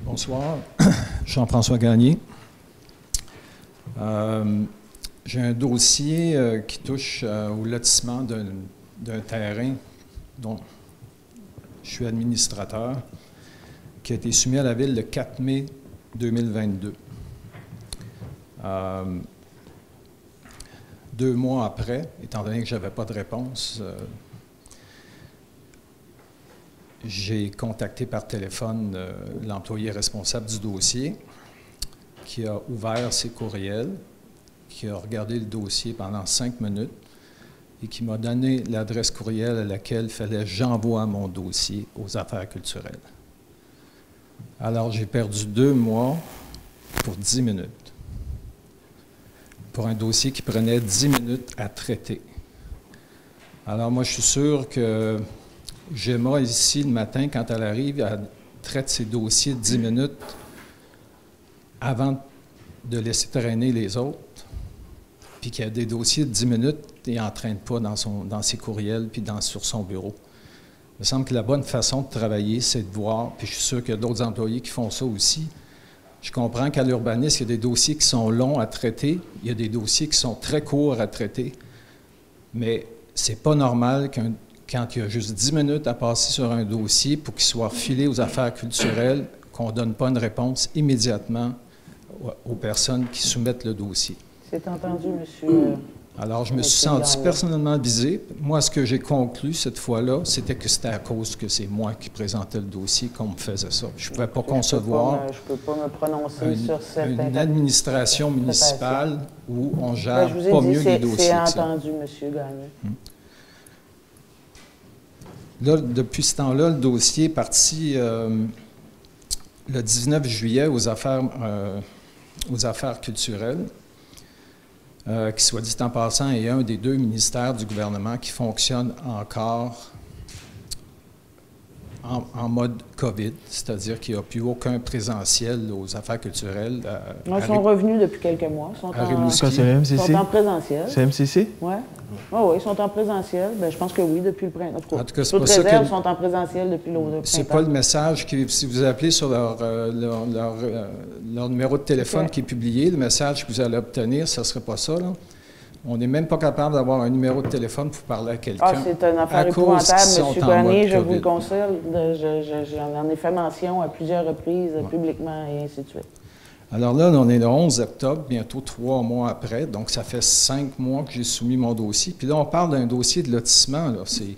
[SPEAKER 9] Bonsoir, Jean-François Gagné. J'ai un dossier qui touche au lotissement d'un terrain dont je suis administrateur, qui a été soumis à la Ville le 4 mai 2022. 2 mois après, étant donné que je n'avais pas de réponse, j'ai contacté par téléphone l'employé responsable du dossier qui a ouvert ses courriels, qui a regardé le dossier pendant 5 minutes et qui m'a donné l'adresse courriel à laquelle il fallait que j'envoie mon dossier aux affaires culturelles. Alors, j'ai perdu 2 mois pour 10 minutes. Pour un dossier qui prenait 10 minutes à traiter. Alors, moi, je suis sûr que Gemma, ici, le matin, quand elle arrive, elle traite ses dossiers 10 minutes avant de laisser traîner les autres, puis qu'il y a des dossiers de 10 minutes et il n'entraîne pas dans ses courriels puis sur son bureau. Il me semble que la bonne façon de travailler, c'est de voir, puis je suis sûr qu'il y a d'autres employés qui font ça aussi. Je comprends qu'à l'urbanisme, il y a des dossiers qui sont longs à traiter, il y a des dossiers qui sont très courts à traiter, mais c'est pas normal quand il y a juste 10 minutes à passer sur un dossier pour qu'il soit filé aux affaires culturelles, qu'on ne donne pas une réponse immédiatement aux personnes qui soumettent le dossier.
[SPEAKER 1] C'est entendu, monsieur.
[SPEAKER 9] Alors, je me suis senti personnellement visé. Moi, ce que j'ai conclu cette fois-là, c'était que c'était à cause que c'est moi qui présentais le dossier qu'on me faisait ça. Je ne pouvais pas concevoir
[SPEAKER 1] Je peux pas me prononcer sur cette
[SPEAKER 9] une administration municipale où on
[SPEAKER 1] Ben,
[SPEAKER 9] gère
[SPEAKER 1] je vous ai
[SPEAKER 9] pas
[SPEAKER 1] dit,
[SPEAKER 9] mieux les dossiers
[SPEAKER 1] c'est
[SPEAKER 9] que ça.
[SPEAKER 1] entendu, monsieur Gagné.
[SPEAKER 9] Là, depuis ce temps-là, le dossier est parti le 19 juillet aux affaires culturelles, qui, soit dit en passant, est un des 2 ministères du gouvernement qui fonctionne encore en mode COVID, c'est-à-dire qu'il n'y a plus aucun présentiel aux affaires culturelles.
[SPEAKER 1] Ils sont revenus depuis quelques mois. Ils sont
[SPEAKER 3] C'est le MCC?
[SPEAKER 1] sont en présentiel.
[SPEAKER 3] C'est MCC?
[SPEAKER 1] Oui. Oh, oui, ils sont en présentiel. Ben, je pense que oui, depuis le printemps.
[SPEAKER 9] En tout cas, c'est
[SPEAKER 1] toutes
[SPEAKER 9] pas ça
[SPEAKER 1] réserves
[SPEAKER 9] que-
[SPEAKER 1] sont en présentiel depuis le printemps.
[SPEAKER 9] C'est pas le message qui, si vous appelez sur leur numéro de téléphone
[SPEAKER 1] Ok.
[SPEAKER 9] qui est publié, le message que vous allez obtenir, ça ne serait pas ça, là. On n'est même pas capable d'avoir un numéro de téléphone pour parler à quelqu'un.
[SPEAKER 1] Ah, c'est une affaire
[SPEAKER 9] à cause
[SPEAKER 1] épouvantable,
[SPEAKER 9] qu'ils sont
[SPEAKER 1] M.
[SPEAKER 9] en
[SPEAKER 1] Gagné,
[SPEAKER 9] mode
[SPEAKER 1] je vous
[SPEAKER 9] COVID.
[SPEAKER 1] le conseille. J'en ai fait mention à plusieurs reprises, publiquement, et ainsi de suite.
[SPEAKER 9] Alors là, on est le 11 octobre, bientôt 3 mois après, donc ça fait 5 mois que j'ai soumis mon dossier. Puis là, on parle d'un dossier de lotissement, là. C'est,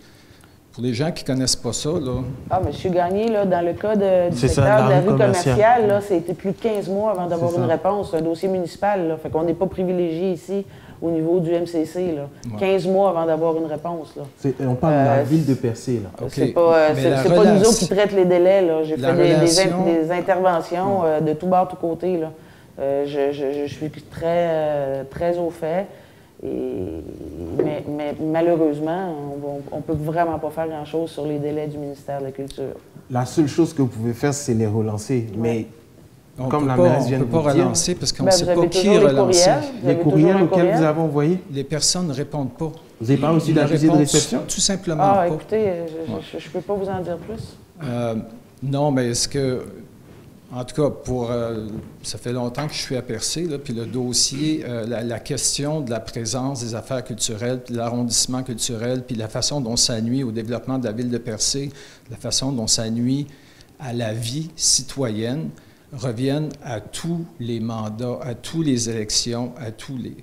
[SPEAKER 9] pour les gens qui ne connaissent pas ça, là,
[SPEAKER 1] Ah, M. Gagné, là, dans le cas du
[SPEAKER 3] C'est ça,
[SPEAKER 1] secteur de la
[SPEAKER 3] la
[SPEAKER 1] rue
[SPEAKER 3] rue
[SPEAKER 1] commerciale, là, c'était plus de 15 mois avant d'avoir
[SPEAKER 3] C'est
[SPEAKER 1] une
[SPEAKER 3] ça.
[SPEAKER 1] réponse. C'est un dossier municipal, là. Fait qu'on n'est pas privilégié ici au niveau du MCC, là.
[SPEAKER 9] Ouais.
[SPEAKER 1] 15 mois avant d'avoir une réponse, là.
[SPEAKER 3] On parle de la ville de Percé, là.
[SPEAKER 9] OK.
[SPEAKER 1] C'est pas,
[SPEAKER 9] Mais
[SPEAKER 1] c'est
[SPEAKER 9] la
[SPEAKER 1] c'est pas nous
[SPEAKER 9] relation-
[SPEAKER 1] autres qui traitent les délais, là. J'ai
[SPEAKER 9] La
[SPEAKER 1] fait
[SPEAKER 9] relation-
[SPEAKER 1] des interventions de tout bord, tout côté, là. Je suis très au fait. Mais malheureusement, on ne peut vraiment pas faire grand-chose sur les délais du ministère de la Culture.
[SPEAKER 3] La seule chose que vous pouvez faire, c'est les relancer. Mais
[SPEAKER 9] on
[SPEAKER 3] comme
[SPEAKER 9] peut
[SPEAKER 3] la
[SPEAKER 9] pas,
[SPEAKER 3] mairesse
[SPEAKER 9] on
[SPEAKER 3] vient
[SPEAKER 9] peut
[SPEAKER 3] de
[SPEAKER 9] pas
[SPEAKER 3] vous dire,
[SPEAKER 9] relancer parce qu'on ne
[SPEAKER 1] Ben,
[SPEAKER 9] sait
[SPEAKER 1] vous
[SPEAKER 9] pas
[SPEAKER 1] avez
[SPEAKER 9] qui
[SPEAKER 1] toujours les
[SPEAKER 9] relancer.
[SPEAKER 1] courriels. Vous
[SPEAKER 3] les
[SPEAKER 1] avez
[SPEAKER 3] courriels
[SPEAKER 1] toujours un
[SPEAKER 3] auxquels
[SPEAKER 1] courriel?
[SPEAKER 3] vous avez envoyé,
[SPEAKER 9] Les personnes ne répondent pas.
[SPEAKER 3] vous avez parlé aussi
[SPEAKER 9] Ils
[SPEAKER 3] de
[SPEAKER 9] ne
[SPEAKER 3] l'accusé de
[SPEAKER 9] répondent
[SPEAKER 3] réception?
[SPEAKER 9] tout simplement
[SPEAKER 1] Ah,
[SPEAKER 9] pas.
[SPEAKER 1] écoutez, je ne peux pas vous en dire plus.
[SPEAKER 9] Non, mais est-ce que, en tout cas, ça fait longtemps que je suis à Percé, là, puis le dossier, la question de la présence des affaires culturelles, puis de l'arrondissement culturel, puis la façon dont ça nuit au développement de la ville de Percé, la façon dont ça nuit à la vie citoyenne, reviennent à tous les mandats, à toutes les élections, à tous les...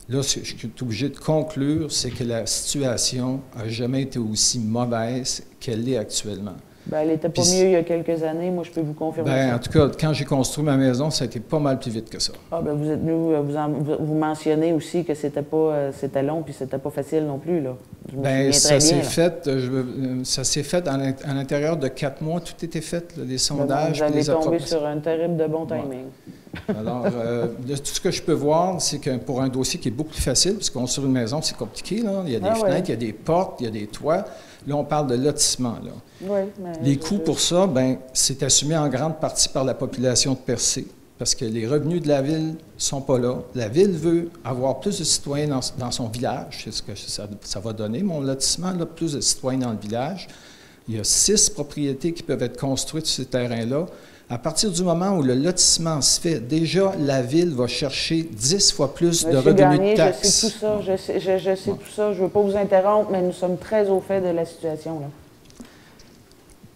[SPEAKER 9] Là, ce que je suis obligé de conclure, c'est que la situation n'a jamais été aussi mauvaise qu'elle l'est actuellement.
[SPEAKER 1] Ben, elle n'était pas
[SPEAKER 9] Puis-
[SPEAKER 1] mieux il y a quelques années, moi je peux vous confirmer
[SPEAKER 9] Ben,
[SPEAKER 1] ça.
[SPEAKER 9] en tout cas, quand j'ai construit ma maison, ça a été pas mal plus vite que ça.
[SPEAKER 1] Ah, ben, vous êtes vous mentionnez aussi que c'était long puis c'était pas facile non plus, là. Je me
[SPEAKER 9] Ben,
[SPEAKER 1] souviens
[SPEAKER 9] ça
[SPEAKER 1] très
[SPEAKER 9] s'est
[SPEAKER 1] bien, là.
[SPEAKER 9] fait, ça s'est fait à l'intérieur de 4 mois, tout était fait, là, les
[SPEAKER 1] Ben,
[SPEAKER 9] sondages,
[SPEAKER 1] vous
[SPEAKER 9] puis
[SPEAKER 1] allez
[SPEAKER 9] les
[SPEAKER 1] tomber
[SPEAKER 9] approbations.
[SPEAKER 1] sur un terrible de bon timing.
[SPEAKER 9] Alors, de tout ce que je peux voir, c'est que pour un dossier qui est beaucoup plus facile, parce qu'on construire une maison, c'est compliqué, là. Il y a des
[SPEAKER 1] Ah,
[SPEAKER 9] fenêtres,
[SPEAKER 1] ouais.
[SPEAKER 9] il y a des portes, il y a des toits. Là, on parle de lotissement, là.
[SPEAKER 1] Oui, mais
[SPEAKER 9] Les coûts pour ça, ben, c'est assumé en grande partie par la population de Percé, parce que les revenus de la ville ne sont pas là. La ville veut avoir plus de citoyens dans son village, c'est ce que ça va donner, mon lotissement, là, plus de citoyens dans le village. Il y a 6 propriétés qui peuvent être construites sur ces terrains-là. À partir du moment où le lotissement se fait, déjà, la ville va chercher 10 fois plus de
[SPEAKER 1] Monsieur
[SPEAKER 9] revenus
[SPEAKER 1] Gagné,
[SPEAKER 9] de taxes.
[SPEAKER 1] je sais tout ça, je sais tout ça. Je ne veux pas vous interrompre, mais nous sommes très au fait de la situation, là.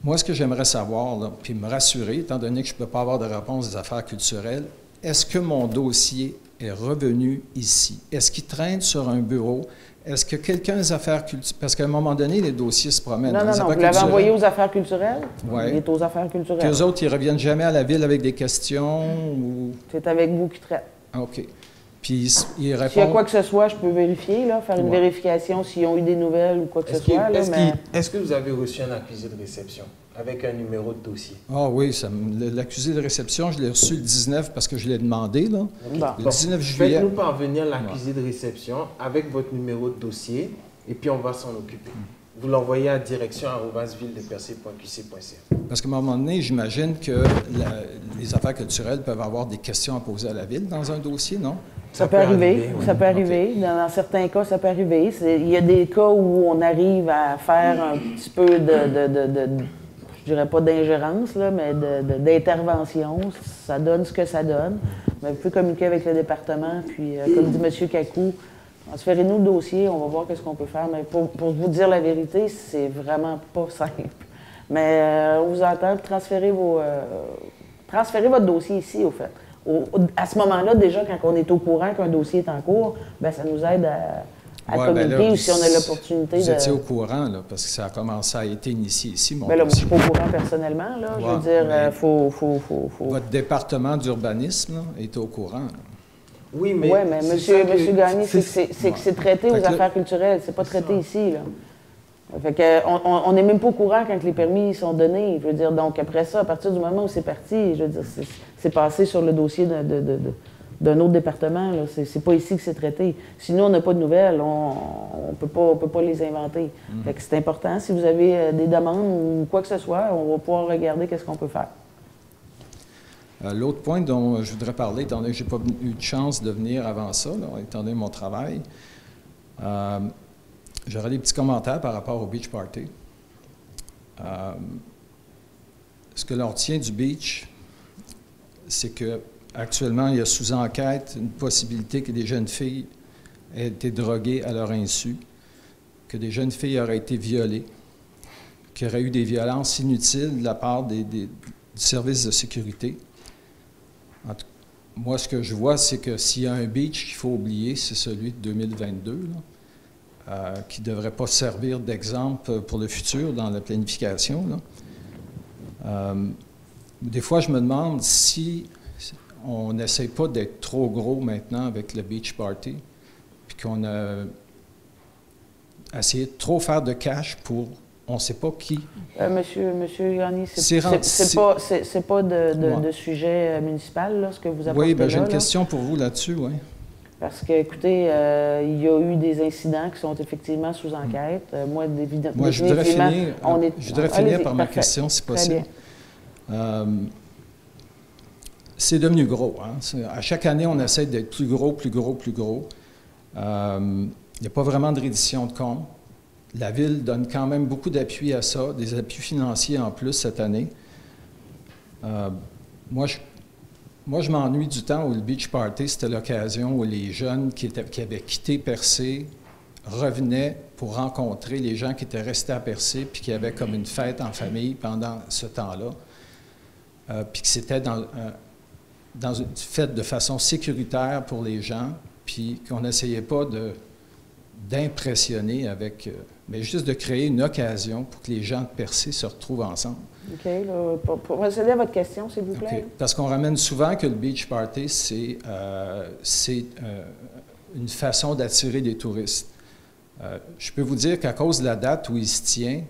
[SPEAKER 9] Moi, ce que j'aimerais savoir, là, puis me rassurer, étant donné que je ne peux pas avoir de réponse des affaires culturelles, est-ce que mon dossier est revenu ici? Est-ce qu'il traîne sur un bureau? Est-ce que quelqu'un des affaires culturelles... Parce qu'à un moment donné, les dossiers se promènent.
[SPEAKER 1] Non, vous l'avez envoyé aux affaires culturelles?
[SPEAKER 9] Oui.
[SPEAKER 1] Il est aux affaires culturelles.
[SPEAKER 9] Puis eux autres, ils ne reviennent jamais à la ville avec des questions? Ou...
[SPEAKER 1] C'est avec vous qui traite.
[SPEAKER 9] OK. Puis ils répondent...
[SPEAKER 1] S'il y a quoi que ce soit, je peux vérifier, là, faire une vérification s'ils ont eu des nouvelles ou quoi que ce soit.
[SPEAKER 3] Est-ce que vous avez reçu un accusé de réception avec un numéro de dossier?
[SPEAKER 9] Ah oui, l'accusé de réception, je l'ai reçu le 19 parce que je l'ai demandé, là. Le 19 juillet.
[SPEAKER 3] Faites-nous parvenir l'accusé de réception avec votre numéro de dossier et puis on va s'en occuper. Vous l'envoyez à direction@villedepercé.qc.ca.
[SPEAKER 9] Parce qu'à un moment donné, j'imagine que les affaires culturelles peuvent avoir des questions à poser à la ville dans un dossier, non?
[SPEAKER 1] Ça peut arriver, oui. Ça peut arriver. Okay. Dans certains cas, ça peut arriver. Il y a des cas où on arrive à faire un petit peu je dirais pas d'ingérence, là, mais d'intervention. Ça donne ce que ça donne. Mais vous pouvez communiquer avec le département, puis comme dit M. Kakou, transférez-nous le dossier, on va voir qu'est-ce qu'on peut faire. Mais pour vous dire la vérité, c'est vraiment pas simple. Mais on vous entend, transférez votre dossier ici, au fait. À ce moment-là, déjà, quand on est au courant qu'un dossier est en cours, bien, ça nous aide à communiquer ou si on a l'opportunité de...
[SPEAKER 9] Vous étiez au courant, là, parce que ça a commencé à être initié ici, mon
[SPEAKER 1] dossier. Là, moi, je suis pas au courant personnellement, là. Je veux dire,
[SPEAKER 9] Votre département d'urbanisme, là, est au courant, là.
[SPEAKER 3] Oui, mais...
[SPEAKER 1] Oui, mais M. Gagné, c'est que c'est traité aux affaires culturelles. C'est pas traité ici, là. Fait que, on n'est même pas au courant quand les permis sont donnés. Je veux dire, donc après ça, à partir du moment où c'est parti, je veux dire, c'est passé sur le dossier d'un autre département. C'est pas ici que c'est traité. Sinon, on n'a pas de nouvelles, on peut pas les inventer. Fait que c'est important. Si vous avez des demandes ou quoi que ce soit, on va pouvoir regarder qu'est-ce qu'on peut faire.
[SPEAKER 9] L'autre point dont je voudrais parler, étant donné que je n'ai pas eu de chance de venir avant ça, là, étant donné mon travail, j'aurais des petits commentaires par rapport au beach party. Ce que l'on retient du beach, c'est qu'actuellement, il y a sous enquête une possibilité que des jeunes filles aient été droguées à leur insu, que des jeunes filles auraient été violées, qu'il y aurait eu des violences inutiles de la part du service de sécurité. Moi, ce que je vois, c'est que s'il y a un beach qu'il faut oublier, c'est celui de 2022, là. Qui ne devrait pas servir d'exemple pour le futur dans la planification, là. Des fois, je me demande si on n'essaie pas d'être trop gros maintenant avec le beach party, puis qu'on a essayé de trop faire de cash pour on ne sait pas qui.
[SPEAKER 1] Monsieur Gagné, c'est pas de sujet municipal, là, ce que vous apportez.
[SPEAKER 9] Oui, bien, j'ai une question pour vous là-dessus, oui.
[SPEAKER 1] Parce que, écoutez, il y a eu des incidents qui sont effectivement sous enquête. Moi, évidemment,
[SPEAKER 9] moi, je voudrais finir par ma question, si possible. C'est devenu gros. Hein? À chaque année, on essaie d'être plus gros, plus gros, plus gros. Il n'y a pas vraiment de reddition de compte. La Ville donne quand même beaucoup d'appui à ça, des appuis financiers en plus cette année. Moi, je m'ennuie du temps où le beach party, c'était l'occasion où les jeunes qui avaient quitté Percé revenaient pour rencontrer les gens qui étaient restés à Percé puis qui avaient comme une fête en famille pendant ce temps-là. Puis que c'était dans une fête de façon sécuritaire pour les gens, puis qu'on n'essayait pas d'impressionner avec... mais juste de créer une occasion pour que les gens de Percé se retrouvent ensemble.
[SPEAKER 1] OK. Là, pour procéder à votre question, s'il vous plaît.
[SPEAKER 9] Okay. Parce qu'on ramène souvent que le beach party, c'est une façon d'attirer des touristes. Je peux vous dire qu'à cause de la date où il se tient,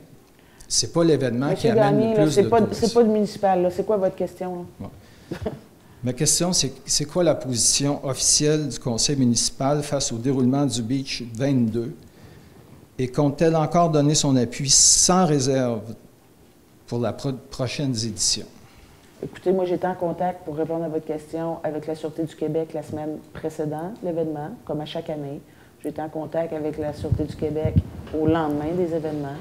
[SPEAKER 9] c'est pas l'événement qui amène le plus de touristes.
[SPEAKER 1] C'est pas de municipal. C'est quoi votre question? Là?
[SPEAKER 9] Ouais. Ma question, c'est quoi la position officielle du conseil municipal face au déroulement du Beach 22? Et compte-t-elle encore donner son appui sans réserve pour la prochaine édition?
[SPEAKER 1] Écoutez, moi, j'étais en contact, pour répondre à votre question, avec la Sûreté du Québec la semaine précédente, l'événement, comme à chaque année. J'étais en contact avec la Sûreté du Québec au lendemain des événements.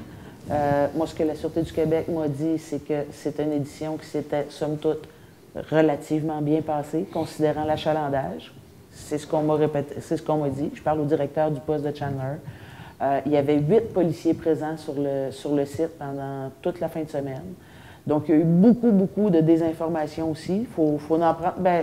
[SPEAKER 1] Moi, ce que la Sûreté du Québec m'a dit, c'est que c'était une édition qui s'était, somme toute, relativement bien passée, considérant l'achalandage. C'est ce qu'on m'a répété, c'est ce qu'on m'a dit. Je parle au directeur du poste de Chandler. Il y avait 8 policiers présents sur le site pendant toute la fin de semaine. Donc, il y a eu beaucoup de désinformation aussi. Il faut en prendre... Bien,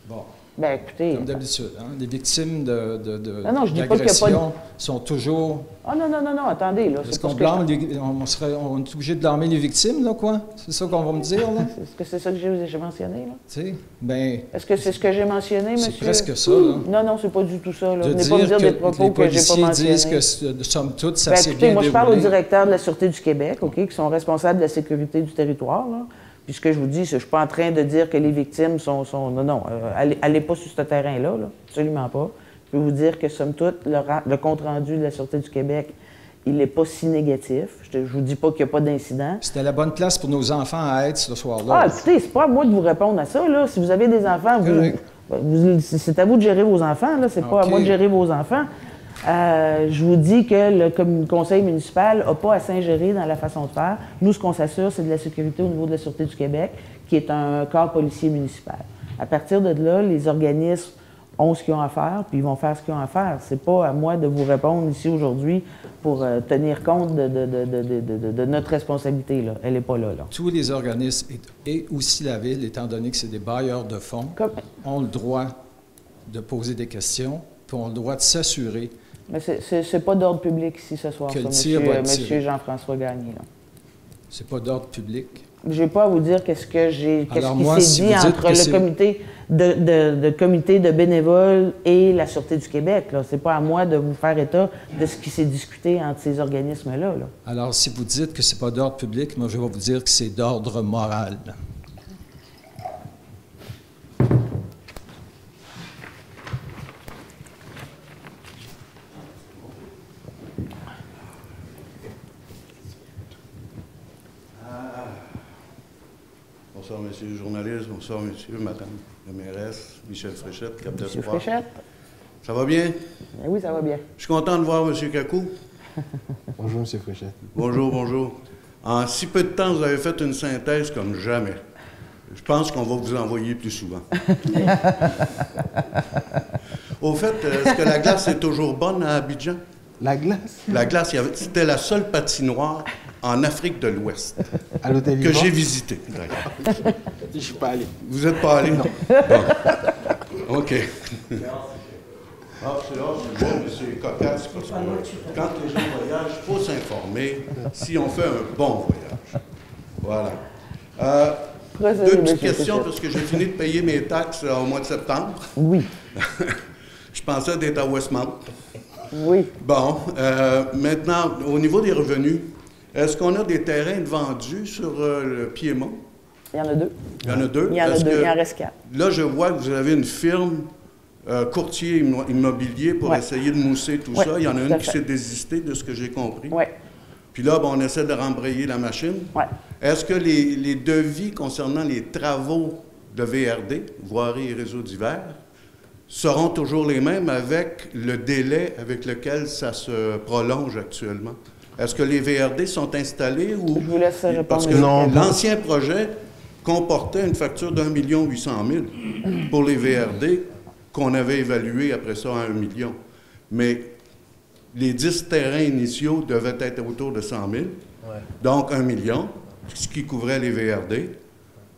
[SPEAKER 9] bon.
[SPEAKER 1] Bien, écoutez...
[SPEAKER 9] Comme d'habitude, hein? Les victimes
[SPEAKER 1] non, je dis pas qu'il y a pas de...
[SPEAKER 9] sont toujours...
[SPEAKER 1] Ah non, attendez, là.
[SPEAKER 9] Est-ce qu'on blâme on est obligé de blâmer les victimes, là, quoi? C'est ça qu'on va me dire, là?
[SPEAKER 1] Est-ce que c'est ça que j'ai mentionné, là?
[SPEAKER 9] Tu sais, bien...
[SPEAKER 1] Est-ce que c'est ce que j'ai mentionné, monsieur?
[SPEAKER 9] C'est presque ça, là.
[SPEAKER 1] Non, c'est pas du tout ça, là.
[SPEAKER 9] De
[SPEAKER 1] Venez pas me dire des propos que j'ai pas mentionnés.
[SPEAKER 9] disent que, somme toute, ça s'est
[SPEAKER 1] écoutez,
[SPEAKER 9] bien
[SPEAKER 1] moi, je parle au
[SPEAKER 9] déroulé.
[SPEAKER 1] directeur de la Sûreté du Québec, OK, qui sont responsables de la sécurité du territoire, là. Puis ce que je vous dis, je ne suis pas en train de dire que les victimes sont... Non, allez pas sur ce terrain-là, là, absolument pas. Je peux vous dire que, somme toute, le compte-rendu de la Sûreté du Québec, il n'est pas si négatif. Je ne vous dis pas qu'il n'y a pas d'incident.
[SPEAKER 9] C'était la bonne place pour nos enfants à être ce soir-là.
[SPEAKER 1] Ah, écoutez, c'est pas à moi de vous répondre à ça, là. Si vous avez des enfants, c'est à vous de gérer vos enfants, là. C'est pas à moi de gérer vos enfants. Je vous dis que le conseil municipal n'a pas à s'ingérer dans la façon de faire. Nous, ce qu'on s'assure, c'est de la sécurité au niveau de la Sûreté du Québec, qui est un corps policier municipal. À partir de là, les organismes ont ce qu'ils ont à faire, puis ils vont faire ce qu'ils ont à faire. C'est pas à moi de vous répondre ici aujourd'hui pour tenir compte de notre responsabilité, là. Elle n'est pas là, là.
[SPEAKER 9] Tous les organismes, et aussi la Ville, étant donné que c'est des bailleurs de fonds, ont le droit de poser des questions, puis ont le droit de s'assurer.
[SPEAKER 1] Mais c'est pas d'ordre public ici ce soir, ça, monsieur Jean-François Gagné. C'est
[SPEAKER 9] pas d'ordre public?
[SPEAKER 1] Je n'ai pas à vous dire qu'est-ce qui s'est dit entre le comité de bénévoles et la Sûreté du Québec. Ce n'est pas à moi de vous faire état de ce qui s'est discuté entre ces organismes-là. Là.
[SPEAKER 9] Alors, si vous dites que ce n'est pas d'ordre public, moi, je vais vous dire que c'est d'ordre moral.
[SPEAKER 10] Bonsoir, monsieur le journaliste. Bonsoir, monsieur, madame la mairesse, Michel Fréchette, cap d'espoir.
[SPEAKER 1] Monsieur Fréchette.
[SPEAKER 10] Ça va bien?
[SPEAKER 1] Oui, ça va bien.
[SPEAKER 10] Je suis content de voir monsieur Kakou.
[SPEAKER 3] Bonjour, monsieur Fréchette.
[SPEAKER 10] Bonjour, bonjour. En si peu de temps, vous avez fait une synthèse comme jamais. Je pense qu'on va vous envoyer plus souvent. Au fait, est-ce que la glace est toujours bonne à Abidjan?
[SPEAKER 3] La glace?
[SPEAKER 10] La glace, c'était la seule patinoire en Afrique de l'Ouest
[SPEAKER 3] à l'hôtel
[SPEAKER 10] que j'ai visité.
[SPEAKER 3] Je ne suis pas allé.
[SPEAKER 10] Vous n'êtes pas allé?
[SPEAKER 3] Non.
[SPEAKER 10] Bon. OK. Ah, c'est bon, mais c'est cocasse parce que quand les gens voyagent, il faut s'informer si on fait un bon voyage. Voilà. Deux petites questions parce que j'ai fini de payer mes taxes au mois de septembre.
[SPEAKER 1] Oui.
[SPEAKER 10] Je pensais d'être à Westmount.
[SPEAKER 1] Oui.
[SPEAKER 10] Bon, maintenant, au niveau des revenus, est-ce qu'on a des terrains vendus sur le Piémont?
[SPEAKER 1] Il y en a deux.
[SPEAKER 10] Il y en a deux?
[SPEAKER 1] Il y en a deux, il en reste 4.
[SPEAKER 10] Là, je vois que vous avez une firme courtier immobilier pour essayer de mousser tout ça. Il y en a une qui s'est désistée, de ce que j'ai compris.
[SPEAKER 1] Oui.
[SPEAKER 10] Puis là, on essaie de rembrayer la machine.
[SPEAKER 1] Oui.
[SPEAKER 10] Est-ce que les devis concernant les travaux de VRD, voirie et réseaux divers, seront toujours les mêmes avec le délai avec lequel ça se prolonge actuellement? Est-ce que les VRD sont installés ou...
[SPEAKER 1] Je vous laisse répondre.
[SPEAKER 10] Parce que l'ancien projet comportait une facture d'1 800 000 pour les VRD qu'on avait évalué après ça à 1 million. Mais les 10 terrains initiaux devaient être autour de 100 000, donc 1 million, ce qui couvrait les VRD,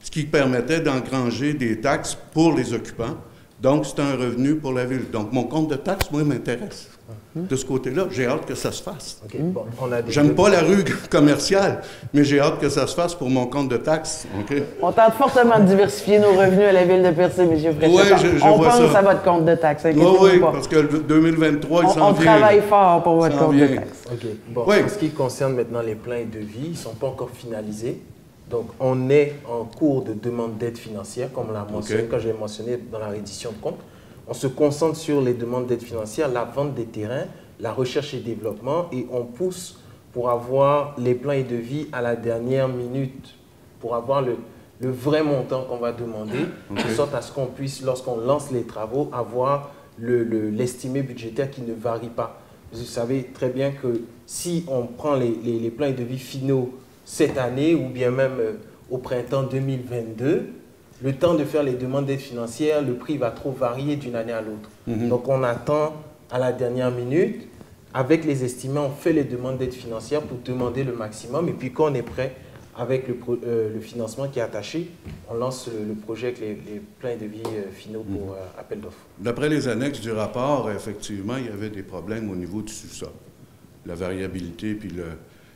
[SPEAKER 10] ce qui permettait d'engranger des taxes pour les occupants. Donc, c'est un revenu pour la Ville. Donc, mon compte de taxes, moi, m'intéresse. De ce côté-là, j'ai hâte que ça se fasse.
[SPEAKER 11] Okay. Bon,
[SPEAKER 10] j'aime pas la rue commerciale, mais j'ai hâte que ça se fasse pour mon compte de taxes. Okay?
[SPEAKER 1] On tente fortement de diversifier nos revenus à la Ville de Percé, M. Fréchette.
[SPEAKER 10] Oui,
[SPEAKER 1] on pense à votre compte de taxes.
[SPEAKER 10] Oui, parce que 2023, il s'en vient.
[SPEAKER 1] On travaille fort pour votre compte de taxes.
[SPEAKER 11] OK. Bon, en ce qui concerne maintenant les plans et devis, ils ne sont pas encore finalisés. Donc, on est en cours de demande d'aide financière, comme l'a mentionné, quand j'ai mentionné dans la reddition de compte. On se concentre sur les demandes d'aide financière, la vente des terrains, la recherche et développement, et on pousse pour avoir les plans et devis à la dernière minute, pour avoir le vrai montant qu'on va demander, de sorte à ce qu'on puisse, lorsqu'on lance les travaux, avoir l'estimé budgétaire qui ne varie pas. Vous savez très bien que si on prend les plans et devis finaux cette année ou bien même au printemps 2022, le temps de faire les demandes d'aide financière, le prix va trop varier d'une année à l'autre. Donc on attend à la dernière minute. Avec les estimés, on fait les demandes d'aide financière pour demander le maximum. Et puis quand on est prêt avec le financement qui est attaché, on lance le projet avec les plans de vie finaux pour appel d'offres.
[SPEAKER 10] D'après les annexes du rapport, effectivement, il y avait des problèmes au niveau du sous-sol. La variabilité puis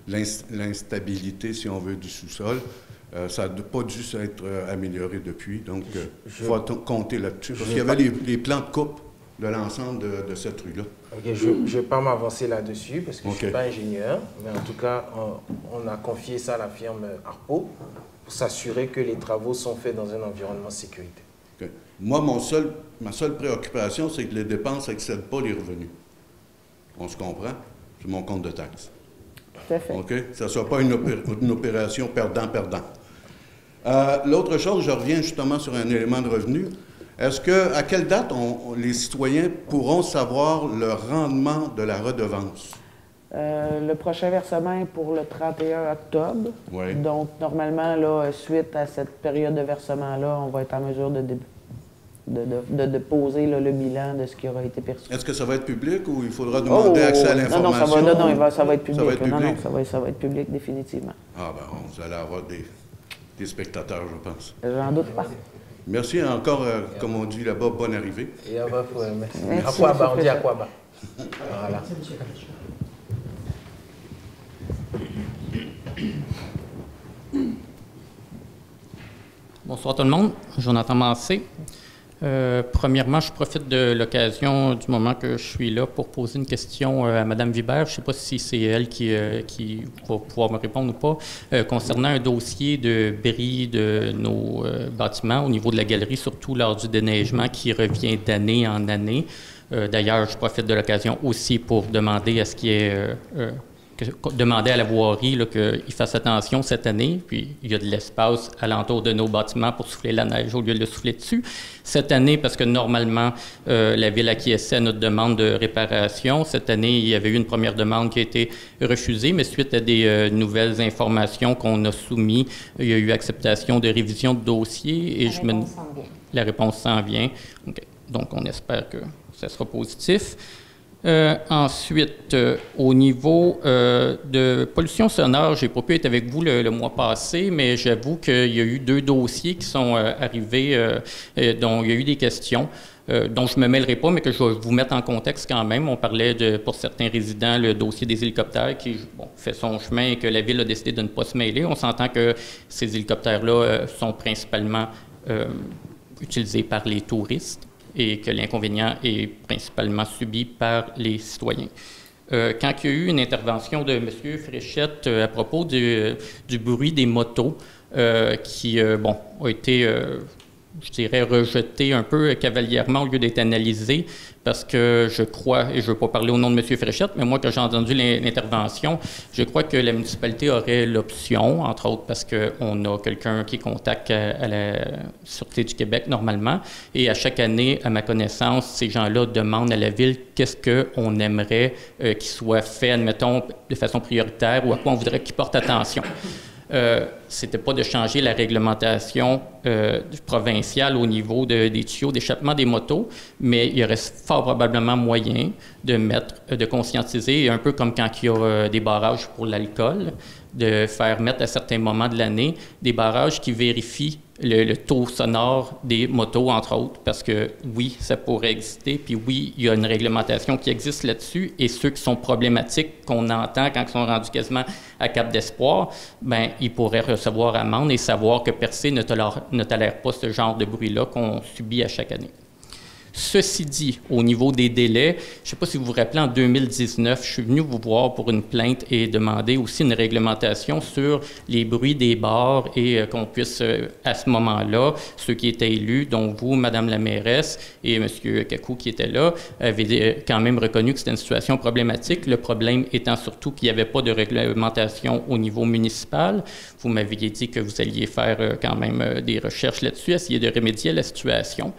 [SPEAKER 10] l'instabilité, si on veut, du sous-sol. Ça n'a pas dû s'être amélioré depuis, donc il faut compter là-dessus. Parce qu'il y avait les plans de coupe de l'ensemble de cette rue-là.
[SPEAKER 11] Okay, je ne vais pas m'avancer là-dessus parce que je ne suis pas ingénieur, mais en tout cas, on a confié ça à la firme Harpo pour s'assurer que les travaux sont faits dans un environnement de sécurité.
[SPEAKER 10] Okay. Moi, ma seule préoccupation, c'est que les dépenses n'excèdent pas les revenus. On se comprend? C'est mon compte de taxes.
[SPEAKER 1] Tout à fait.
[SPEAKER 10] OK? Que ça ne soit pas une opération perdant-perdant. L'autre chose, je reviens justement sur un élément de revenu. Est-ce que, à quelle date les citoyens pourront savoir le rendement de la redevance?
[SPEAKER 1] Le prochain versement est pour le 31 octobre.
[SPEAKER 10] Oui.
[SPEAKER 1] Donc, normalement, là, suite à cette période de versement-là, on va être en mesure de poser là, le bilan de ce qui aura été perçu.
[SPEAKER 10] Est-ce que ça va être public ou il faudra demander accès à l'information?
[SPEAKER 1] Non, ça va être public.
[SPEAKER 10] Ça va être public?
[SPEAKER 1] Non, ça va être public définitivement.
[SPEAKER 10] Ah ben, vous allez avoir des spectateurs, je pense.
[SPEAKER 1] J'en doute pas.
[SPEAKER 10] Merci encore, comme on dit là-bas, bonne arrivée.
[SPEAKER 11] Et à bas, merci. À quoi bas, on dit à quoi bas. Voilà.
[SPEAKER 12] Bonsoir tout le monde, Jonathan Massé. Premièrement, je profite de l'occasion du moment que je suis là pour poser une question à Mme Vibert. Je ne sais pas si c'est elle qui va pouvoir me répondre ou pas, concernant un dossier de bris de nos bâtiments au niveau de la galerie, surtout lors du déneigement qui revient d'année en année. D'ailleurs, je profite de l'occasion aussi pour demander à ce qu'il y ait demander à la voirie qu'il fasse attention cette année, puis il y a de l'espace alentour de nos bâtiments pour souffler la neige au lieu de le souffler dessus. Cette année, parce que normalement, la Ville acquiesçait à notre demande de réparation. Cette année, il y avait eu une première demande qui a été refusée, mais suite à des nouvelles informations qu'on a soumises, il y a eu acceptation de révision de dossier. Et la réponse s'en vient. Okay. Donc, on espère que ça sera positif. Ensuite, au niveau de pollution sonore, j'ai pas pu être avec vous le mois passé, mais j'avoue qu'il y a eu 2 dossiers qui sont arrivés, dont il y a eu des questions, dont je ne me mêlerai pas, mais que je vais vous mettre en contexte quand même. On parlait pour certains résidents, le dossier des hélicoptères qui fait son chemin et que la Ville a décidé de ne pas se mêler. On s'entend que ces hélicoptères-là sont principalement utilisés par les touristes, et que l'inconvénient est principalement subi par les citoyens. Quand il y a eu une intervention de M. Fréchette à propos du bruit des motos, qui a été, je dirais, rejeté un peu cavalièrement au lieu d'être analysé, parce que je crois, et je ne veux pas parler au nom de M. Fréchette, mais moi, quand j'ai entendu l'intervention, je crois que la municipalité aurait l'option, entre autres parce qu'on a quelqu'un qui contacte à la Sûreté du Québec normalement, et à chaque année, à ma connaissance, ces gens-là demandent à la Ville qu'est-ce qu'on aimerait qu'il soit fait, admettons, de façon prioritaire, ou à quoi on voudrait qu'il porte attention. C'était pas de changer la réglementation provinciale au niveau des tuyaux d'échappement des motos, mais il y aurait fort probablement moyen de conscientiser, un peu comme quand il y a des barrages pour l'alcool, de faire mettre à certains moments de l'année des barrages qui vérifient le taux sonore des motos, entre autres, parce que oui, ça pourrait exister, puis oui, il y a une réglementation qui existe là-dessus, et ceux qui sont problématiques, qu'on entend quand ils sont rendus quasiment à cap d'espoir, bien, ils pourraient recevoir amende et savoir que Percé ne tolère pas ce genre de bruit-là qu'on subit à chaque année. Ceci dit, au niveau des délais, je ne sais pas si vous vous rappelez, en 2019, je suis venu vous voir pour une plainte et demander aussi une réglementation sur les bruits des bars et qu'on puisse, à ce moment-là, ceux qui étaient élus, dont vous, Madame la mairesse et M. Kakou qui était là, avaient quand même reconnu que c'était une situation problématique. Le problème étant surtout qu'il n'y avait pas de réglementation au niveau municipal. Vous m'aviez dit que vous alliez faire quand même des recherches là-dessus, essayer de remédier à la situation.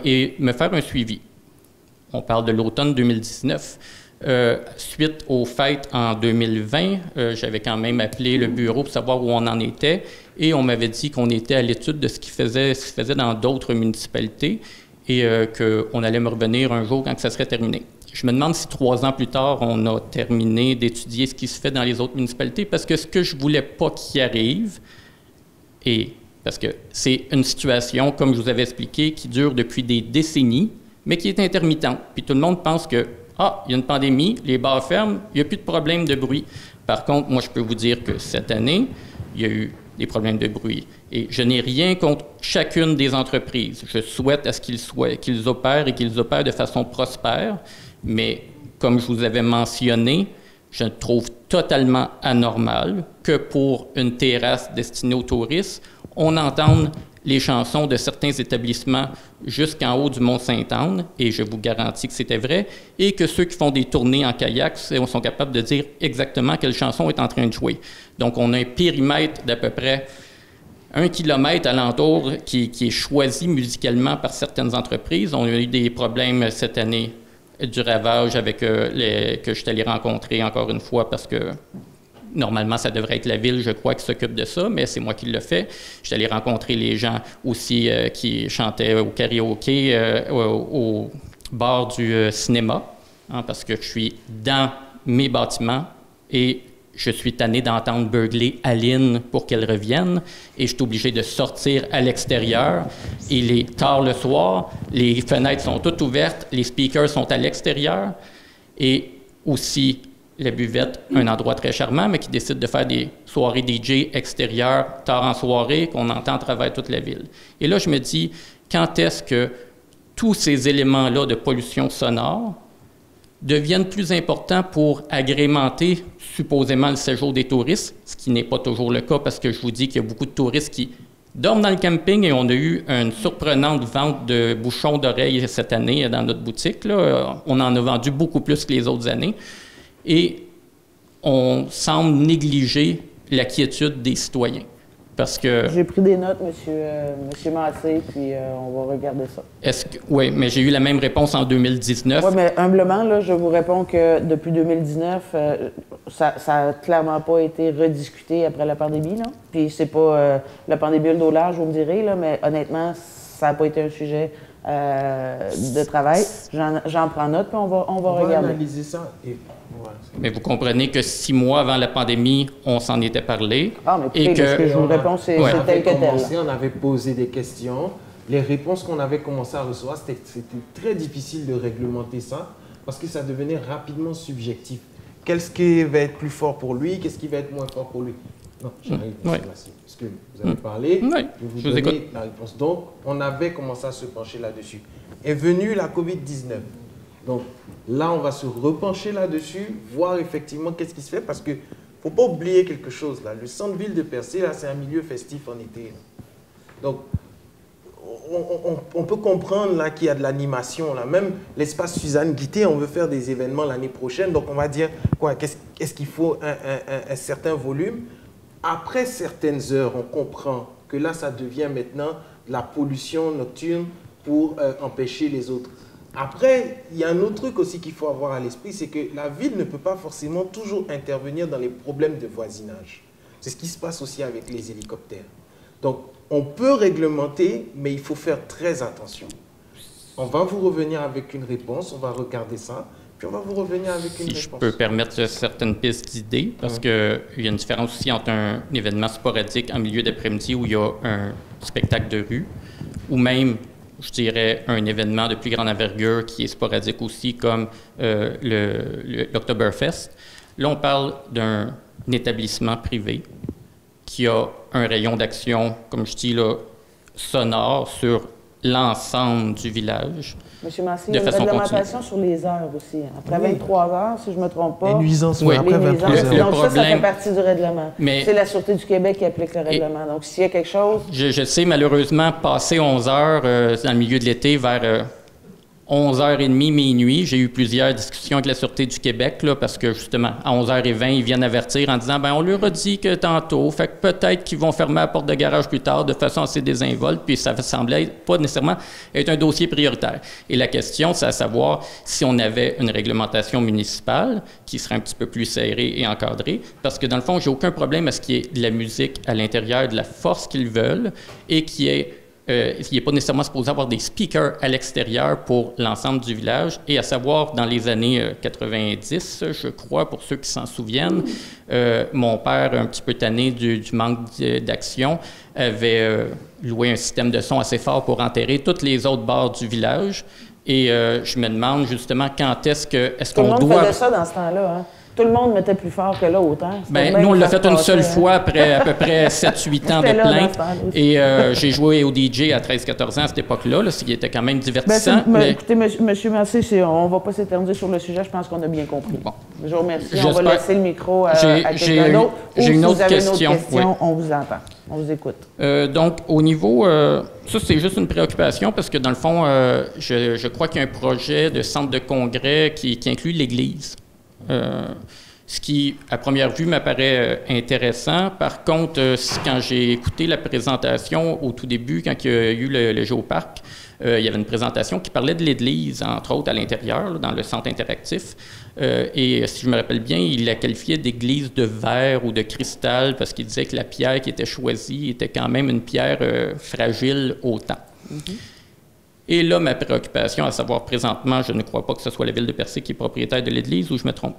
[SPEAKER 12] Et me faire un suivi. On parle de l'automne 2019. Suite aux fêtes en 2020, j'avais quand même appelé le bureau pour savoir où on en était et on m'avait dit qu'on était à l'étude de ce qui se faisait dans d'autres municipalités et qu'on allait me revenir un jour quand ça serait terminé. Je me demande si 3 ans plus tard, on a terminé d'étudier ce qui se fait dans les autres municipalités parce que ce que je ne voulais pas qu'il arrive, et Parce que c'est une situation, comme je vous avais expliqué, qui dure depuis des décennies, mais qui est intermittente. Puis tout le monde pense que, il y a une pandémie, les bars ferment, il n'y a plus de problème de bruit. Par contre, moi, je peux vous dire que cette année, il y a eu des problèmes de bruit. Et je n'ai rien contre chacune des entreprises. Je souhaite à ce qu'ils opèrent et qu'ils opèrent de façon prospère. Mais comme je vous avais mentionné, je trouve totalement anormal que pour une terrasse destinée aux touristes, on entende les chansons de certains établissements jusqu'en haut du Mont-Sainte-Anne, et je vous garantis que c'était vrai, et que ceux qui font des tournées en kayak sont capables de dire exactement quelle chanson est en train de jouer. Donc, on a un périmètre d'à peu près 1 kilomètre alentour qui est choisi musicalement par certaines entreprises. On a eu des problèmes cette année du ravage avec que je suis allé rencontrer encore une fois parce que normalement, ça devrait être la ville, je crois, qui s'occupe de ça, mais c'est moi qui le fais. Je suis allé rencontrer les gens aussi qui chantaient au karaoké, au bar du cinéma, parce que je suis dans mes bâtiments et je suis tanné d'entendre beugler Aline pour qu'elle revienne et je suis obligé de sortir à l'extérieur. Il est tard le soir, les fenêtres sont toutes ouvertes, les speakers sont à l'extérieur et aussi la buvette, un endroit très charmant, mais qui décide de faire des soirées DJ extérieures, tard en soirée, qu'on entend à travers toute la ville. Et là, je me dis, quand est-ce que tous ces éléments-là de pollution sonore deviennent plus importants pour agrémenter supposément le séjour des touristes, ce qui n'est pas toujours le cas parce que je vous dis qu'il y a beaucoup de touristes qui dorment dans le camping et on a eu une surprenante vente de bouchons d'oreilles cette année dans notre boutique. Là. On en a vendu beaucoup plus que les autres années. Et on semble négliger la quiétude des citoyens. Parce que...
[SPEAKER 1] J'ai pris des notes, monsieur Massé, puis on va regarder ça.
[SPEAKER 12] Oui, mais j'ai eu la même réponse en 2019.
[SPEAKER 1] Oui, mais humblement, là, je vous réponds que depuis 2019, ça n'a clairement pas été rediscuté après la pandémie. Là. Puis c'est pas la pandémie le dos large, vous me direz, là, mais honnêtement, ça n'a pas été un sujet de travail. J'en prends note, puis on va regarder.
[SPEAKER 11] On va analyser ça. Et...
[SPEAKER 12] Mais vous comprenez que 6 mois avant la pandémie, on s'en était parlé.
[SPEAKER 1] Ah, mais écoutez, ce que je vous réponds, c'est tel que tel.
[SPEAKER 11] On avait posé des questions. Les réponses qu'on avait commencé à recevoir, c'était très difficile de réglementer ça parce que ça devenait rapidement subjectif. Qu'est-ce qui va être plus fort pour lui? Qu'est-ce qui va être moins fort pour lui? Non, j'arrive, M. Massé, parce que vous avez parlé, je vous donne la réponse. Donc, on avait commencé à se pencher là-dessus. Est venue la COVID-19. Donc, là, on va se repencher là-dessus, voir effectivement qu'est-ce qui se fait, parce qu'il ne faut pas oublier quelque chose. Là. Le centre-ville de Percé, c'est un milieu festif en été. Là. Donc, on peut comprendre là qu'il y a de l'animation. Même l'espace Suzanne Guité, on veut faire des événements l'année prochaine. Donc, on va dire, quoi, qu'est-ce qu'il faut un certain volume. Après certaines heures, on comprend que là, ça devient maintenant de la pollution nocturne pour empêcher les autres. Après, il y a un autre truc aussi qu'il faut avoir à l'esprit, c'est que la ville ne peut pas forcément toujours intervenir dans les problèmes de voisinage. C'est ce qui se passe aussi avec les hélicoptères. Donc, on peut réglementer, mais il faut faire très attention. On va vous revenir avec une réponse, on va regarder ça, puis on va vous revenir avec une réponse.
[SPEAKER 12] Si je peux permettre certaines pistes d'idées, parce qu'il y a une différence aussi entre un événement sporadique en milieu d'après-midi où il y a un spectacle de rue, ou même, je dirais, un événement de plus grande envergure qui est sporadique aussi, comme l'Oktoberfest. Là, on parle d'un établissement privé qui a un rayon d'action, comme je dis, là, sonore sur l'ensemble du village.
[SPEAKER 1] Monsieur Massé, il y a une réglementation sur les heures aussi. Après 23 heures, si je ne me trompe pas.
[SPEAKER 11] Les nuisances,
[SPEAKER 1] oui.
[SPEAKER 11] Après 23 heures.
[SPEAKER 1] Donc ça fait partie du règlement. C'est la Sûreté du Québec qui applique le règlement. Donc s'il y a quelque chose...
[SPEAKER 12] Je sais, malheureusement, passé 11 heures, dans le milieu de l'été, vers 11h30, minuit, j'ai eu plusieurs discussions avec la Sûreté du Québec, là, parce que justement, à 11h20, ils viennent avertir en disant, on leur a dit que tantôt, fait que peut-être qu'ils vont fermer la porte de garage plus tard de façon assez désinvolte, puis ça semblait pas nécessairement être un dossier prioritaire. Et la question, c'est à savoir si on avait une réglementation municipale qui serait un petit peu plus serrée et encadrée, parce que dans le fond, j'ai aucun problème à ce qu'il y ait de la musique à l'intérieur, de la force qu'ils veulent, et qu'il y ait il n'est pas nécessairement supposé avoir des speakers à l'extérieur pour l'ensemble du village. Et à savoir, dans les années 90, je crois, pour ceux qui s'en souviennent, mon père, un petit peu tanné du manque d'action, avait loué un système de son assez fort pour enterrer toutes les autres barres du village. Et je me demande justement quand est-ce qu'on doit...
[SPEAKER 1] Tout le monde faisait ça dans ce temps-là, hein? Tout le monde mettait plus fort que l'autre. Hein?
[SPEAKER 12] Bien, nous, on l'a fait une seule fois après à peu près 7-8 ans de plainte. Et j'ai joué au DJ à 13-14 ans à cette époque-là, ce qui était quand même divertissant.
[SPEAKER 1] Écoutez, monsieur Massé, on ne va pas s'éterniser sur le sujet. Je pense qu'on a bien compris. Bon. Je vous remercie. On va laisser le micro à quelqu'un d'autre.
[SPEAKER 12] J'ai une autre question.
[SPEAKER 1] Oui. On vous entend. On vous écoute.
[SPEAKER 12] Donc, au niveau... ça, c'est juste une préoccupation parce que, dans le fond, je crois qu'il y a un projet de centre de congrès qui inclut l'Église. Ce qui, à première vue, m'apparaît intéressant. Par contre, quand j'ai écouté la présentation au tout début, quand il y a eu le géoparc, il y avait une présentation qui parlait de l'Église, entre autres, à l'intérieur, dans le centre interactif. Et si je me rappelle bien, il la qualifiait d'église de verre ou de cristal parce qu'il disait que la pierre qui était choisie était quand même une pierre fragile au temps. Mm-hmm. Et là, ma préoccupation, à savoir présentement, je ne crois pas que ce soit la ville de Percé qui est propriétaire de l'église, ou je me trompe.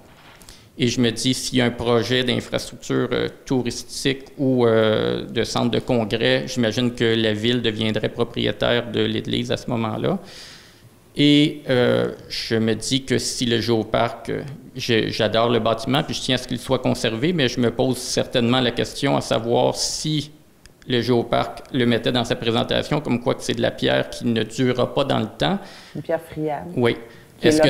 [SPEAKER 12] Et je me dis, s'il y a un projet d'infrastructure touristique ou de centre de congrès, j'imagine que la ville deviendrait propriétaire de l'église à ce moment-là. Et je me dis que si le géoparc, j'adore le bâtiment, puis je tiens à ce qu'il soit conservé, mais je me pose certainement la question à savoir si le géoparc le mettait dans sa présentation, comme quoi que c'est de la pierre qui ne durera pas dans le temps.
[SPEAKER 1] Une pierre friable.
[SPEAKER 12] Oui. Est-ce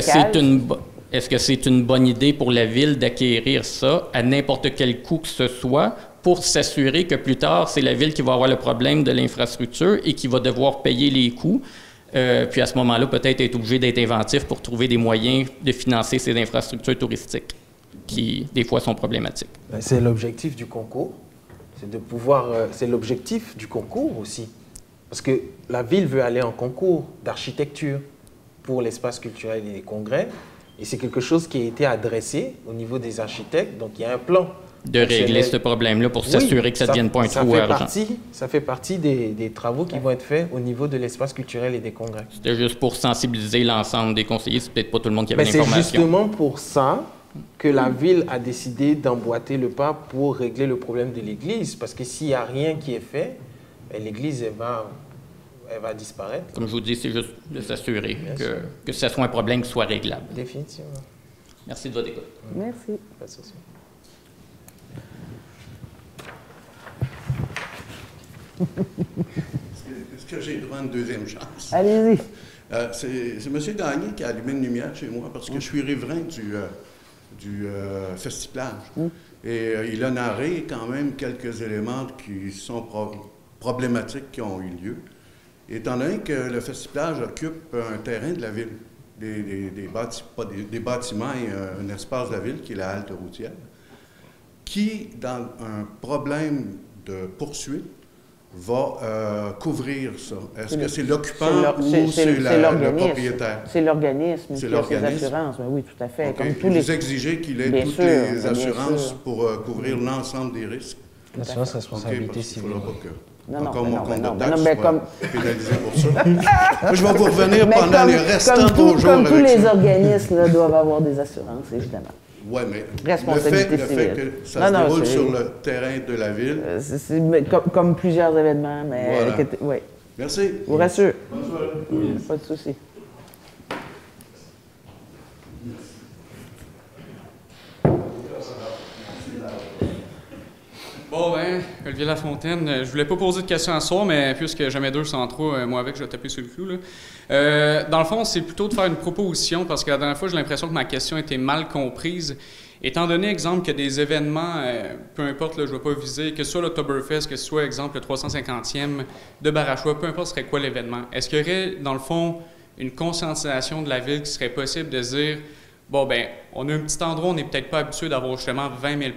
[SPEAKER 12] que c'est une bonne idée pour la ville d'acquérir ça à n'importe quel coût que ce soit pour s'assurer que plus tard, c'est la ville qui va avoir le problème de l'infrastructure et qui va devoir payer les coûts? Puis à ce moment-là, peut-être être obligé d'être inventif pour trouver des moyens de financer ces infrastructures touristiques qui, des fois, sont problématiques.
[SPEAKER 11] C'est l'objectif du concours. C'est l'objectif du concours aussi. Parce que la ville veut aller en concours d'architecture pour l'espace culturel et les congrès. Et c'est quelque chose qui a été adressé au niveau des architectes. Donc, il y a un plan.
[SPEAKER 12] De régler ce problème-là pour s'assurer que ça ne devienne pas un trou à argent.
[SPEAKER 11] Ça fait partie des travaux qui vont être faits au niveau de l'espace culturel et des congrès.
[SPEAKER 12] C'était juste pour sensibiliser l'ensemble des conseillers. C'est peut-être pas tout le monde qui avait l'information.
[SPEAKER 11] C'est justement pour ça que la ville a décidé d'emboîter le pas pour régler le problème de l'église. Parce que s'il n'y a rien qui est fait, l'église, elle va disparaître.
[SPEAKER 12] Comme je vous dis, c'est juste de s'assurer que ce soit un problème qui soit réglable.
[SPEAKER 11] Définitivement.
[SPEAKER 12] Merci de votre écoute.
[SPEAKER 1] Merci.
[SPEAKER 11] Pas de souci.
[SPEAKER 10] Est-ce que j'ai droit à une deuxième chance?
[SPEAKER 1] Allez-y.
[SPEAKER 10] C'est M. Gagné qui a allumé une lumière chez moi parce que je suis riverain du Festiplage. Et il a narré quand même quelques éléments qui sont problématiques qui ont eu lieu. Étant donné que le Festiplage occupe un terrain de la ville, des bâtiments et un espace de la ville qui est la halte routière, qui, dans un problème de poursuite, va couvrir ça. Est-ce que c'est l'occupant ou c'est le propriétaire?
[SPEAKER 1] C'est l'organisme qui a ses assurances. Oui, tout à fait.
[SPEAKER 10] Okay.
[SPEAKER 1] Comme
[SPEAKER 10] vous exigez qu'il ait toutes les assurances pour couvrir l'ensemble des risques?
[SPEAKER 11] L'assurance responsabilité civile.
[SPEAKER 10] Encore mon compte de taxe soit pénalisé pour ça. Moi, je vais vous revenir pendant les restants de vos jours avec ça.
[SPEAKER 1] Comme tous les organismes doivent avoir des assurances, évidemment.
[SPEAKER 10] Oui, mais
[SPEAKER 1] responsabilité
[SPEAKER 10] le fait que ça se déroule sur le terrain de la ville.
[SPEAKER 1] Comme plusieurs événements, mais
[SPEAKER 10] voilà.
[SPEAKER 1] Oui.
[SPEAKER 10] Merci.
[SPEAKER 1] Je vous rassure.
[SPEAKER 10] Bonsoir.
[SPEAKER 1] Pas de souci.
[SPEAKER 13] Bon, Olivier Lafontaine, je voulais pas poser de questions à soir, mais puisque jamais deux sans trois, moi avec, je vais taper sur le clou. Là. Dans le fond, c'est plutôt de faire une proposition, parce que la dernière fois, j'ai l'impression que ma question était mal comprise. Étant donné, exemple, qu'il y a des événements, peu importe, là, je ne vais pas viser, que ce soit l'Octoberfest, que ce soit, exemple, le 350e de Barachois, peu importe ce serait quoi l'événement, est-ce qu'il y aurait, dans le fond, une conscientisation de la ville qui serait possible de dire, bon, ben, on a un petit endroit, on n'est peut-être pas habitué d'avoir justement 20 000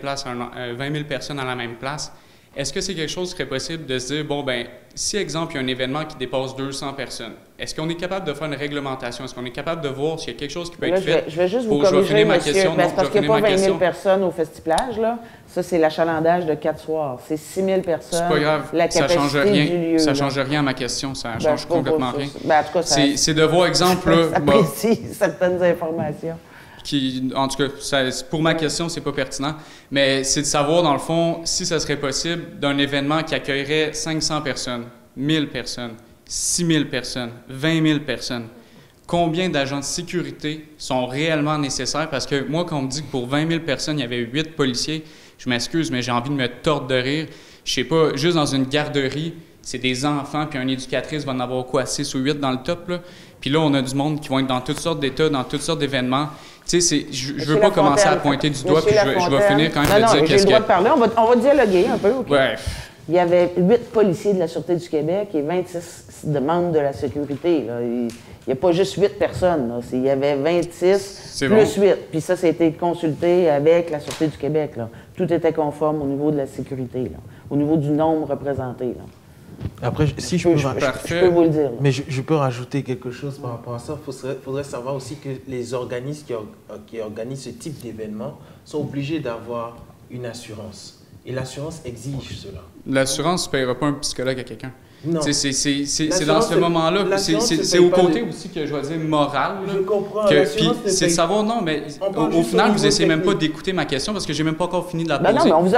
[SPEAKER 13] personnes à la même place. est-ce que c'est quelque chose qui serait possible de se dire, bon, ben, si, exemple, il y a un événement qui dépasse 200 personnes, est-ce qu'on est capable de faire une réglementation? Est-ce qu'on est capable de voir s'il y a quelque chose qui peut être fait?
[SPEAKER 1] Je vais juste vous corriger, monsieur, parce qu'il n'y a pas 20 000 personnes au Festiplage, là. Ça, c'est l'achalandage de 4 soirs. C'est 6 000 personnes.
[SPEAKER 13] C'est pas grave,
[SPEAKER 1] la
[SPEAKER 13] ça change rien.
[SPEAKER 1] du lieu,
[SPEAKER 13] ça change rien à ma question, ça change complètement rien.
[SPEAKER 1] En tout cas,
[SPEAKER 13] c'est de voir, exemple...
[SPEAKER 1] ça précise certaines informations.
[SPEAKER 13] En tout cas, pour ma question, c'est pas pertinent, mais c'est de savoir, dans le fond, si ça serait possible d'un événement qui accueillerait 500 personnes, 1000 personnes, 6000 personnes, 20 000 personnes, combien d'agents de sécurité sont réellement nécessaires? Parce que moi, quand on me dit que pour 20 000 personnes, il y avait 8 policiers, je m'excuse, mais j'ai envie de me tordre de rire. Je sais pas, juste dans une garderie, c'est des enfants, puis une éducatrice va en avoir quoi, 6 ou 8 dans le top, là? Puis là, on a du monde qui vont être dans toutes sortes d'états, dans toutes sortes d'événements. Tu sais, je ne veux pas commencer à pointer du doigt, puis je vais finir quand même de dire
[SPEAKER 1] qu'est-ce que... j'ai le droit de parler, on va dialoguer un peu. Okay.
[SPEAKER 13] Ouais.
[SPEAKER 1] Il y avait 8 policiers de la Sûreté du Québec et 26 de membres de la sécurité. Là. Il n'y a pas juste 8 personnes. Là. Il y avait 26 plus 8. Puis ça a été consulté avec la Sûreté du Québec. Là. Tout était conforme au niveau de la sécurité, là. Au niveau du nombre représenté. Là.
[SPEAKER 3] Après, si je
[SPEAKER 1] peux vous le dire. Là.
[SPEAKER 3] Mais je peux rajouter quelque chose par rapport à ça. Il faudrait savoir aussi que les organismes qui organisent ce type d'événement sont obligés d'avoir une assurance. Et l'assurance exige cela.
[SPEAKER 13] L'assurance ne paiera pas un psychologue à quelqu'un.
[SPEAKER 3] Non.
[SPEAKER 13] C'est dans ce moment-là, c'est au côté aussi que je vais dire moral. Là,
[SPEAKER 1] je comprends.
[SPEAKER 13] C'est de savoir, non, mais au final, vous n'essayez même pas d'écouter ma question parce que je n'ai même pas encore fini de la poser.
[SPEAKER 1] Ben non, mais on vous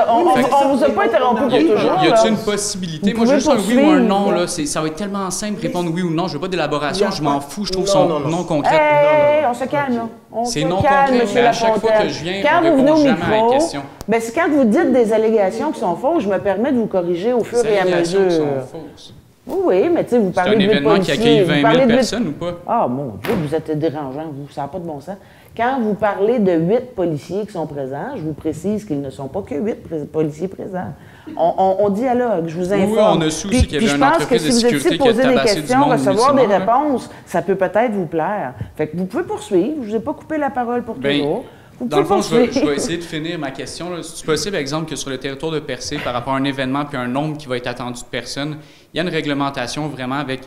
[SPEAKER 1] a pas interrompu pour toujours.
[SPEAKER 13] Y a-t-il une possibilité? Moi, juste un oui ou un non, là, ça va être tellement simple, répondre oui ou non. Je veux pas d'élaboration, je m'en fous, je trouve son non concret.
[SPEAKER 1] Hey, on se calme, là.
[SPEAKER 13] C'est non concret, mais à chaque fois que je viens, on ne répond jamais à la question.
[SPEAKER 1] Ben, c'est quand vous dites des allégations qui sont fausses, je me permets de vous corriger au fur et à mesure.
[SPEAKER 13] Qui sont fausses.
[SPEAKER 1] Oui, mais tu sais, vous parlez de 8 policiers.
[SPEAKER 13] C'est un événement qui accueille 20 000 personnes ou pas?
[SPEAKER 1] Ah, mon Dieu, vous êtes dérangeant, vous, ça n'a pas de bon sens. Quand vous parlez de 8 policiers qui sont présents, je vous précise qu'ils ne sont pas que 8 policiers présents. On dialogue, je vous informe.
[SPEAKER 13] Oui, on a su aussi qu'il y avait une entreprise de sécurité qui a tabassé du monde. Je pense que si vous êtes ici poser des questions, recevoir des réponses,
[SPEAKER 1] ça peut peut-être vous plaire. Fait que vous pouvez poursuivre, je ne vous ai pas coupé la parole pour toujours.
[SPEAKER 13] Dans le fond, je vais essayer de finir ma question. C'est possible, par exemple, que sur le territoire de Percé, par rapport à un événement puis un nombre qui va être attendu de personnes, il y a une réglementation vraiment avec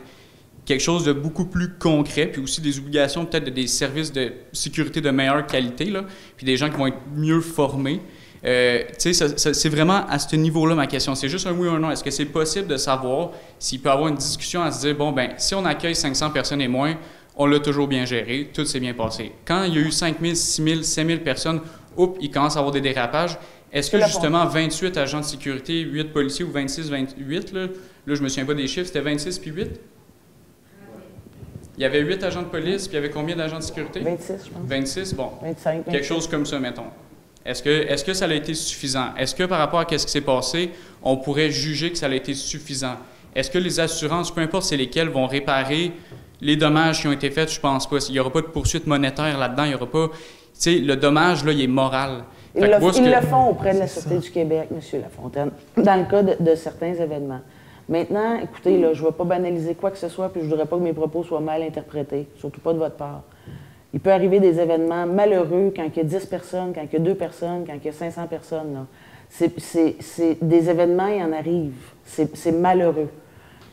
[SPEAKER 13] quelque chose de beaucoup plus concret, puis aussi des obligations peut-être de des services de sécurité de meilleure qualité, là, puis des gens qui vont être mieux formés. C'est vraiment à ce niveau-là ma question. C'est juste un oui ou un non. Est-ce que c'est possible de savoir s'il peut y avoir une discussion à se dire, bon, ben si on accueille 500 personnes et moins, on l'a toujours bien géré, tout s'est bien passé. Quand il y a eu 5 000, 6 000, 7 000 personnes, il commence à avoir des dérapages. Est-ce que justement 28 agents de sécurité, 8 policiers ou 26, 28, là je ne me souviens pas des chiffres, c'était 26 puis 8? Il y avait 8 agents de police, puis il y avait combien d'agents de sécurité?
[SPEAKER 1] 26, je pense.
[SPEAKER 13] 26, bon.
[SPEAKER 1] 25,
[SPEAKER 13] quelque chose comme ça, mettons. Est-ce que ça a été suffisant? Est-ce que par rapport à ce qui s'est passé, on pourrait juger que ça a été suffisant? Est-ce que les assurances, peu importe c'est lesquelles, vont réparer les dommages qui ont été faits? Je pense pas. Il n'y aura pas de poursuite monétaire là-dedans. Il n'y aura pas... Tu sais, le dommage, là, il est moral.
[SPEAKER 1] Ils le font auprès de la Sûreté du Québec, M. Lafontaine, dans le cas de certains événements. Maintenant, écoutez, là, je ne vais pas banaliser quoi que ce soit, puis je ne voudrais pas que mes propos soient mal interprétés, surtout pas de votre part. Il peut arriver des événements malheureux quand il y a 10 personnes, quand il y a 2 personnes, quand il y a 500 personnes. Là. C'est des événements, il en arrive. C'est malheureux.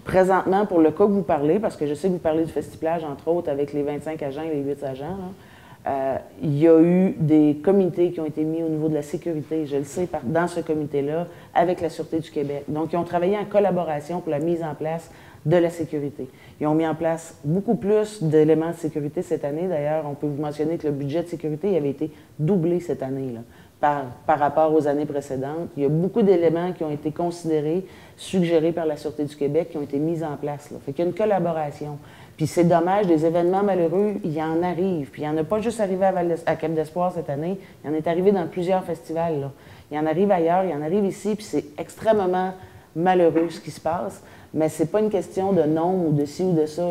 [SPEAKER 1] Présentement, pour le cas que vous parlez, parce que je sais que vous parlez du Festiplage, entre autres, avec les 25 agents et les 8 agents, là, il y a eu des comités qui ont été mis au niveau de la sécurité, je le sais, dans ce comité-là, avec la Sûreté du Québec. Donc, ils ont travaillé en collaboration pour la mise en place de la sécurité. Ils ont mis en place beaucoup plus d'éléments de sécurité cette année. D'ailleurs, on peut vous mentionner que le budget de sécurité avait été doublé cette année, là, par rapport aux années précédentes. Il y a beaucoup d'éléments qui ont été considérés, suggérés par la Sûreté du Québec, qui ont été mis en place. Là. Fait qu'il y a une collaboration. Puis c'est dommage, des événements malheureux, il y en arrive. Puis il n'y en a pas juste arrivé à Cap d'Espoir cette année, il y en est arrivé dans plusieurs festivals. Là. Il y en arrive ailleurs, il y en arrive ici, puis c'est extrêmement malheureux ce qui se passe. Mais c'est pas une question de nombre ou de ci ou de ça.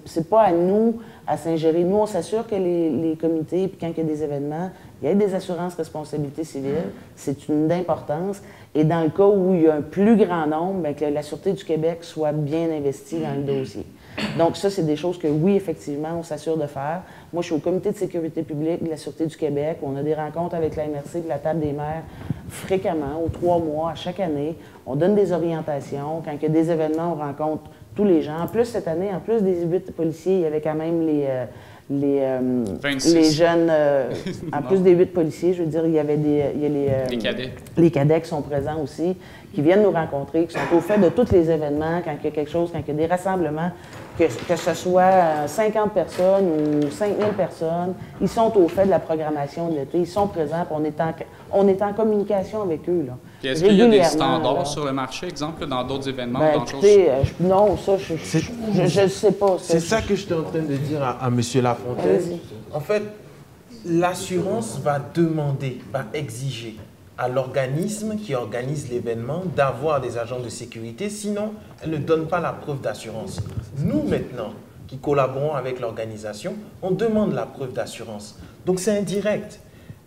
[SPEAKER 1] C'est pas à nous à s'ingérer. Nous, on s'assure que les comités, puis quand il y a des événements, il y a des assurances responsabilité civile. C'est une d'importance. Et dans le cas où il y a un plus grand nombre, bien, que la Sûreté du Québec soit bien investie dans le dossier. Donc ça, c'est des choses que, oui, effectivement, on s'assure de faire. Moi, je suis au comité de sécurité publique de la Sûreté du Québec. On a des rencontres avec la MRC et la Table des maires fréquemment, aux 3 mois, à chaque année. On donne des orientations. Quand il y a des événements, on rencontre tous les gens. En plus, cette année, en plus des 8 policiers, il y avait quand même les jeunes, en plus des 8 policiers, je veux dire, il y avait les
[SPEAKER 13] cadets.
[SPEAKER 1] Les cadets qui sont présents aussi, qui viennent nous rencontrer, qui sont au fait de tous les événements, quand il y a quelque chose, quand il y a des rassemblements, que ce soit 50 personnes ou 5000 personnes, ils sont au fait de la programmation de l'été, ils sont présents, puis on est en communication avec eux, là.
[SPEAKER 13] Puis est-ce qu'il y a des standards sur le marché, exemple, dans d'autres événements?
[SPEAKER 1] Ben, écoutez, non, ça, je ne sais pas.
[SPEAKER 3] C'est ça que j'étais en train de dire à M. Lafontaine.
[SPEAKER 11] En fait, l'assurance va demander, va exiger à l'organisme qui organise l'événement d'avoir des agents de sécurité, sinon elle ne donne pas la preuve d'assurance. Nous, maintenant, qui collaborons avec l'organisation, on demande la preuve d'assurance. Donc c'est indirect.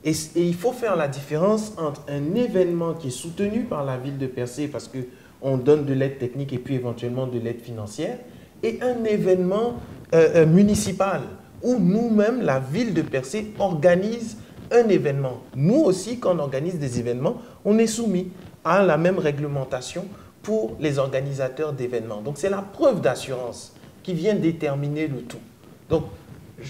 [SPEAKER 11] Et il faut faire la différence entre un événement qui est soutenu par la ville de Percé parce qu'on donne de l'aide technique et puis éventuellement de l'aide financière, et un événement municipal où nous-mêmes, la ville de Percé, organise un événement. Nous aussi, quand on organise des événements, on est soumis à la même réglementation pour les organisateurs d'événements. Donc c'est la preuve d'assurance qui vient déterminer le tout. Donc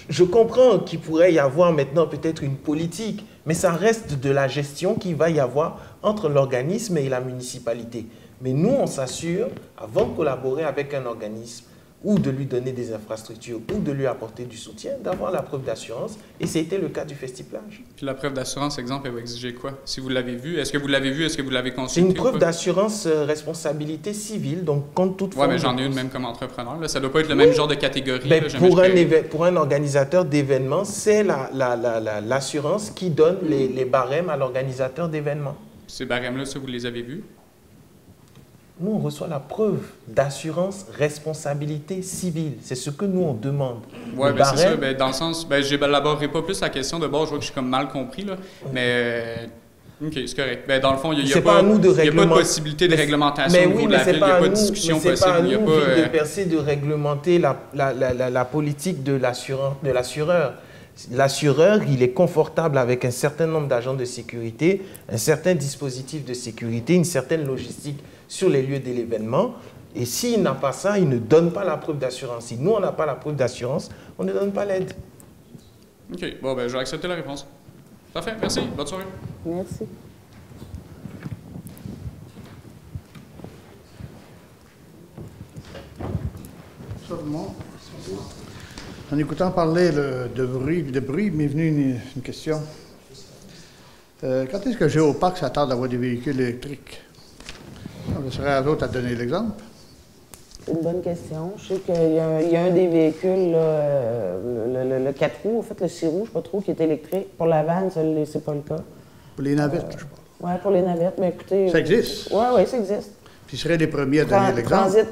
[SPEAKER 11] je comprends qu'il pourrait y avoir maintenant peut-être une politique, mais ça reste de la gestion qu'il va y avoir entre l'organisme et la municipalité. Mais nous, on s'assure, avant de collaborer avec un organisme, ou de lui donner des infrastructures, ou de lui apporter du soutien, d'avoir la preuve d'assurance. Et c'était le cas du Festiplage.
[SPEAKER 13] Puis la preuve d'assurance, exemple, elle va exiger quoi? Si vous l'avez vu, est-ce que vous l'avez vu, est-ce que vous l'avez consulté?
[SPEAKER 11] C'est une preuve d'assurance responsabilité civile, donc contre toute forme...
[SPEAKER 13] Oui, mais j'en ai une même comme entrepreneur. Là. Ça ne doit pas être le même genre de catégorie.
[SPEAKER 11] Ben,
[SPEAKER 13] là,
[SPEAKER 11] pour un organisateur d'événements, c'est l'assurance qui donne les barèmes à l'organisateur d'événements.
[SPEAKER 13] Ces barèmes-là, ça, vous les avez vus?
[SPEAKER 11] Nous, on reçoit la preuve d'assurance responsabilité civile. C'est ce que nous, on demande.
[SPEAKER 13] Oui, ben c'est ça. Ben, dans le sens, ben, je n'élaborerai pas plus la question de bord. Je vois que je suis comme mal compris. Là. Mais, OK, c'est correct. Ben, dans le fond, il n'y a, pas de possibilité de réglementation au niveau de la ville. Il n'y a pas de discussion possible.
[SPEAKER 11] C'est pas à nous, ville de Percé, de réglementer la politique de l'assureur. L'assureur, il est confortable avec un certain nombre d'agents de sécurité, un certain dispositif de sécurité, une certaine logistique sur les lieux de l'événement. Et s'il n'a pas ça, il ne donne pas la preuve d'assurance. Si nous, on n'a pas la preuve d'assurance, on ne donne pas l'aide.
[SPEAKER 13] OK. Bon, ben, je vais accepter la réponse. Parfait. Merci. Bonne soirée.
[SPEAKER 1] Merci.
[SPEAKER 14] En écoutant parler de bruit, m'est venue une question. Quand est-ce que Géoparc s'attend d'avoir des véhicules électriques? Ce serait à d'autres à donner l'exemple.
[SPEAKER 1] C'est une bonne question. Je sais qu'il y a un des véhicules, le 4 roues, en fait, le 6 roues, je ne sais pas trop, qui est électrique. Pour la vanne, c'est pas le cas.
[SPEAKER 14] Pour les navettes, je pense.
[SPEAKER 1] Oui, pour les navettes, mais écoutez...
[SPEAKER 14] Ça existe?
[SPEAKER 1] Oui, ça existe.
[SPEAKER 14] Puis ils seraient les premiers à donner l'exemple.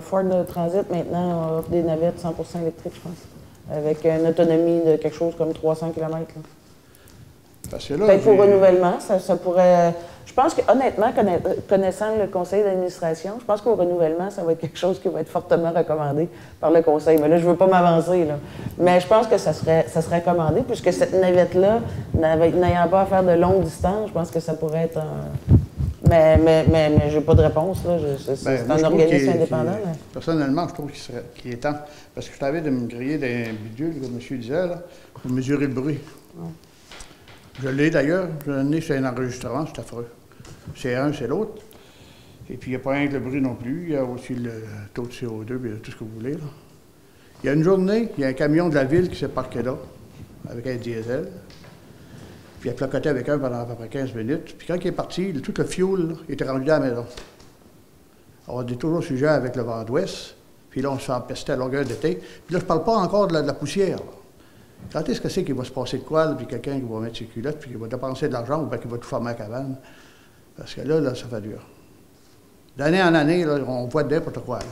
[SPEAKER 1] Ford Transit, maintenant, offre des navettes 100% électriques, je pense. Avec une autonomie de quelque chose comme 300 km. Peut-être pour renouvellement, ça pourrait... Je pense que, honnêtement, connaissant le conseil d'administration, je pense qu'au renouvellement, ça va être quelque chose qui va être fortement recommandé par le conseil. Mais là, je ne veux pas m'avancer, là. Mais je pense que ça serait recommandé, puisque cette navette-là, n'ayant pas à faire de longues distances, je pense que ça pourrait être un... Mais je n'ai pas de réponse, là. C'est un organisme indépendant.
[SPEAKER 14] Personnellement, je trouve qu'il est temps. Parce que je t'avais de me griller des bidules, comme M. disait, là, pour mesurer le bruit. Ouais. Je l'ai d'ailleurs. Je l'ai chez un enregistrement, c'est affreux. C'est un, c'est l'autre. Et puis, il n'y a pas rien que le bruit non plus. Il y a aussi le taux de CO2 et tout ce que vous voulez. Là. Il y a une journée, il y a un camion de la ville qui s'est parqué là, avec un diesel. Puis il a placoté avec un pendant à peu près 15 minutes. Puis quand il est parti, tout le fuel, là, il était rendu à la maison. Alors, on est toujours sujet avec le vent d'ouest. Puis là, on se fait empester à longueur d'été. Puis là, je ne parle pas encore de la poussière. Là. Quand est-ce que c'est qu'il va se passer de quoi, là, puis quelqu'un qui va mettre ses culottes, puis qui va dépenser de l'argent, ou bien qu'il va tout fermer à la cabane? Parce que là, ça fait dur. D'année en année, là, on voit n'importe quoi. Là.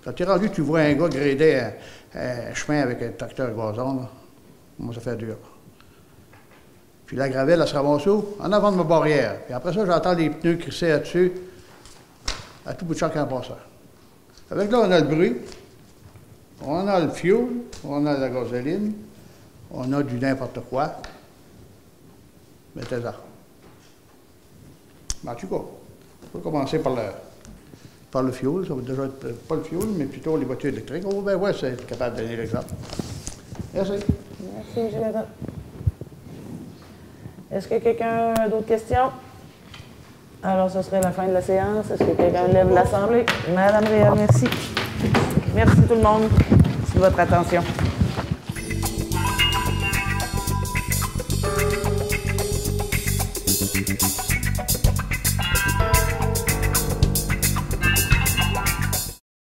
[SPEAKER 14] Quand tu es rendu, tu vois un gars gréder un chemin avec un tracteur gazon, là. Moi, ça fait dur. Puis la gravelle, elle se ramasse où? En avant de ma barrière. Puis après ça, j'entends les pneus crisser là-dessus, à tout bout de champ en passant. Avec là, on a le bruit, on a le fuel, on a la gasoline, on a du n'importe quoi. Mettez-en. Mais en tout cas, on peut commencer par le fioul. Ça va déjà être pas le fioul, mais plutôt les voitures électriques. Oh, ben ouais, c'est capable de donner l'exemple. Merci.
[SPEAKER 1] Merci, M. Latran. Est-ce que quelqu'un a d'autres questions? Alors, ce serait la fin de la séance. Est-ce que quelqu'un lève l'Assemblée? Madame Réal, merci. Merci tout le monde. Merci de votre attention.